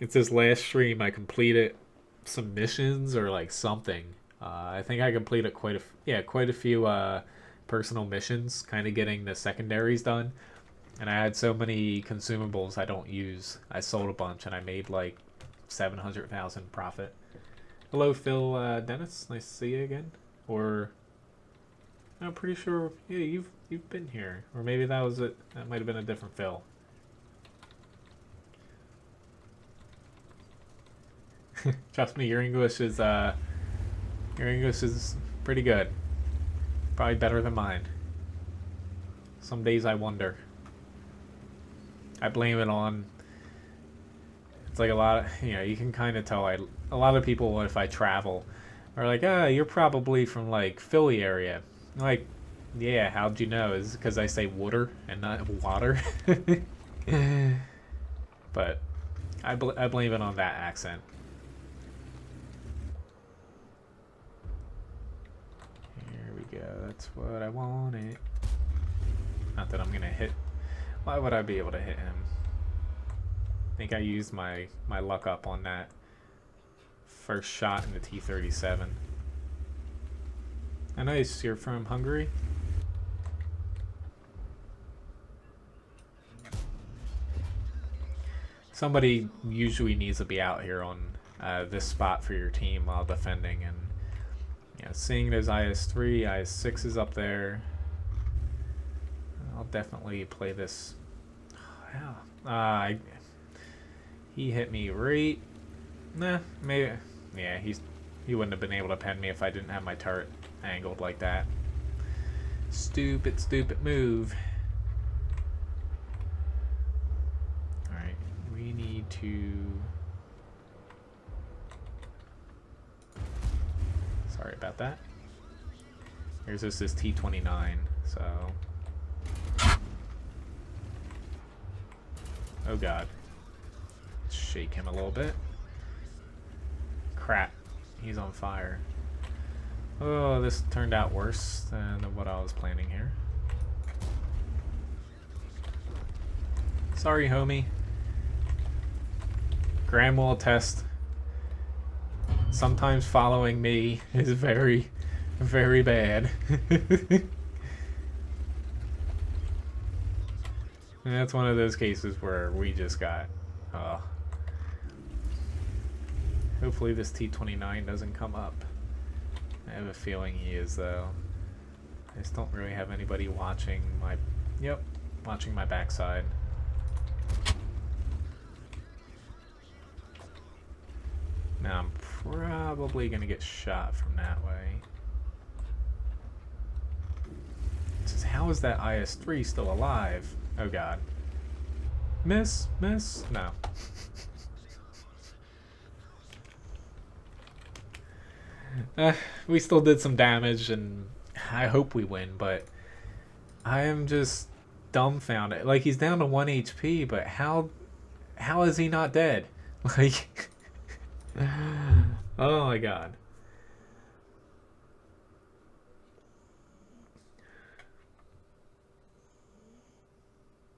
It's this last stream I completed some missions or like something. I think I completed quite a few personal missions, kind of getting the secondaries done. And I had so many consumables I don't use. I sold a bunch and I made like 700,000 profit. Hello, Phil Dennis. Nice to see you again. Or I'm pretty sure you've been here, or maybe that was it. That might have been a different Phil. Trust me, your English is pretty good. Probably better than mine. Some days I wonder. I blame it on. It's like a lot of, you can kind of tell. A lot of people, if I travel, are like, you're probably from like Philly area. I'm like, yeah, how'd you know? Is it because I say water and not water? But I blame it on that accent. Here we go. That's what I wanted. Not that I'm gonna hit. Why would I be able to hit him? I think I used my luck up on that first shot in the T-37. I know you're from Hungary. Somebody usually needs to be out here on this spot for your team while defending, and seeing there's IS-3, IS-6 is up there. I'll definitely play this. He hit me right. Nah, maybe. Yeah, he wouldn't have been able to pen me if I didn't have my turret angled like that. Stupid move. Alright, we need to... Sorry about that. Here's this T-29, so... Oh god. Let's shake him a little bit. Crap. He's on fire. Oh, this turned out worse than what I was planning here. Sorry, homie. Graham will attest. Sometimes following me is very, very bad. And that's one of those cases where we just got... Hopefully this T-29 doesn't come up. I have a feeling he is, though. I just don't really have anybody watching my... Yep, watching my backside. Now I'm probably gonna get shot from that way. It says, how is that IS-3 still alive? Oh god. Miss? Miss? No. We still did some damage, and I hope we win, but I am just dumbfounded. Like, he's down to 1 HP, but how is he not dead? Like, oh my god.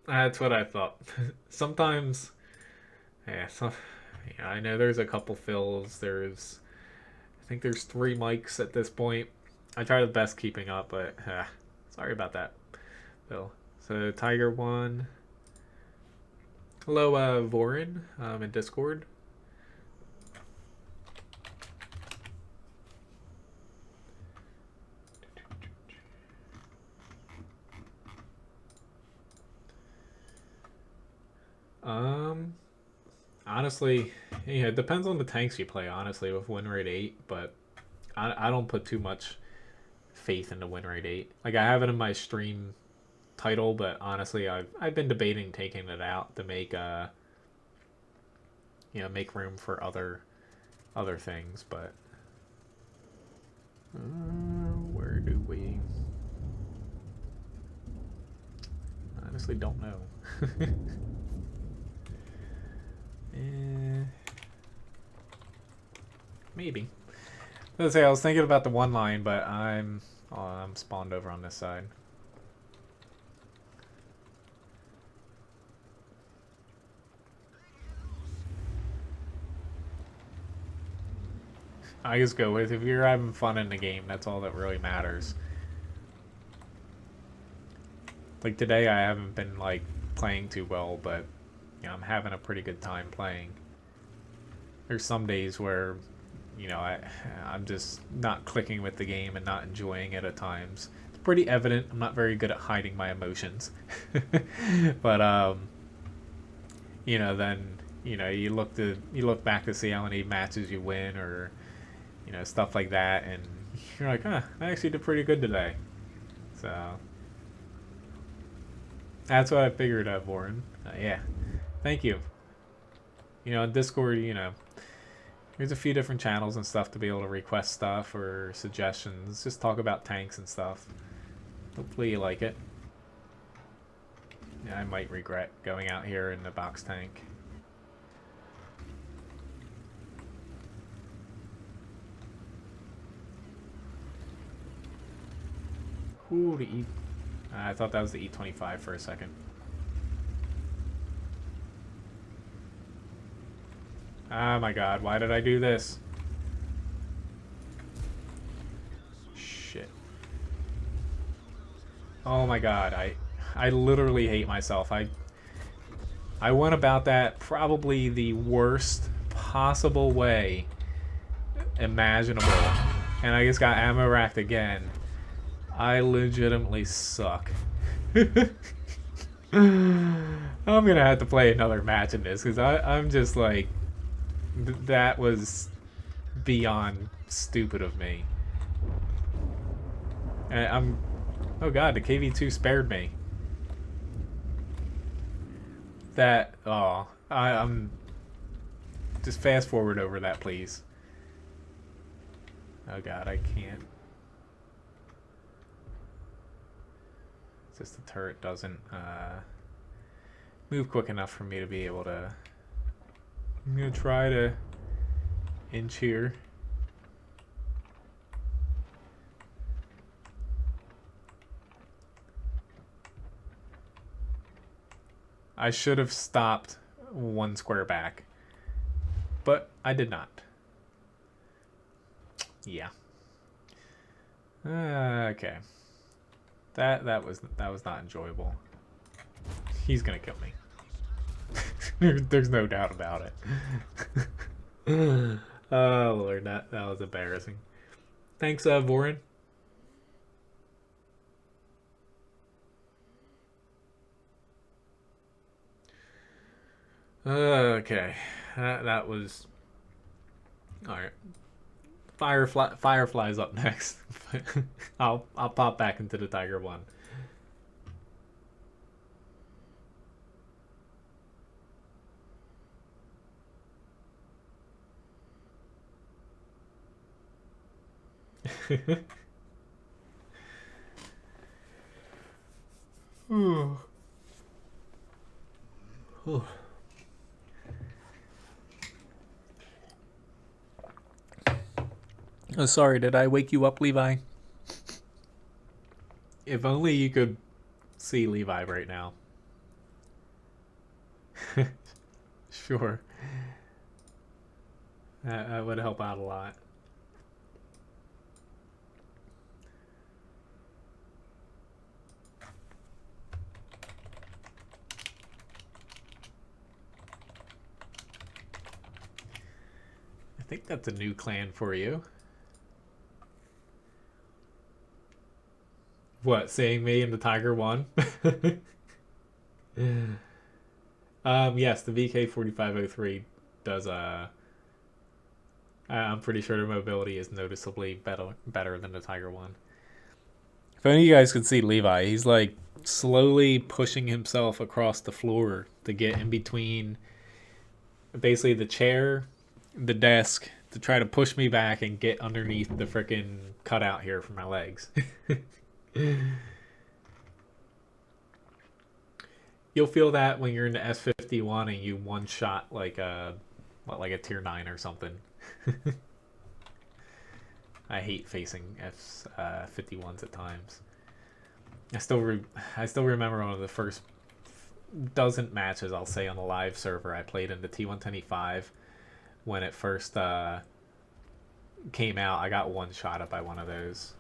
That's what I thought. Sometimes, yeah, I know there's a couple fills. I think there's 3 mics at this point. I try the best keeping up, but sorry about that, Bill. So Tiger 1. Hello, Vorin, in Discord. Honestly, yeah, it depends on the tanks you play, honestly, with win rate 8, but I don't put too much faith into win rate 8. Like, I have it in my stream title, but honestly, I've been debating taking it out to make make room for other things, but where do we? Honestly, don't know. Maybe. Let's say I was thinking about the one line, but I'm spawned over on this side. I just go with, if you're having fun in the game, that's all that really matters. Like today, I haven't been like playing too well, but I'm having a pretty good time playing. There's some days where I'm just not clicking with the game and not enjoying it at times. It's pretty evident. I'm not very good at hiding my emotions. But then you look back to see how many matches you win, or stuff like that, and you're like, I actually did pretty good today. So that's what I figured out, Warren. Yeah, thank you. On Discord, there's a few different channels and stuff to be able to request stuff or suggestions. Just talk about tanks and stuff. Hopefully you like it. Yeah, I might regret going out here in the box tank. Ooh, the E... I thought that was the E25 for a second. Oh my god, why did I do this? Shit. Oh my god, I literally hate myself. I went about that probably the worst possible way imaginable. And I just got ammo racked again. I legitimately suck. I'm gonna have to play another match in this, because I'm just like... that was beyond stupid of me. And oh god, the KV2 spared me. I'm just fast forward over that, please. Oh god, I can't. It's just the turret doesn't move quick enough for me to be able to... I'm gonna try to inch here. I should have stopped 1 square back, but I did not. Yeah. Okay. That was not enjoyable. He's gonna kill me. There's no doubt about it. Oh lord, that was embarrassing. Thanks, Vorin. Okay, that was all right. Firefly's up next. I'll pop back into the Tiger one. Oh, sorry, did I wake you up, Levi? If only you could see Levi right now. Sure. That would help out a lot. I think that's a new clan for you. What, seeing me in the Tiger one? Yes, the VK4503 does I'm pretty sure the mobility is noticeably better than the Tiger one. If only you guys could see Levi, he's like slowly pushing himself across the floor to get in between basically the chair, the desk, to try to push me back and get underneath the freaking cutout here for my legs. You'll feel that when you're in the S51 and you one shot like a tier 9 or something. I hate facing F51s at times. I still remember one of the first dozen matches I'll say on the live server I played in the T110E5 when it first came out. I got one shot up by one of those.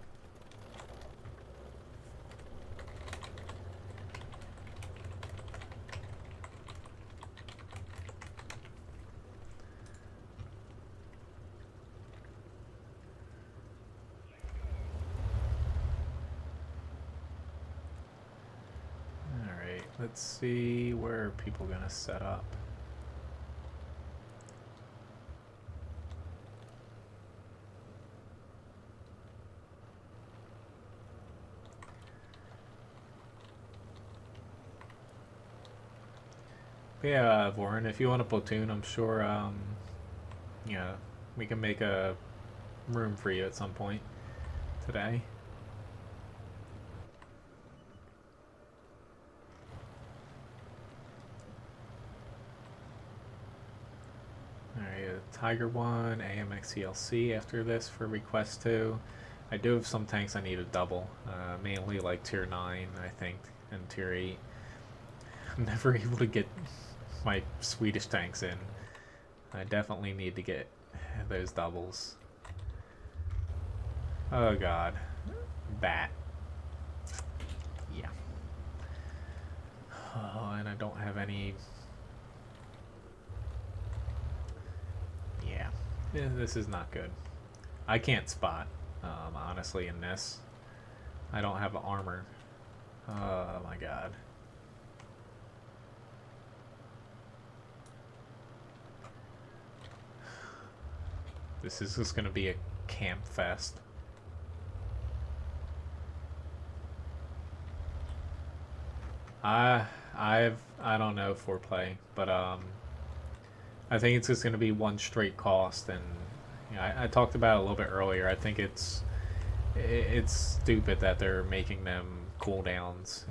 Let's see, where are people gonna set up? But yeah, Warren, if you want a platoon, I'm sure, yeah, we can make a room for you at some point today. Tiger 1, AMX CLC after this for request 2. I do have some tanks I need a double, mainly like tier 9, I think, and tier 8. I'm never able to get my Swedish tanks in. I definitely need to get those doubles. Oh god. Bat. Yeah. Oh, and I don't have any... Yeah, this is not good. I can't spot, honestly, in this. I don't have armor. Oh my god. This is just gonna be a camp fest. I don't know foreplay, but I think it's just going to be one straight cost, and you know, I talked about it a little bit earlier. I think it's stupid that they're making them cooldowns.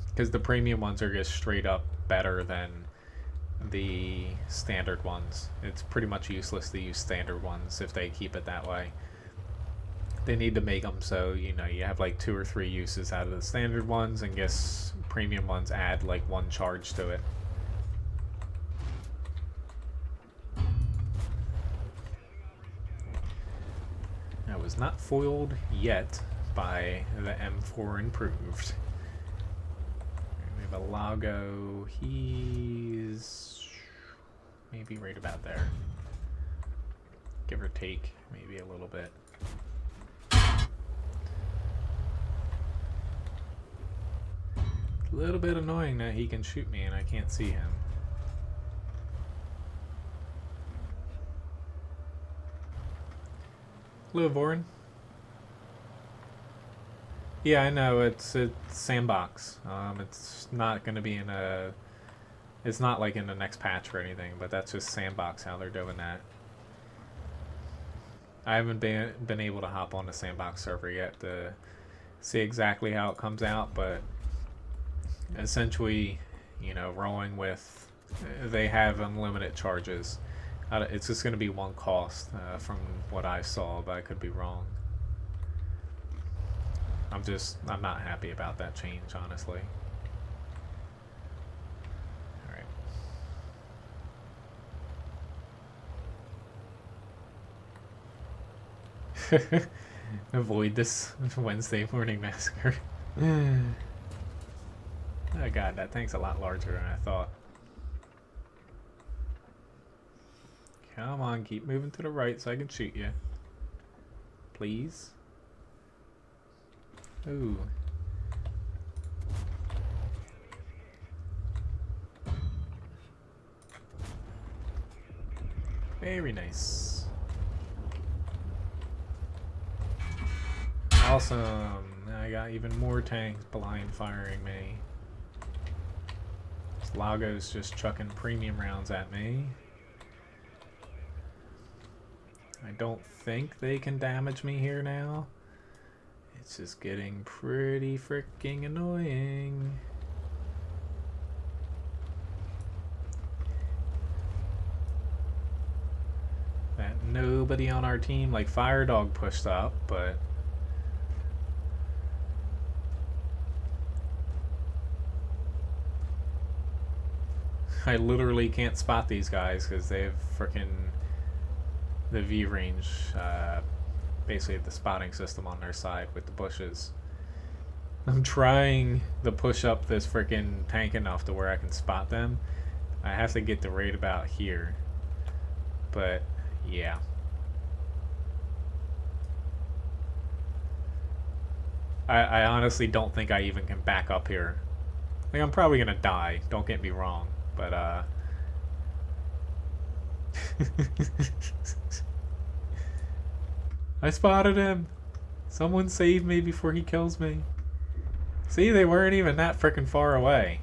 Because the premium ones are just straight up better than the standard ones. It's pretty much useless to use standard ones if they keep it that way. They need to make them so you have like 2 or 3 uses out of the standard ones, and guess premium ones add like 1 charge to it. I was not foiled yet by the M4 improved. We have a Lago. He's maybe right about there. Give or take, maybe a little bit. A little bit annoying that he can shoot me and I can't see him. Hello, Vorin. Yeah, I know it's Sandbox. It's not going to be in a. It's not like in the next patch or anything, but that's just Sandbox how they're doing that. I haven't been able to hop on the Sandbox server yet to see exactly how it comes out, but essentially, you know, rolling with they have unlimited charges. It's just going to be one cost from what I saw, but I could be wrong. I'm not happy about that change, honestly. Alright. Avoid this Wednesday morning massacre. Oh god, that tank's a lot larger than I thought. Come on, keep moving to the right so I can shoot you. Please. Ooh. Very nice. Awesome. I got even more tanks blind firing me. Lago's just chucking premium rounds at me. I don't think they can damage me here now. It's just getting pretty freaking annoying. That nobody on our team, like Fire Dog, pushed up, but I literally can't spot these guys because they have freaking the V range, basically the spotting system on their side with the bushes. I'm trying to push up this freaking tank enough to where I can spot them. I have to get the right about here, but yeah. I honestly don't think I even can back up here. Like, I'm probably gonna die, don't get me wrong, but I spotted him! Someone save me before he kills me. See, they weren't even that freaking far away.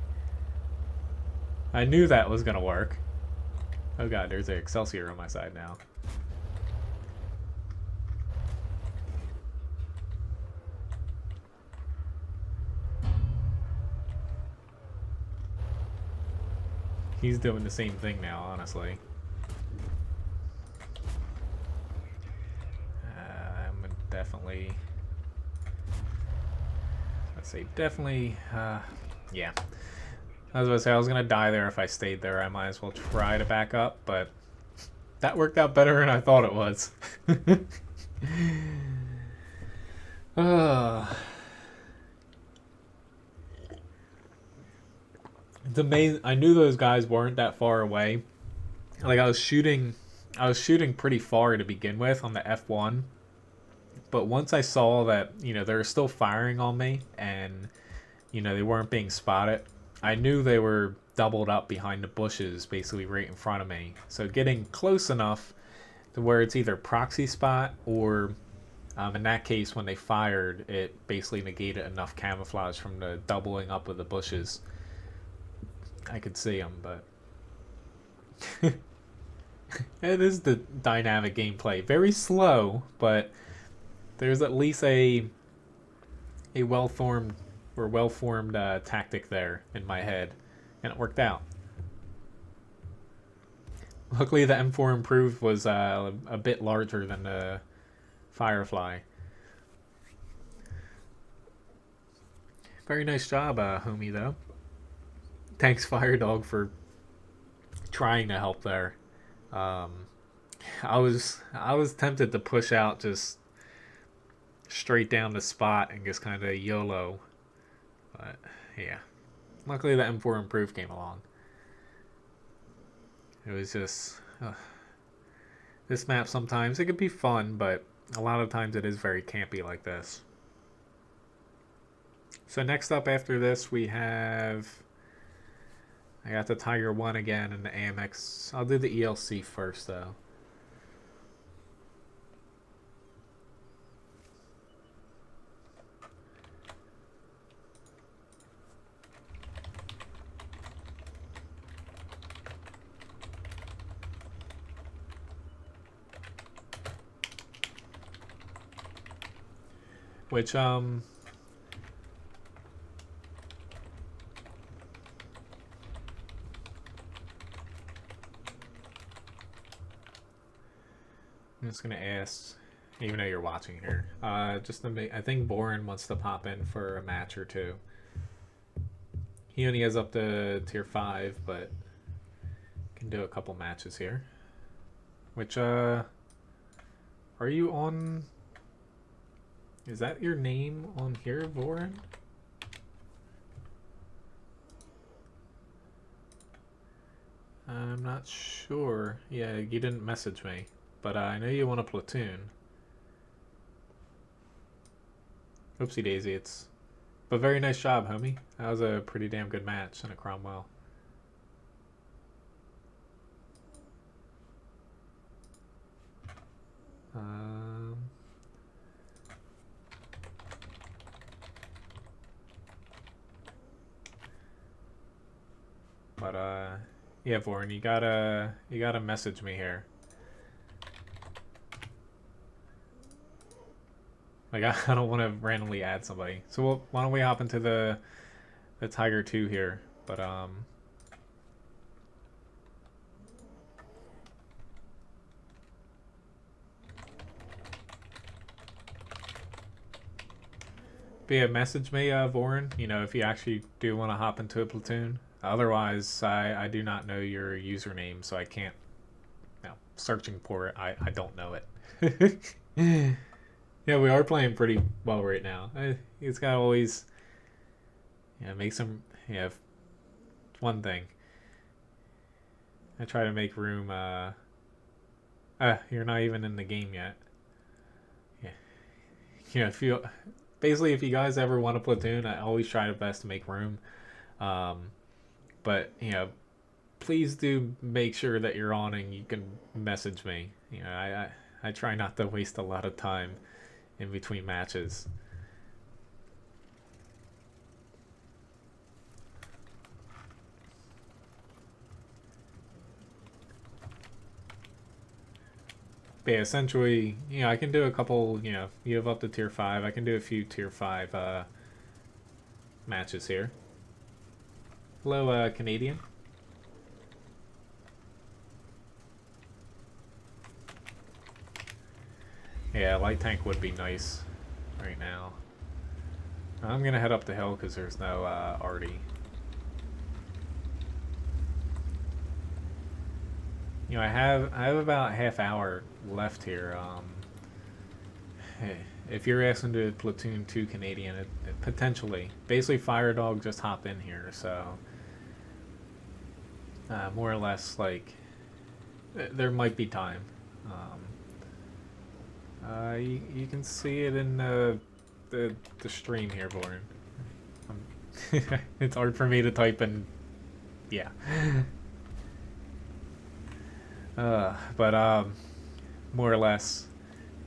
I knew that was gonna work. Oh god, there's an Excelsior on my side now. He's doing the same thing now, honestly. I'm definitely... Let's say definitely... yeah. I was going to say, I was going to die there if I stayed there. I might as well try to back up, but that worked out better than I thought it was. It's amazing. I knew those guys weren't that far away. Like, I was shooting pretty far to begin with on the F1. But once I saw that, you know, they were still firing on me and, you know, they weren't being spotted, I knew they were doubled up behind the bushes, basically right in front of me. So getting close enough to where it's either proxy spot or, in that case, when they fired, it basically negated enough camouflage from the doubling up of the bushes. I could see them, but it is the dynamic gameplay. Very slow, but there's at least a well-formed tactic there in my head, and it worked out. Luckily, the M4 Improved was a bit larger than the Firefly. Very nice job, homie, though. Thanks, Fire Dog, for trying to help there. I was tempted to push out just straight down the spot and just kind of YOLO, but yeah. Luckily, the M4 Improved came along. It was just this map. Sometimes it could be fun, but a lot of times it is very campy like this. So next up after this, we have. I got the Tiger 1 again and the AMX. I'll do the ELC first, though. which I'm just gonna ask, even though you're watching here, just to make, I think Boren wants to pop in for a match or two. He only has up to tier 5, but can do a couple matches here. Which, are you on? Is that your name on here, Boren? I'm not sure. Yeah, you didn't message me. But I know you want a platoon. Oopsie daisy, it's... But very nice job, homie. That was a pretty damn good match in a Cromwell. Yeah, Vorin, you gotta message me here. Like, I don't want to randomly add somebody. So why don't we hop into the Tiger 2 here? But yeah, message me, Vorin, you know, if you actually do want to hop into a platoon. Otherwise, I do not know your username, so I can't, you know, searching for it, I don't know it. Yeah, we are playing pretty well right now. It's got always, yeah, make some, yeah, one thing. I try to make room, you're not even in the game yet. Yeah. Yeah, if you, basically, if you guys ever want a platoon, I always try my best to make room. But, you know, please do make sure that you're on and you can message me. You know, I try not to waste a lot of time in between matches. But yeah, essentially, you know, I can do a couple, you know, you have up to tier 5. I can do a few tier 5 matches here. Hello, Canadian. Yeah, light tank would be nice right now. I'm gonna head up the hill because there's no arty. You know, I have about half hour left here. If you're asking to platoon 2 Canadian, it potentially, basically Fire Dog just hop in here, so more or less, like, there might be time. You can see it in the stream here, Boren. It's hard for me to type in, yeah. But more or less,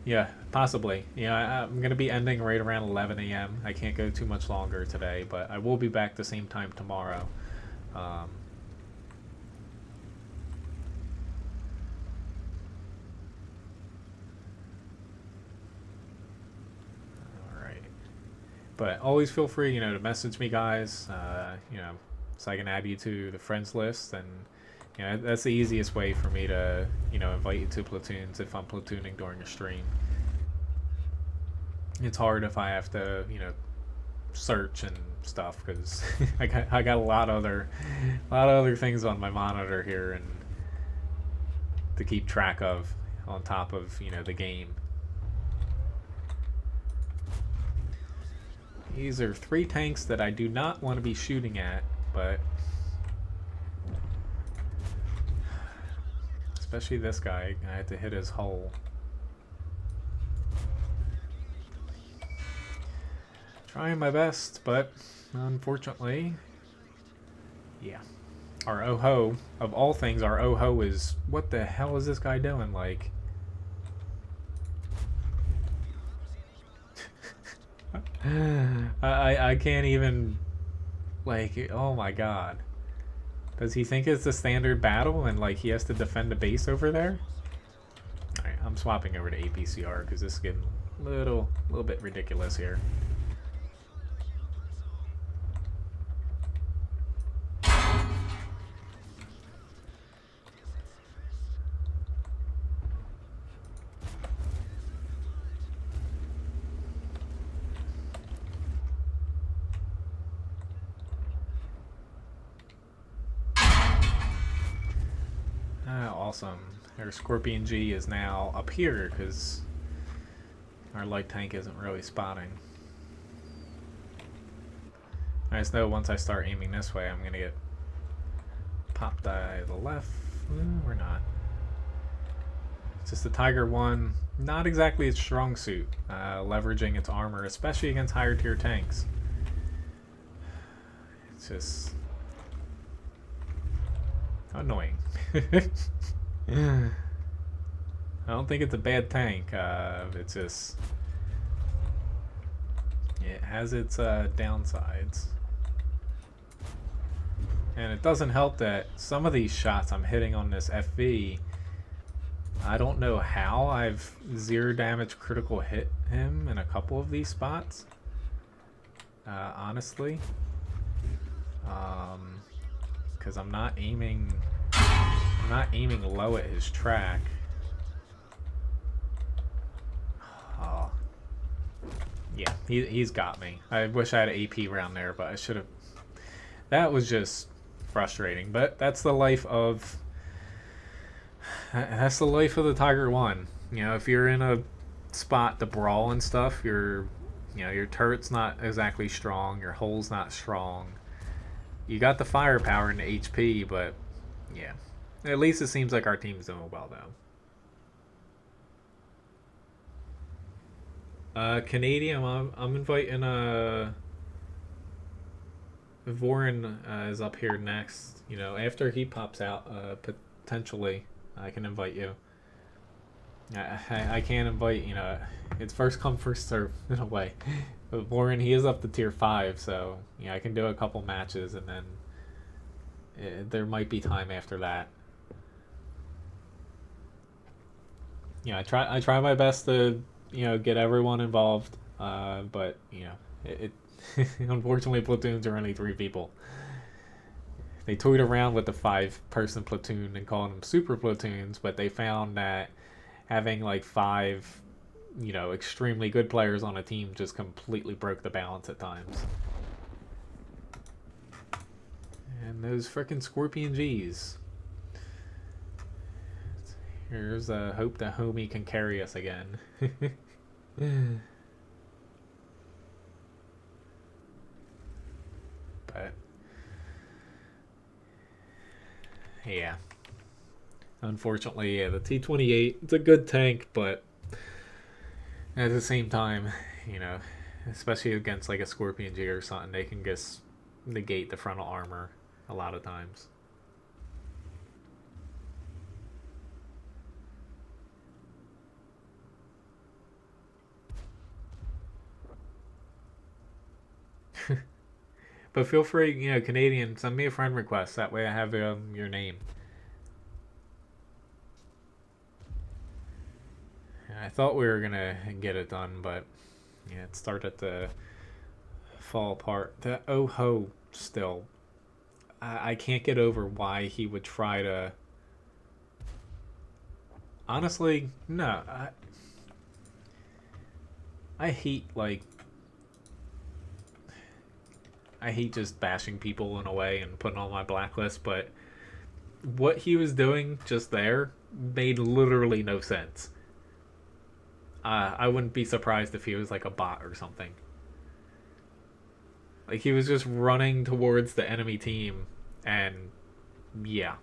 yeah, possibly. Yeah, I'm gonna be ending right around 11 a.m. I can't go too much longer today, but I will be back the same time tomorrow. But always feel free, you know, to message me, guys, you know, so I can add you to the friends list. And, you know, that's the easiest way for me to, you know, invite you to platoons if I'm platooning during a stream. It's hard if I have to, you know, search and stuff, because I got a lot of other things on my monitor here and to keep track of on top of, you know, the game. These are 3 tanks that I do not want to be shooting at, but especially this guy, I had to hit his hull. Trying my best, but unfortunately, yeah. Our OHO, of all things, our OHO is, what the hell is this guy doing? Like, I can't even, like, oh my god. Does he think it's the standard battle and, like, he has to defend a base over there? Alright, I'm swapping over to APCR because this is getting little bit ridiculous here. Awesome. Our Scorpion G is now up here because our light tank isn't really spotting. I just know once I start aiming this way, I'm going to get popped by the left. We're not. It's just the Tiger 1, not exactly its strong suit, leveraging its armor, especially against higher tier tanks. It's just annoying. I don't think it's a bad tank. It's just it has its downsides, and it doesn't help that some of these shots I'm hitting on this FV, I don't know how I've 0 damage critical hit him in a couple of these spots. Honestly, because I'm not aiming low at his track. Oh. Yeah, he's got me. I wish I had an AP round there, but I should have. That was just frustrating. But that's the life of. That's the life of the Tiger 1. You know, if you're in a spot to brawl and stuff, your turret's not exactly strong, your hull's not strong. You got the firepower and the HP, but yeah. At least it seems like our team's doing well, though. Canadian, I'm inviting Vorin is up here next. You know, after he pops out, potentially I can invite you. I can't invite, you know, it's first come first serve in a way. But Vorin, he is up to tier 5, so yeah, I can do a couple matches and then there might be time after that. Yeah, I try my best to get everyone involved, but it unfortunately platoons are only 3 people. They toyed around with the 5-person platoon and calling them super platoons, but they found that having like 5 extremely good players on a team just completely broke the balance at times. And those frickin' Scorpion G's. Here's a hope that homie can carry us again. But yeah, unfortunately, yeah, the T-28, it's a good tank, but at the same time, especially against like a Scorpion G or something, they can just negate the frontal armor a lot of times. But feel free, Canadian, send me a friend request. That way I have your name. I thought we were going to get it done, but yeah, it started to fall apart. The oh-ho still. I can't get over why he would try to... Honestly, no. I hate, like... I hate just bashing people in a way and putting on my blacklist, but what he was doing just there made literally no sense. I wouldn't be surprised if he was like a bot or something. Like he was just running towards the enemy team, and yeah.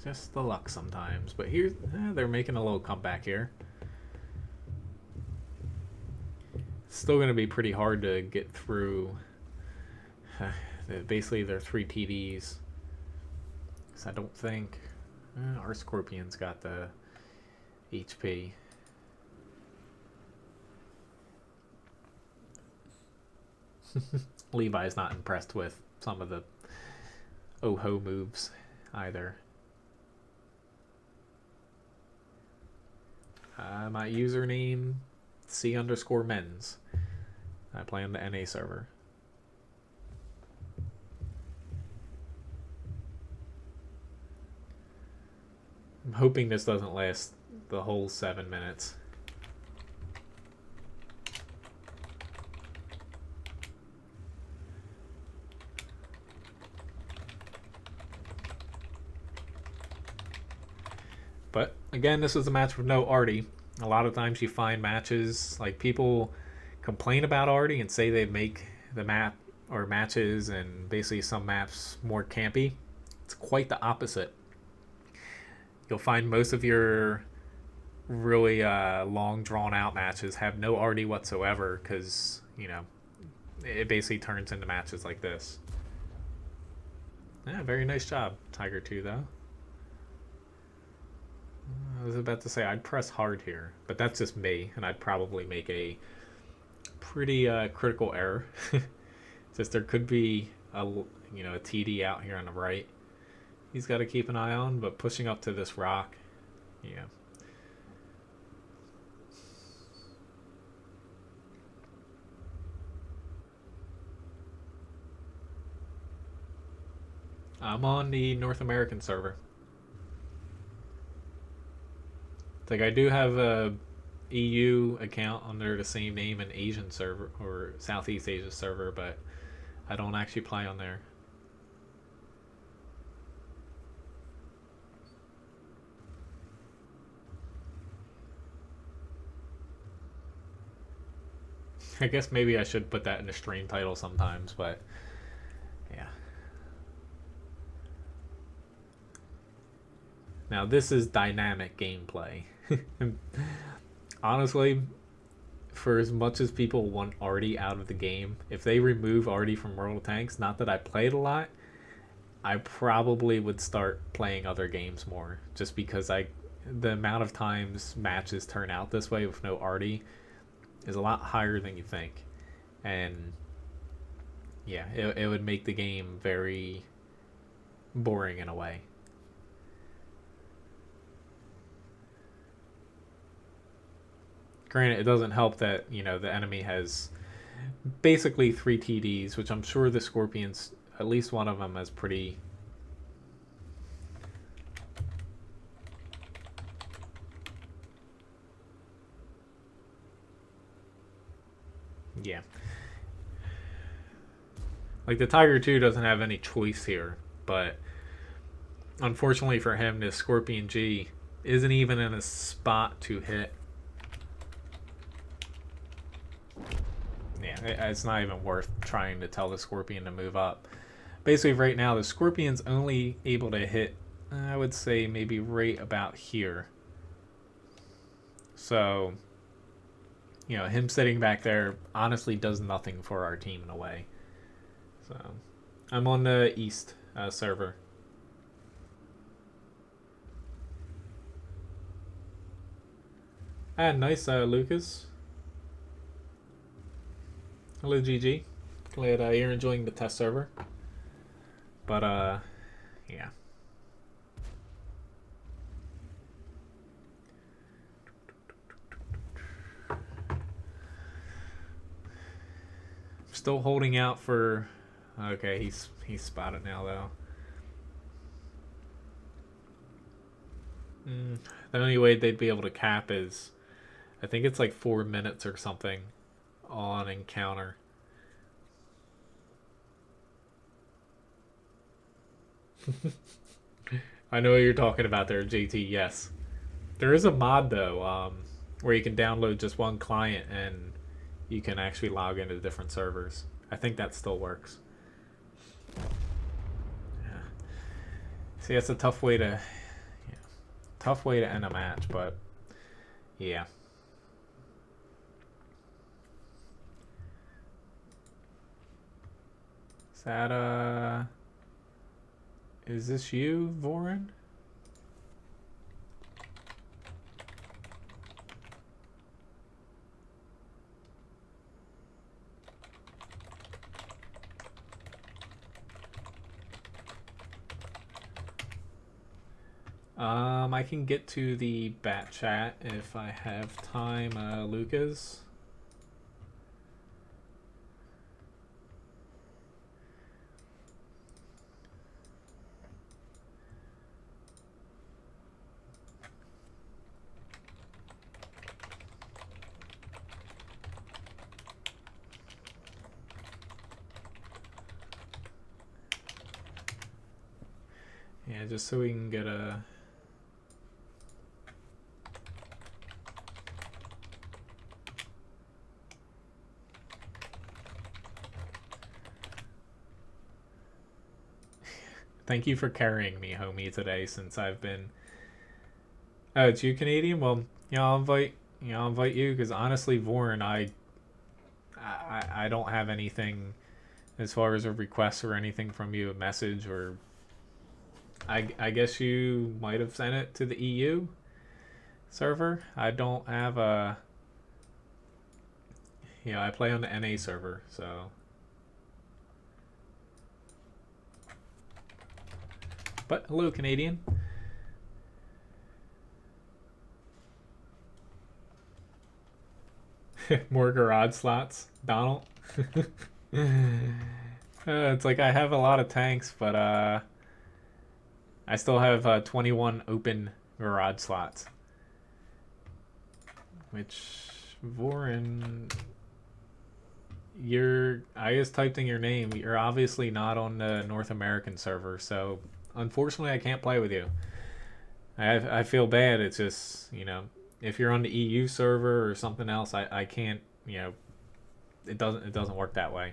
Just the luck sometimes. But here's they're making a little comeback here. It's still going to be pretty hard to get through. Basically, they're 3 TDs. So I don't think our Scorpion's got the HP. Levi's not impressed with some of the oh-ho moves either. My username, C_Menz. I play on the NA server. I'm hoping this doesn't last the whole 7 minutes. But again, this was a match with no Artie. A lot of times you find matches, like people complain about Artie and say they make the map or matches and basically some maps more campy. It's quite the opposite. You'll find most of your really long drawn out matches have no Artie whatsoever because, you know, it basically turns into matches like this. Yeah, very nice job, Tiger 2, though. I was about to say I'd press hard here, but that's just me, and I'd probably make a pretty critical error. Just there could be a TD out here on the right. He's got to keep an eye on, but pushing up to this rock, yeah. I'm on the North American server. Like I do have a EU account under the same name in Asian server or Southeast Asia server, but I don't actually play on there. I guess maybe I should put that in the stream title sometimes, but yeah. Now this is dynamic gameplay. Honestly, for as much as people want Artie out of the game, if they remove Artie from World of Tanks, not that I played a lot, I probably would start playing other games more. Just because the amount of times matches turn out this way with no Artie is a lot higher than you think. And yeah, it would make the game very boring in a way. Granted, it doesn't help that, the enemy has basically 3 TDs, which I'm sure the Scorpions, at least one of them, has pretty... Yeah. Like, the Tiger 2 doesn't have any choice here, but unfortunately for him, the Scorpion G isn't even in a spot to hit. Yeah, it's not even worth trying to tell the Scorpion to move up. Basically, right now, the Scorpion's only able to hit, I would say, maybe right about here. So, him sitting back there honestly does nothing for our team in a way. So, I'm on the East server. Nice, Lucas. Hello, GG. Glad you're enjoying the test server. But, yeah. Still holding out for... Okay, he's spotted now, though. The only way they'd be able to cap is... I think it's like 4 minutes or something on encounter. I know what you're talking about there, JT. Yes, there is a mod though, where you can download just one client and you can actually log into different servers. I think that still works. Yeah. See, it's a tough way to end a match, but yeah. Is that is this you, Vorin? I can get to the bat chat if I have time, Lucas. Yeah, just so we can get a... Thank you for carrying me, homie, today since I've been... Oh, it's you, Canadian? Well, I'll invite you because honestly, Vorin, I don't have anything as far as a request or anything from you, a message or... I guess you might have sent it to the EU server. I don't have a... I play on the NA server, so... But hello, Canadian. More garage slots, Donald. It's like I have a lot of tanks, but I still have 21 open garage slots. Which, Vorin, I just typed in your name. You're obviously not on the North American server, so unfortunately I can't play with you. I feel bad. It's just, if you're on the EU server or something else, I can't, it doesn't work that way.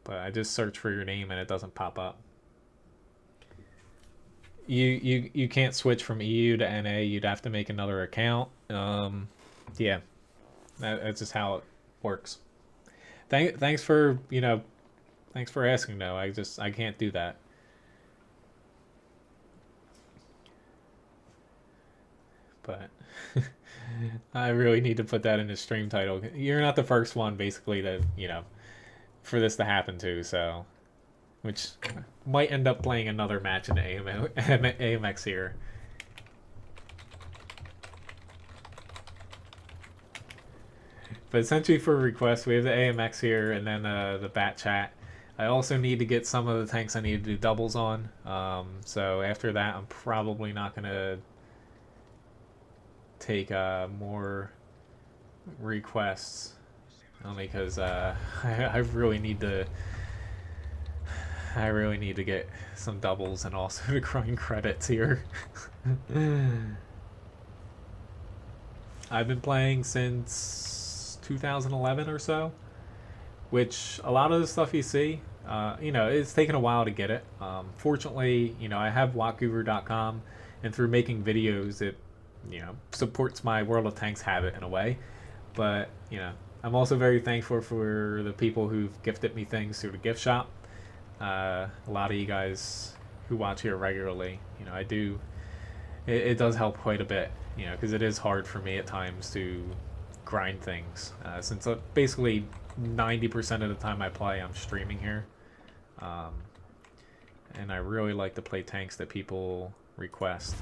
But I just search for your name and it doesn't pop up. You can't switch from EU to NA. You'd have to make another account. Yeah, that's just how it works. Thanks for thanks for asking though. I can't do that. But I really need to put that in the stream title. You're not the first one, basically, to for this to happen to. So, which might end up playing another match in the AMX here. But essentially, for requests, we have the AMX here, and then the bat chat. I also need to get some of the tanks I need to do doubles on. So after that, I'm probably not gonna take more requests, only because I really need to get some doubles and also to grind credits here. I've been playing since 2011 or so, which a lot of the stuff you see, it's taken a while to get it. Fortunately, I have WoTGuru.com, and through making videos, it supports my World of Tanks habit in a way. But I'm also very thankful for the people who've gifted me things through the gift shop. A lot of you guys who watch here regularly, I do. It does help quite a bit, because it is hard for me at times to grind things. Since basically 90% of the time I play, I'm streaming here, and I really like to play tanks that people request.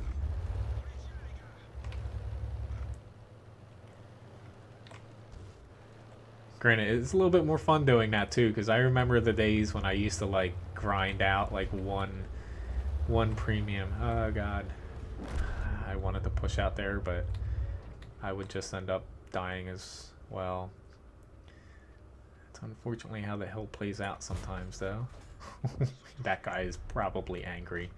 Granted, it's a little bit more fun doing that too, because I remember the days when I used to like grind out like one premium. Oh god, I wanted to push out there, but I would just end up dying as well. It's unfortunately how the hill plays out sometimes, though. That guy is probably angry.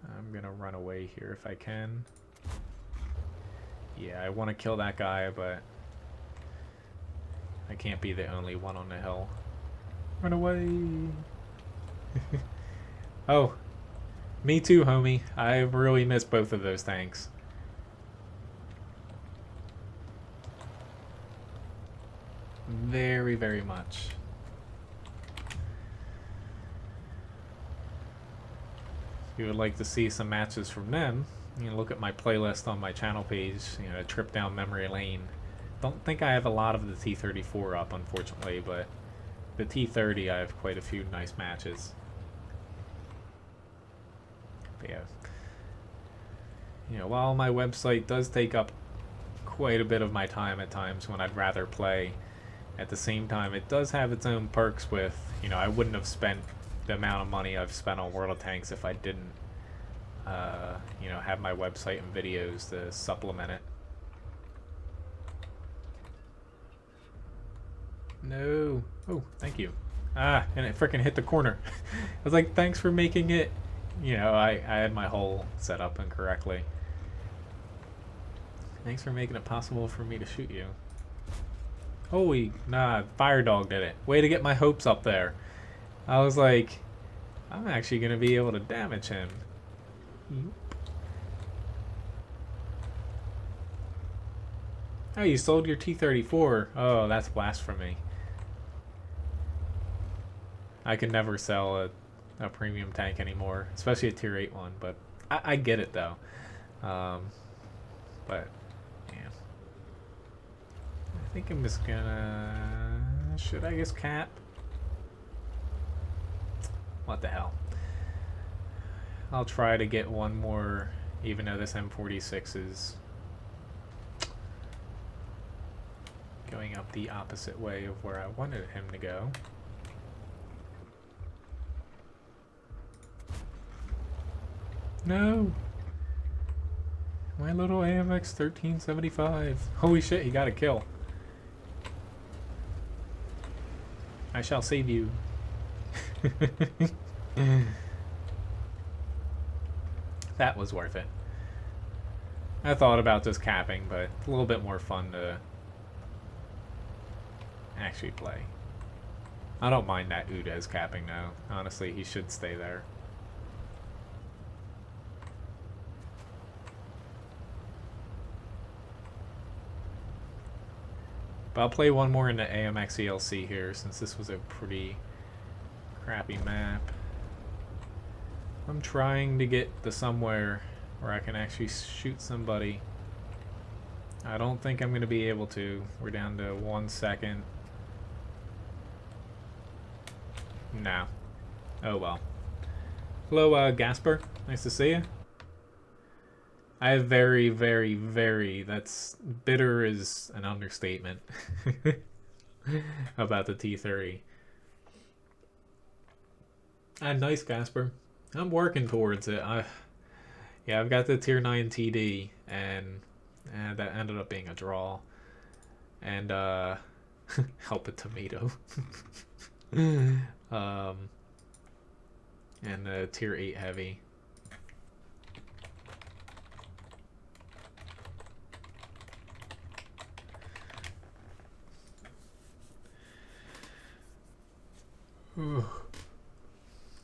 I'm gonna run away here if I can. Yeah, I want to kill that guy, but I can't be the only one on the hill. Run away! Oh, me too, homie. I really miss both of those tanks. Very, very much. If you would like to see some matches from them, look at my playlist on my channel page, a trip down memory lane. Don't think I have a lot of the T-34 up, unfortunately, but the T30, I have quite a few nice matches. But yeah, you know, while my website does take up quite a bit of my time at times when I'd rather play, at the same time it does have its own perks with, you know, I wouldn't have spent the amount of money I've spent on World of Tanks if I didn't, you know, have my website and videos to supplement it. No. Oh, thank you. Ah, and it freaking hit the corner. I was like, thanks for making it. You know, I had my hole set up incorrectly. Thanks for making it possible for me to shoot you. Holy, nah, Fire Dog did it. Way to get my hopes up there. I was like, I'm actually going to be able to damage him. Oh, you sold your T-34. Oh, that's blasphemy. I can never sell a premium tank anymore, especially a tier 8 one, but I get it though. But yeah, I think I'm just gonna, should I just cap? What the hell? I'll try to get one more, even though this M46 is going up the opposite way of where I wanted him to go. No! My little AMX 1375. Holy shit, he got a kill. I shall save you. That was worth it. I thought about just capping, but it's a little bit more fun to actually play. I don't mind that Udez capping now. Honestly, he should stay there. But I'll play one more in the AMX ELC here, since this was a pretty crappy map. I'm trying to get to somewhere where I can actually shoot somebody. I don't think I'm going to be able to. We're down to 1 second. No. Oh well. Hello, Gasper. Nice to see you. I have very, that's, bitter is an understatement about the T30. Nice, Gasper. I'm working towards it. Yeah, I've got the tier 9 TD, and that ended up being a draw. And, help a tomato. And the tier 8 heavy.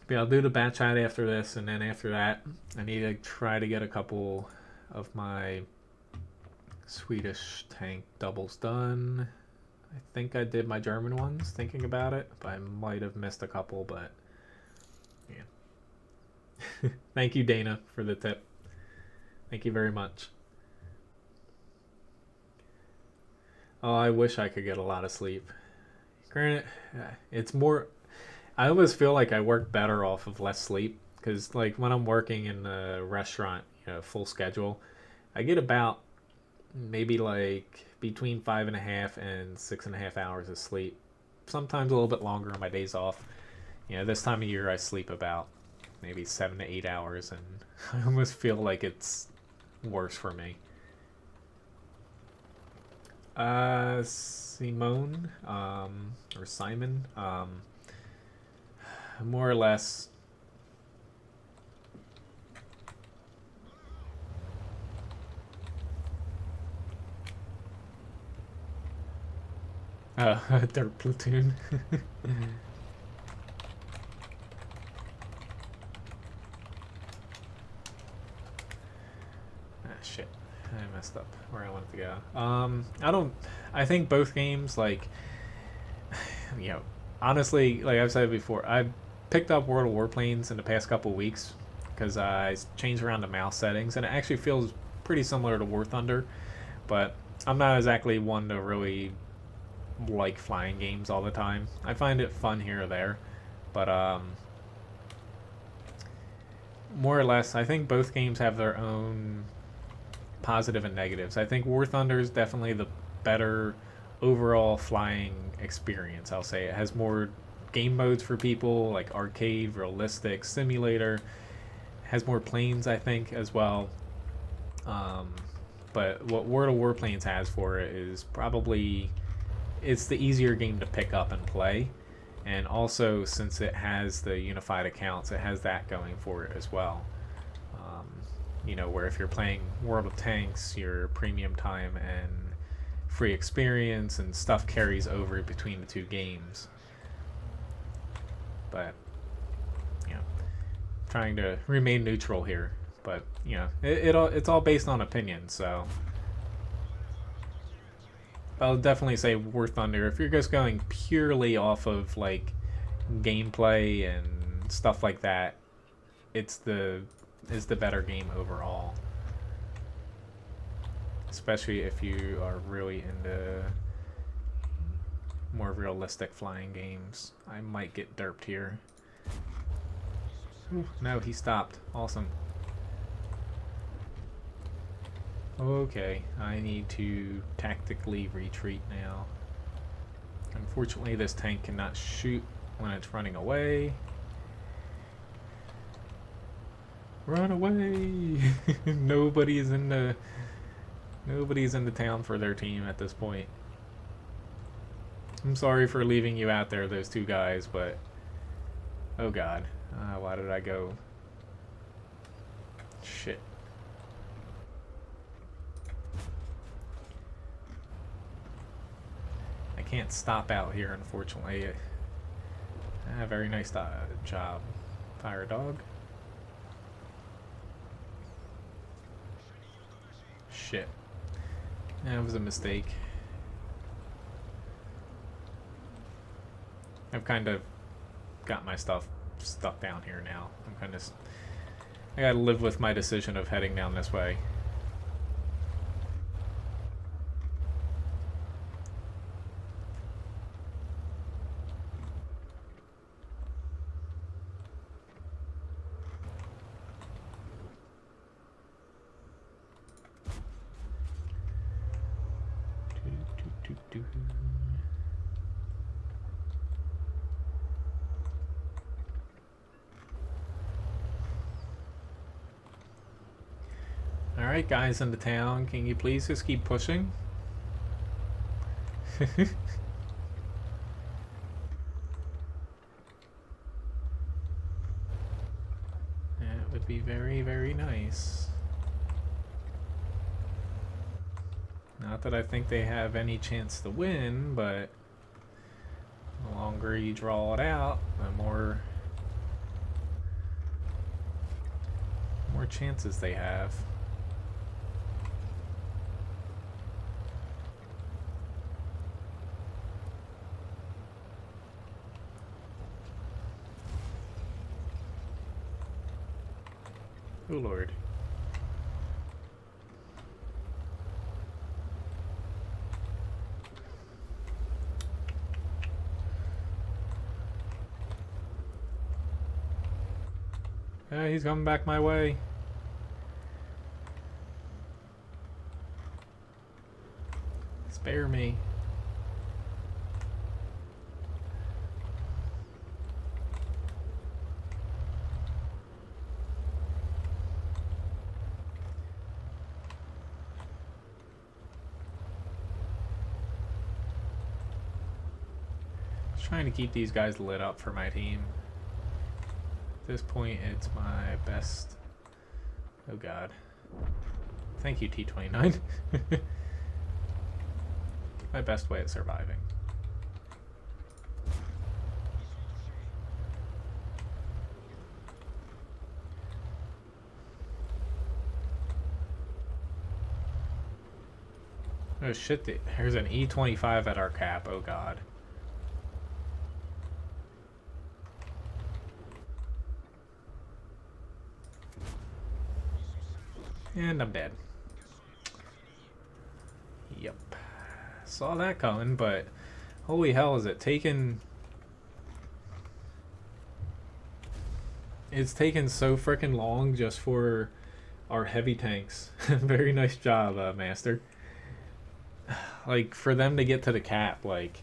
Yeah, I'll do the bat chat after this, and then after that, I need to try to get a couple of my Swedish tank doubles done. I think I did my German ones, thinking about it, but I might have missed a couple, but yeah. Thank you, Dana, for the tip. Thank you very much. Oh, I wish I could get a lot of sleep. Granted, it's more... I always feel like I work better off of less sleep, because like when I'm working in the restaurant, you know, full schedule, I get about maybe like between 5.5 and 6.5 hours of sleep. Sometimes a little bit longer on my days off. You know, this time of year I sleep about maybe 7 to 8 hours, and I almost feel like it's worse for me. Simone, or Simon, more or less. Dirt Platoon. Shit. I messed up where I wanted to go. I think both games, like, you know, honestly, like I've said before, I've picked up World of Warplanes in the past couple weeks because I changed around the mouse settings, and it actually feels pretty similar to War Thunder, but I'm not exactly one to really like flying games all the time. I find it fun here or there, but more or less, I think both games have their own positive and negatives. I think War Thunder is definitely the better overall flying experience. I'll say it has more game modes for people, like arcade, realistic, simulator. Has more planes, I think, as well. Um, but what World of Warplanes has for it is probably it's the easier game to pick up and play. And also, since it has the unified accounts, it has that going for it as well. You know, where if you're playing World of Tanks, your premium time and free experience and stuff carries over between the two games. But, you know, trying to remain neutral here. But, you know, it's all based on opinion, so I'll definitely say War Thunder. If you're just going purely off of, like, gameplay and stuff like that, it's the better game overall. Especially if you are really into more realistic flying games. I might get derped here. Ooh, no, he stopped. Awesome. Okay, I need to tactically retreat now. Unfortunately, this tank cannot shoot when it's running away. Run away! Nobody's in the town for their team at this point. I'm sorry for leaving you out there, those two guys, but oh god, why did I go? Shit. I can't stop out here, unfortunately. Very nice job, Fire Dog. Shit. That was a mistake. I've kind of got my stuff stuck down here now. I gotta live with my decision of heading down this way. Alright, guys in the town, can you please just keep pushing? That would be very, very nice. Not that I think they have any chance to win, but the longer you draw it out, the more chances they have. Oh Lord. He's coming back my way. Spare me. Just trying to keep these guys lit up for my team. At this point, it's my best. Oh god. Thank you, T29. My best way of surviving. Oh shit, there's an E25 at our cap. Oh god. And I'm dead. Yep. Saw that coming, but Holy hell, is it taken... It's taken so freaking long just for our heavy tanks. Very nice job, Master. Like, for them to get to the cap, like...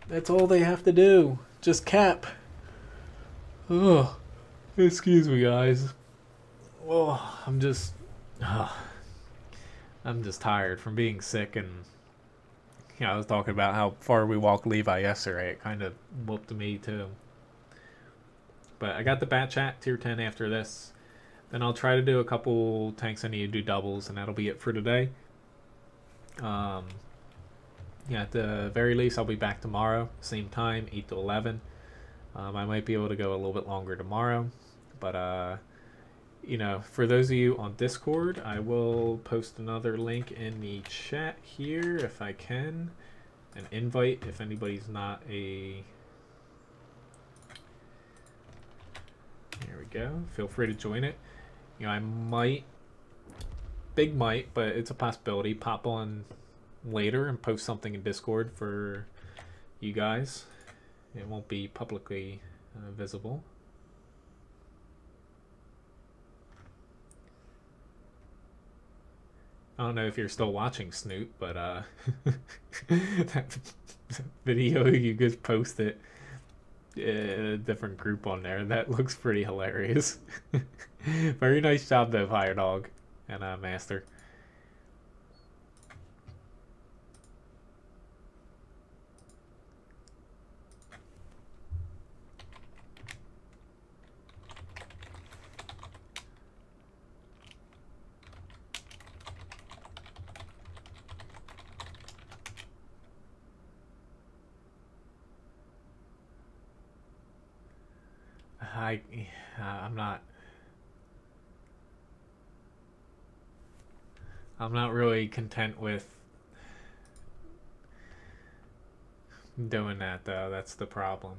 That's all they have to do. Just cap. Ugh. Excuse me, guys. Oh, I'm just tired from being sick, and I was talking about how far we walked Levi yesterday. It kind of whooped me too. But I got the bat chat tier 10 after this. Then I'll try to do a couple tanks I need to do doubles, and that'll be it for today. Yeah, at the very least, I'll be back tomorrow, same time, 8 to 11. I might be able to go a little bit longer tomorrow, but for those of you on Discord, I will post another link in the chat here if I can. An invite if anybody's not a... There we go. Feel free to join it. I might, but it's a possibility, pop on later and post something in Discord for you guys. It won't be publicly visible. I don't know if you're still watching, Snoop, but that video you just posted a different group on there, that looks pretty hilarious. Very nice job though, Fire Dog and Master. I'm not really content with doing that though. That's the problem.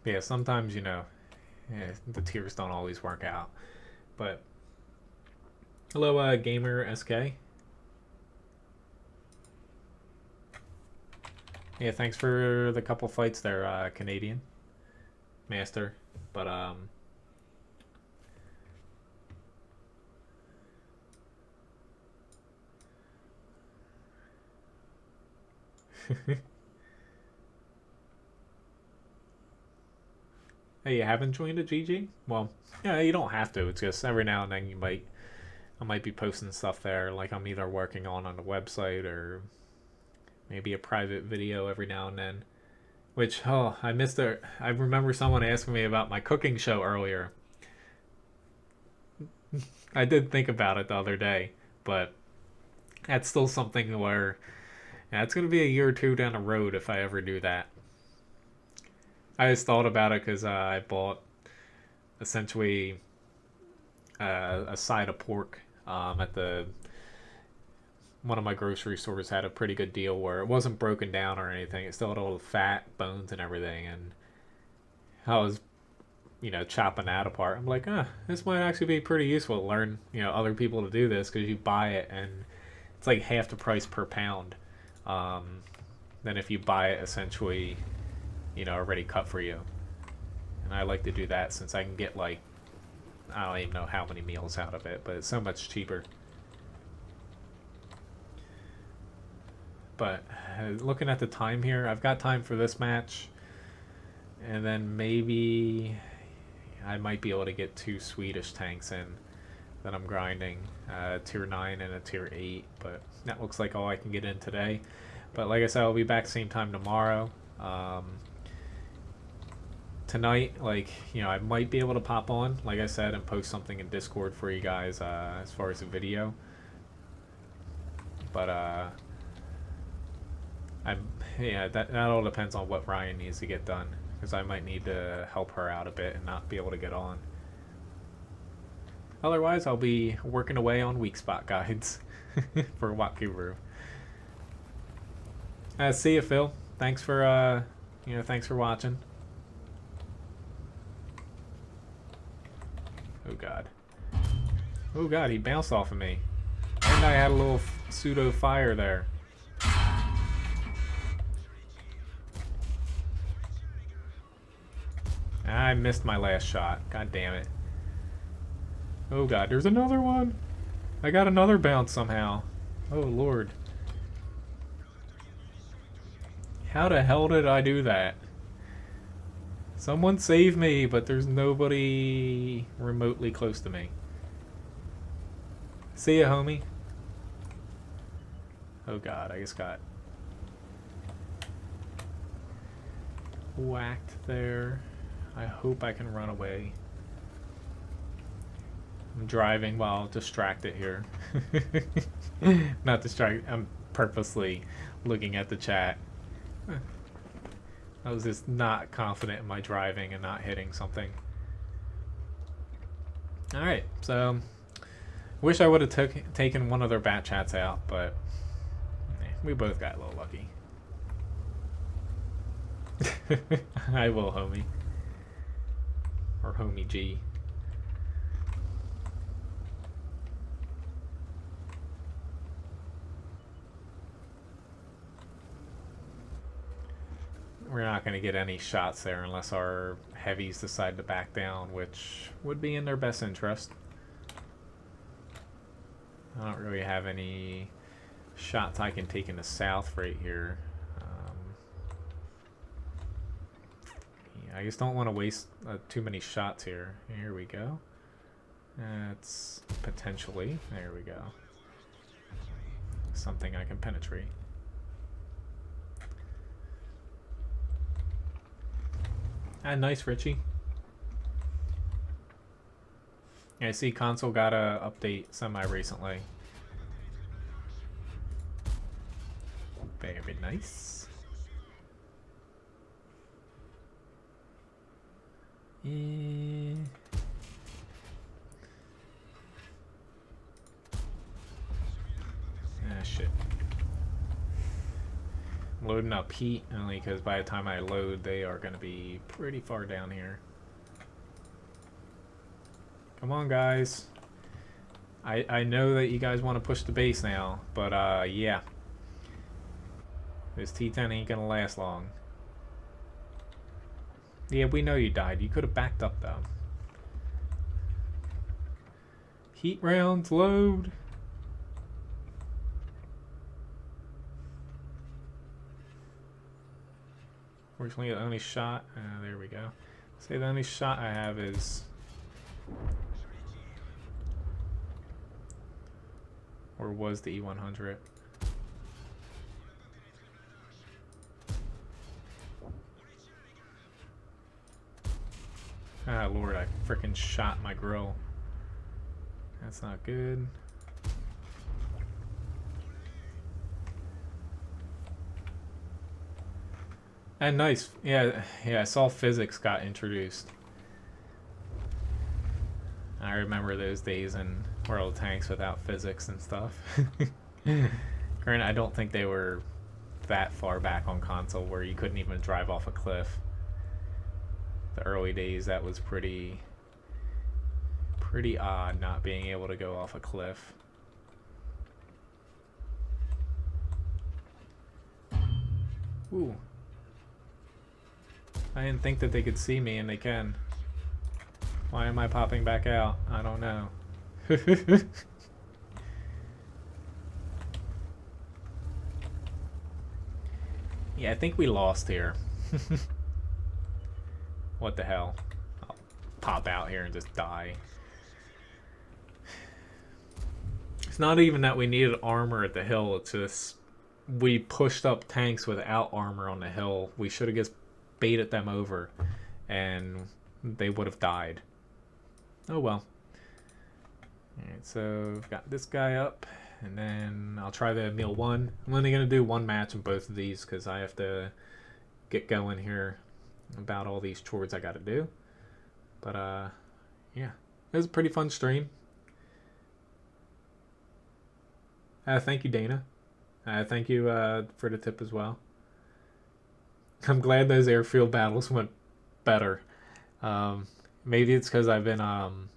Yeah, sometimes, the tiers don't always work out. But, hello, Gamer SK. Yeah, thanks for the couple fights there, Canadian Master. But, Hey, you haven't joined a GG? Well, yeah, you don't have to. It's just every now and then I might be posting stuff there, like I'm either working on the website or maybe a private video every now and then. Which, I missed it. I remember someone asking me about my cooking show earlier. I did think about it the other day, but that's still something where it's going to be a year or two down the road if I ever do that. I just thought about it because I bought essentially a side of pork at one of my grocery stores. Had a pretty good deal where it wasn't broken down or anything. It still had all the fat, bones, and everything. And I was, chopping that apart. I'm like, this might actually be pretty useful to learn, other people to do this, because you buy it and it's like half the price per pound than if you buy it essentially, already cut for you. And I like to do that since I can get I don't even know how many meals out of it, but it's so much cheaper. But looking at the time here, I've got time for this match, and then maybe I might be able to get 2 Swedish tanks in that I'm grinding, tier 9 and a tier 8, but that looks like all I can get in today. But like I said, I'll be back same time tomorrow. tonight, like, you know, I might be able to pop on, like I said, and post something in Discord for you guys as far as a video. But that all depends on what Ryan needs to get done, because I might need to help her out a bit and not be able to get on. Otherwise, I'll be working away on weak spot guides for WoT Guru. See you, Phil. Thanks for thanks for watching. Oh god. Oh god, he bounced off of me. And I had a little pseudo fire there. I missed my last shot. God damn it. Oh god, there's another one. I got another bounce somehow. Oh lord. How the hell did I do that? Someone save me, but there's nobody remotely close to me. See ya, homie. Oh god, I just got whacked there. I hope I can run away. I'm driving while distracted here. Not distracted, I'm purposely looking at the chat. I was just not confident in my driving and not hitting something. Alright, so wish I would have taken one of their bat chats out, but we both got a little lucky. I will, homie. Or homie G. We're not going to get any shots there unless our heavies decide to back down, which would be in their best interest. I don't really have any shots I can take in the south right here. Yeah, I just don't want to waste too many shots here. Here we go. That's potentially, there we go, something I can penetrate. Ah, nice, Richie. Yeah, I see console got a update semi-recently. Very nice. Ah, shit. I'm loading up heat only because by the time I load, they are going to be pretty far down here. Come on, guys. I know that you guys want to push the base now, but yeah. This T10 ain't going to last long. Yeah, we know you died. You could have backed up, though. Heat rounds, load. Fortunately, the only shot... there we go. Say the only shot I have is... or was the E100. Ah, Lord, I frickin' shot my grill. That's not good. And nice. Yeah, I saw physics got introduced. I remember those days in World of Tanks without physics and stuff. Granted, I don't think they were that far back on console where you couldn't even drive off a cliff. The early days, that was pretty odd not being able to go off a cliff. Ooh. I didn't think that they could see me, and they can. Why am I popping back out? I don't know. Yeah, I think we lost here. What the hell? I'll pop out here and just die. It's not even that we needed armor at the hill, it's just we pushed up tanks without armor on the hill. We should have just baited them over and they would have died. Oh well. Alright, so I've got this guy up, and then I'll try the meal 1. I'm only going to do 1 match in both of these because I have to get going here about all these chores I got to do. But yeah, it was a pretty fun stream. Thank you, Dana. Thank you for the tip as well. I'm glad those airfield battles went better. Maybe it's because I've been, I'm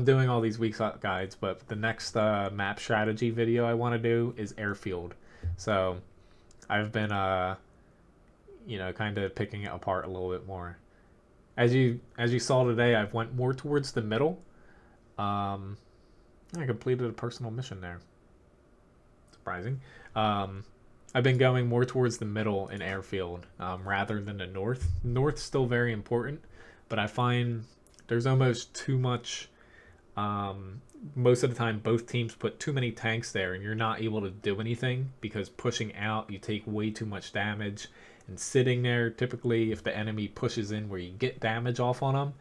doing all these week guides, but the next map strategy video I want to do is Airfield. So I've been, kind of picking it apart a little bit more. As you saw today, I've went more towards the middle. I completed a personal mission there. Surprising. I've been going more towards the middle in Airfield rather than the north. North's still very important, but I find there's almost too much. Most of the time, both teams put too many tanks there, and you're not able to do anything because pushing out, you take way too much damage. And sitting there, typically, if the enemy pushes in where you get damage off on them,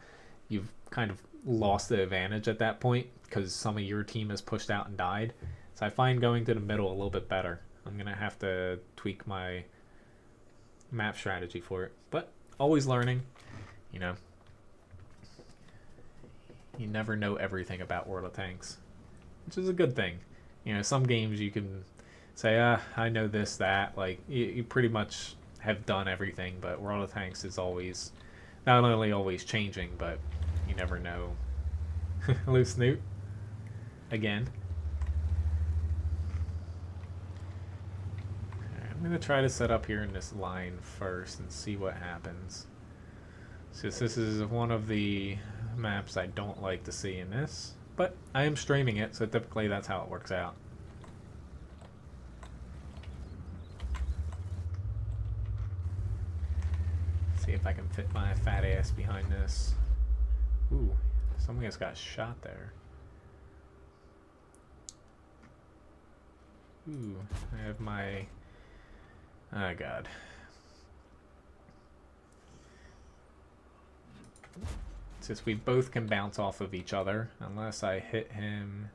you've kind of lost the advantage at that point because some of your team has pushed out and died. So I find going to the middle a little bit better. I'm going to have to tweak my map strategy for it. But always learning, You never know everything about World of Tanks, which is a good thing. Some games you can say, I know this, that. Like, you pretty much have done everything, but World of Tanks is always, not only always changing, but you never know. Hello, Snoot. Again. I'm going to try to set up here in this line first and see what happens. Since this is one of the maps I don't like to see in this, but I am streaming it, so typically that's how it works out. See if I can fit my fat ass behind this. Ooh, somebody else got shot there. Ooh, I have my... Oh god. Since we both can bounce off of each other, unless I hit him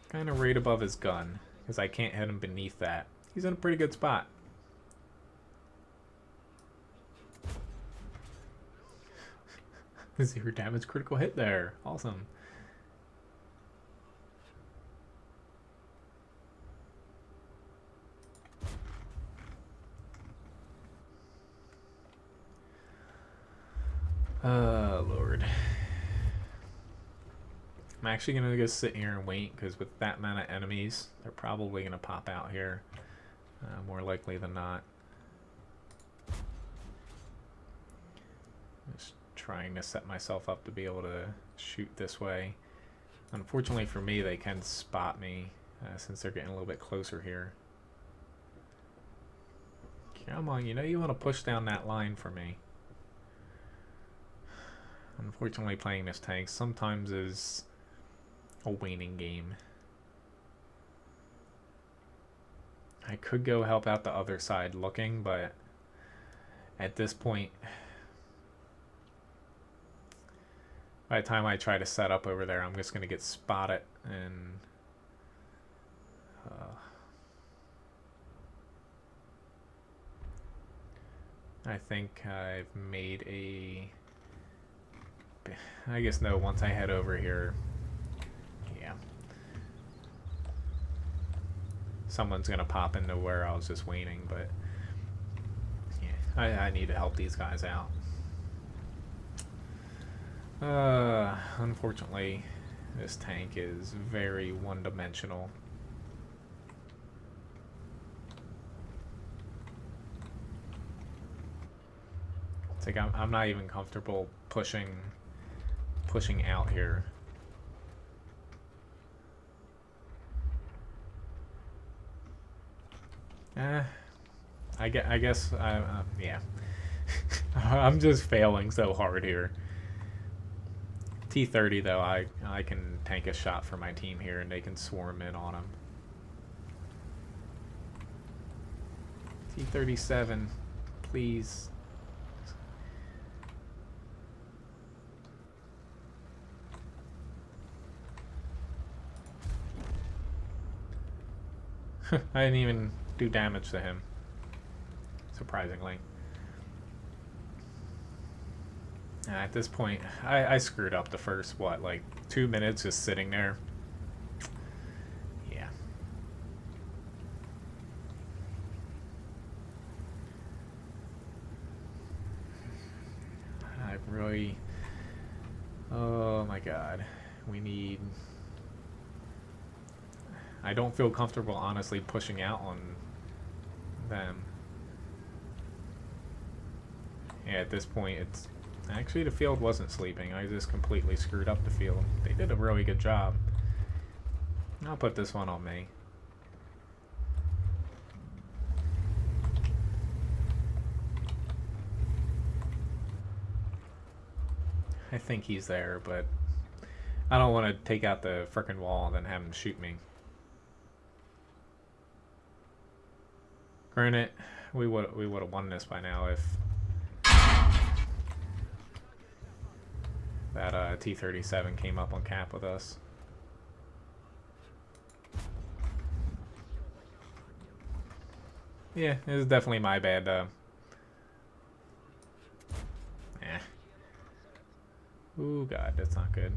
kind of right above his gun, because I can't hit him beneath that. He's in a pretty good spot. Zero damage critical hit there. Awesome. Lord. I'm actually going to go sit here and wait, because with that amount of enemies, they're probably going to pop out here. More likely than not. Just trying to set myself up to be able to shoot this way. Unfortunately for me, they can spot me since they're getting a little bit closer here. Come on, you want to push down that line for me. Unfortunately, playing this tank sometimes is a waning game. I could go help out the other side looking, but at this point, by the time I try to set up over there, I'm just going to get spotted, and I think I've made a... I guess no, once I head over here, yeah. Someone's going to pop into where I was just waiting, but yeah, I need to help these guys out. Unfortunately, this tank is very one-dimensional. It's like I'm not even comfortable pushing out here. I guess yeah. I'm just failing so hard here. T30 though, I can tank a shot for my team here and they can swarm in on him. T37, please. I didn't even do damage to him, surprisingly. At this point, I screwed up the first, what, like 2 minutes just sitting there. Yeah. I really... Oh my god. We need... I don't feel comfortable, honestly, pushing out on them. Yeah, at this point, it's... Actually, the field wasn't sleeping. I just completely screwed up the field. They did a really good job. I'll put this one on me. I think he's there, but I don't want to take out the frickin' wall and then have him shoot me. Granted, we would have won this by now if that T-37 came up on cap with us. Yeah, it was definitely my bad though. Ooh, god, that's not good.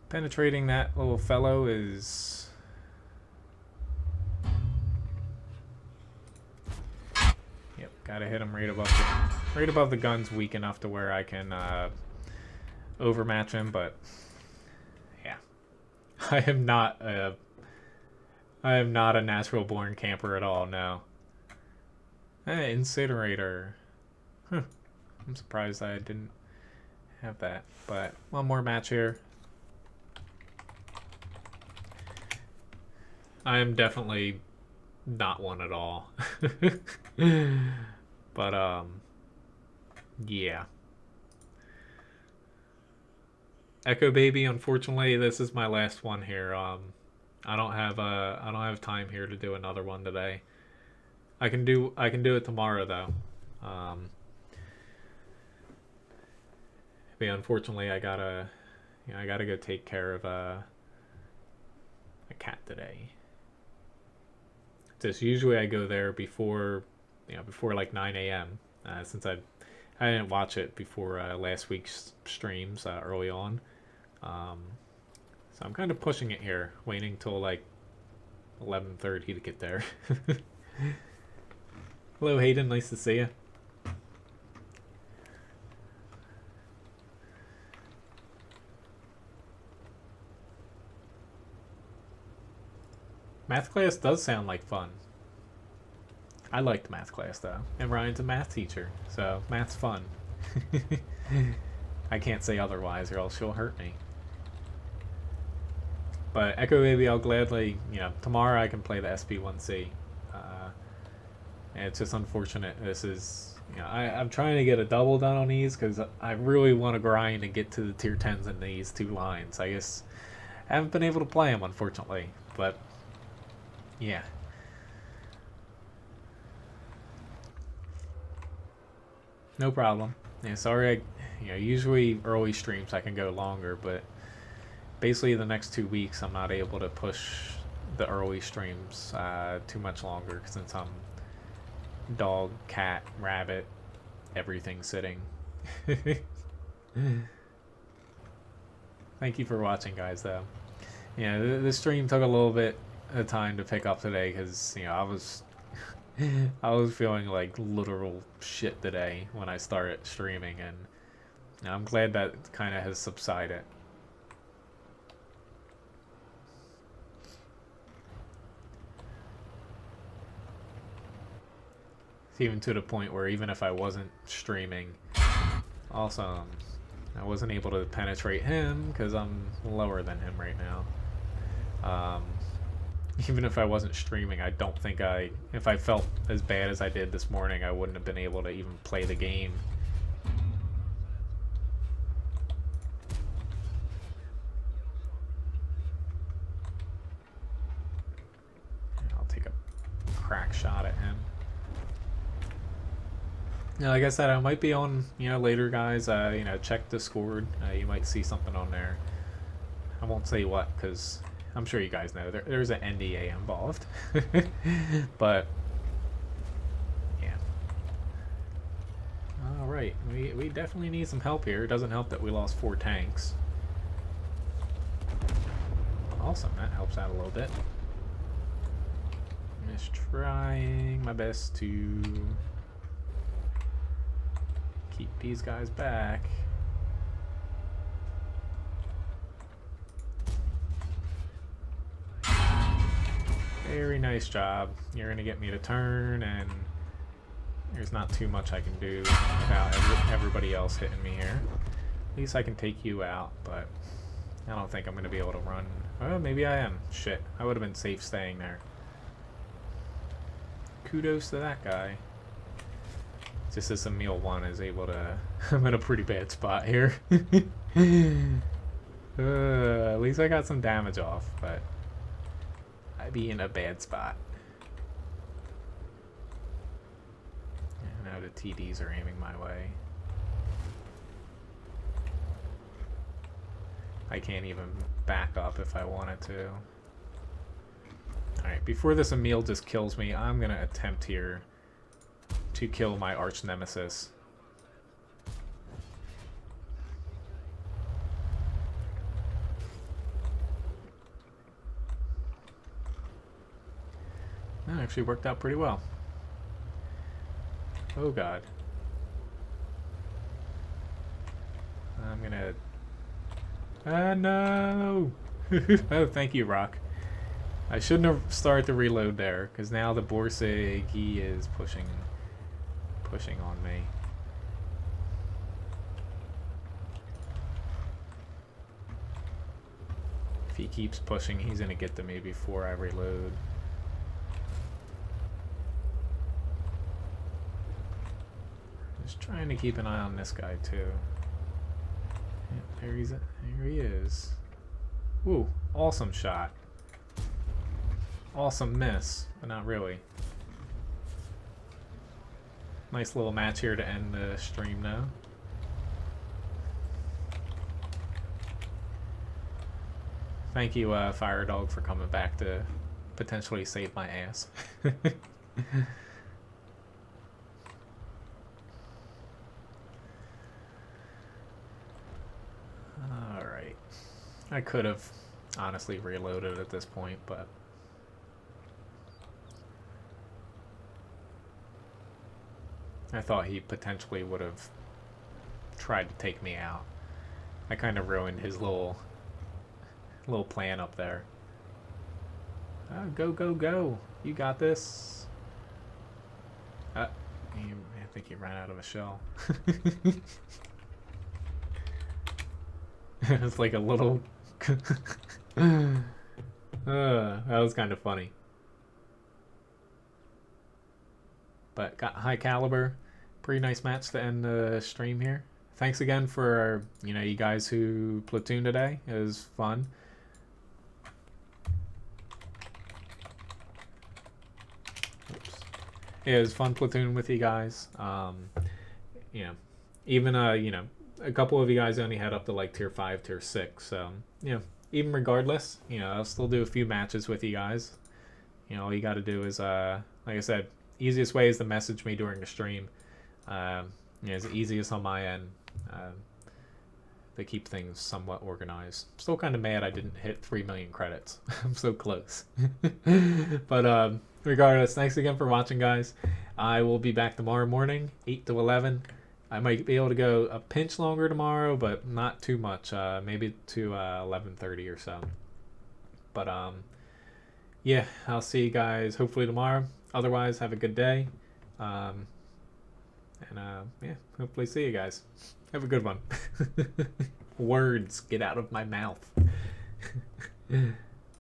Penetrating that little fellow is... Yep, gotta hit him right above the gun's weak enough to where I can overmatch him, but yeah. I am not a natural born camper at all, no. Hey, incinerator. Huh. I'm surprised I didn't have that, but one more match here. I am definitely not one at all. But yeah. Echo Baby, unfortunately this is my last one here. I don't have time here to do another one today. I can do it tomorrow though. But unfortunately I gotta go take care of a cat today. Just usually I go there before like 9 a.m. Since I didn't watch it before last week's streams early on. So I'm kind of pushing it here, waiting till like 11:30 to get there. Hello Hayden, nice to see you. Math class does sound like fun. I liked math class though, and Ryan's a math teacher, so math's fun. I can't say otherwise or else she'll hurt me. But Echo Baby, I'll gladly, tomorrow I can play the SP1C. And it's just unfortunate. This is, I'm trying to get a double done on these because I really want to grind and get to the tier 10s in these two lines. I just haven't been able to play them, unfortunately. But yeah. No problem. Yeah, sorry. Usually early streams I can go longer, but basically the next 2 weeks I'm not able to push the early streams too much longer since I'm dog, cat, rabbit, everything sitting. Thank you for watching, guys. Though, yeah, the stream took a little bit of time to pick up today because I was feeling like literal shit today when I started streaming, and I'm glad that kind of has subsided. It's even to the point where even if I wasn't streaming, also I wasn't able to penetrate him because I'm lower than him right now. Even if I wasn't streaming, I don't think if I felt as bad as I did this morning, I wouldn't have been able to even play the game. I'll take a crack shot at him. Now, like I said, I might be on, later, guys. Check Discord. You might see something on there. I won't say what, because I'm sure you guys know there's an NDA involved. But yeah. All right, we definitely need some help here. It doesn't help that we lost 4 tanks. Awesome, that helps out a little bit. I'm just trying my best to keep these guys back. Very nice job. You're gonna get me to turn, and there's not too much I can do without everybody else hitting me here. At least I can take you out, but I don't think I'm gonna be able to run. Oh, maybe I am. Shit, I would have been safe staying there. Kudos to that guy. Just as Emil 1 is able to... I'm in a pretty bad spot here. At least I got some damage off, but I'd be in a bad spot. Yeah, now the TDs are aiming my way. I can't even back up if I wanted to. Alright, before this Emil just kills me, I'm going to attempt here to kill my arch nemesis. That actually worked out pretty well. Oh god. I'm gonna... no! Oh, thank you, Rock. I shouldn't have started the reload there, because now the Borsig, he is pushing on me. If he keeps pushing, he's gonna get to me before I reload. Just trying to keep an eye on this guy too. Yeah, there he is. Ooh, awesome shot. Awesome miss, but not really. Nice little match here to end the stream now. Thank you, Fire Dog, for coming back to potentially save my ass. Alright. I could have honestly reloaded at this point, but... I thought he potentially would have tried to take me out. I kind of ruined his little plan up there. Go, go, go. You got this. I think he ran out of a shell. It's like a little... that was kind of funny. But got high caliber. Pretty nice match to end the stream here. Thanks again for, you guys who platooned today. It was fun. Oops. Yeah, it was fun platooning with you guys. Even, a couple of you guys only had up to like tier 5, tier 6. So, even regardless, I'll still do a few matches with you guys. All you got to do is, like I said, easiest way is to message me during the stream. It's the easiest on my end to keep things somewhat organized. Still kind of mad I didn't hit 3 million credits. I'm so close. But regardless, thanks again for watching, guys. I will be back tomorrow morning, 8 to 11. I might be able to go a pinch longer tomorrow, but not too much. Maybe to 11:30 or so. But yeah, I'll see you guys hopefully tomorrow. Otherwise, have a good day. Yeah, hopefully see you guys. Have a good one. Words get out of my mouth.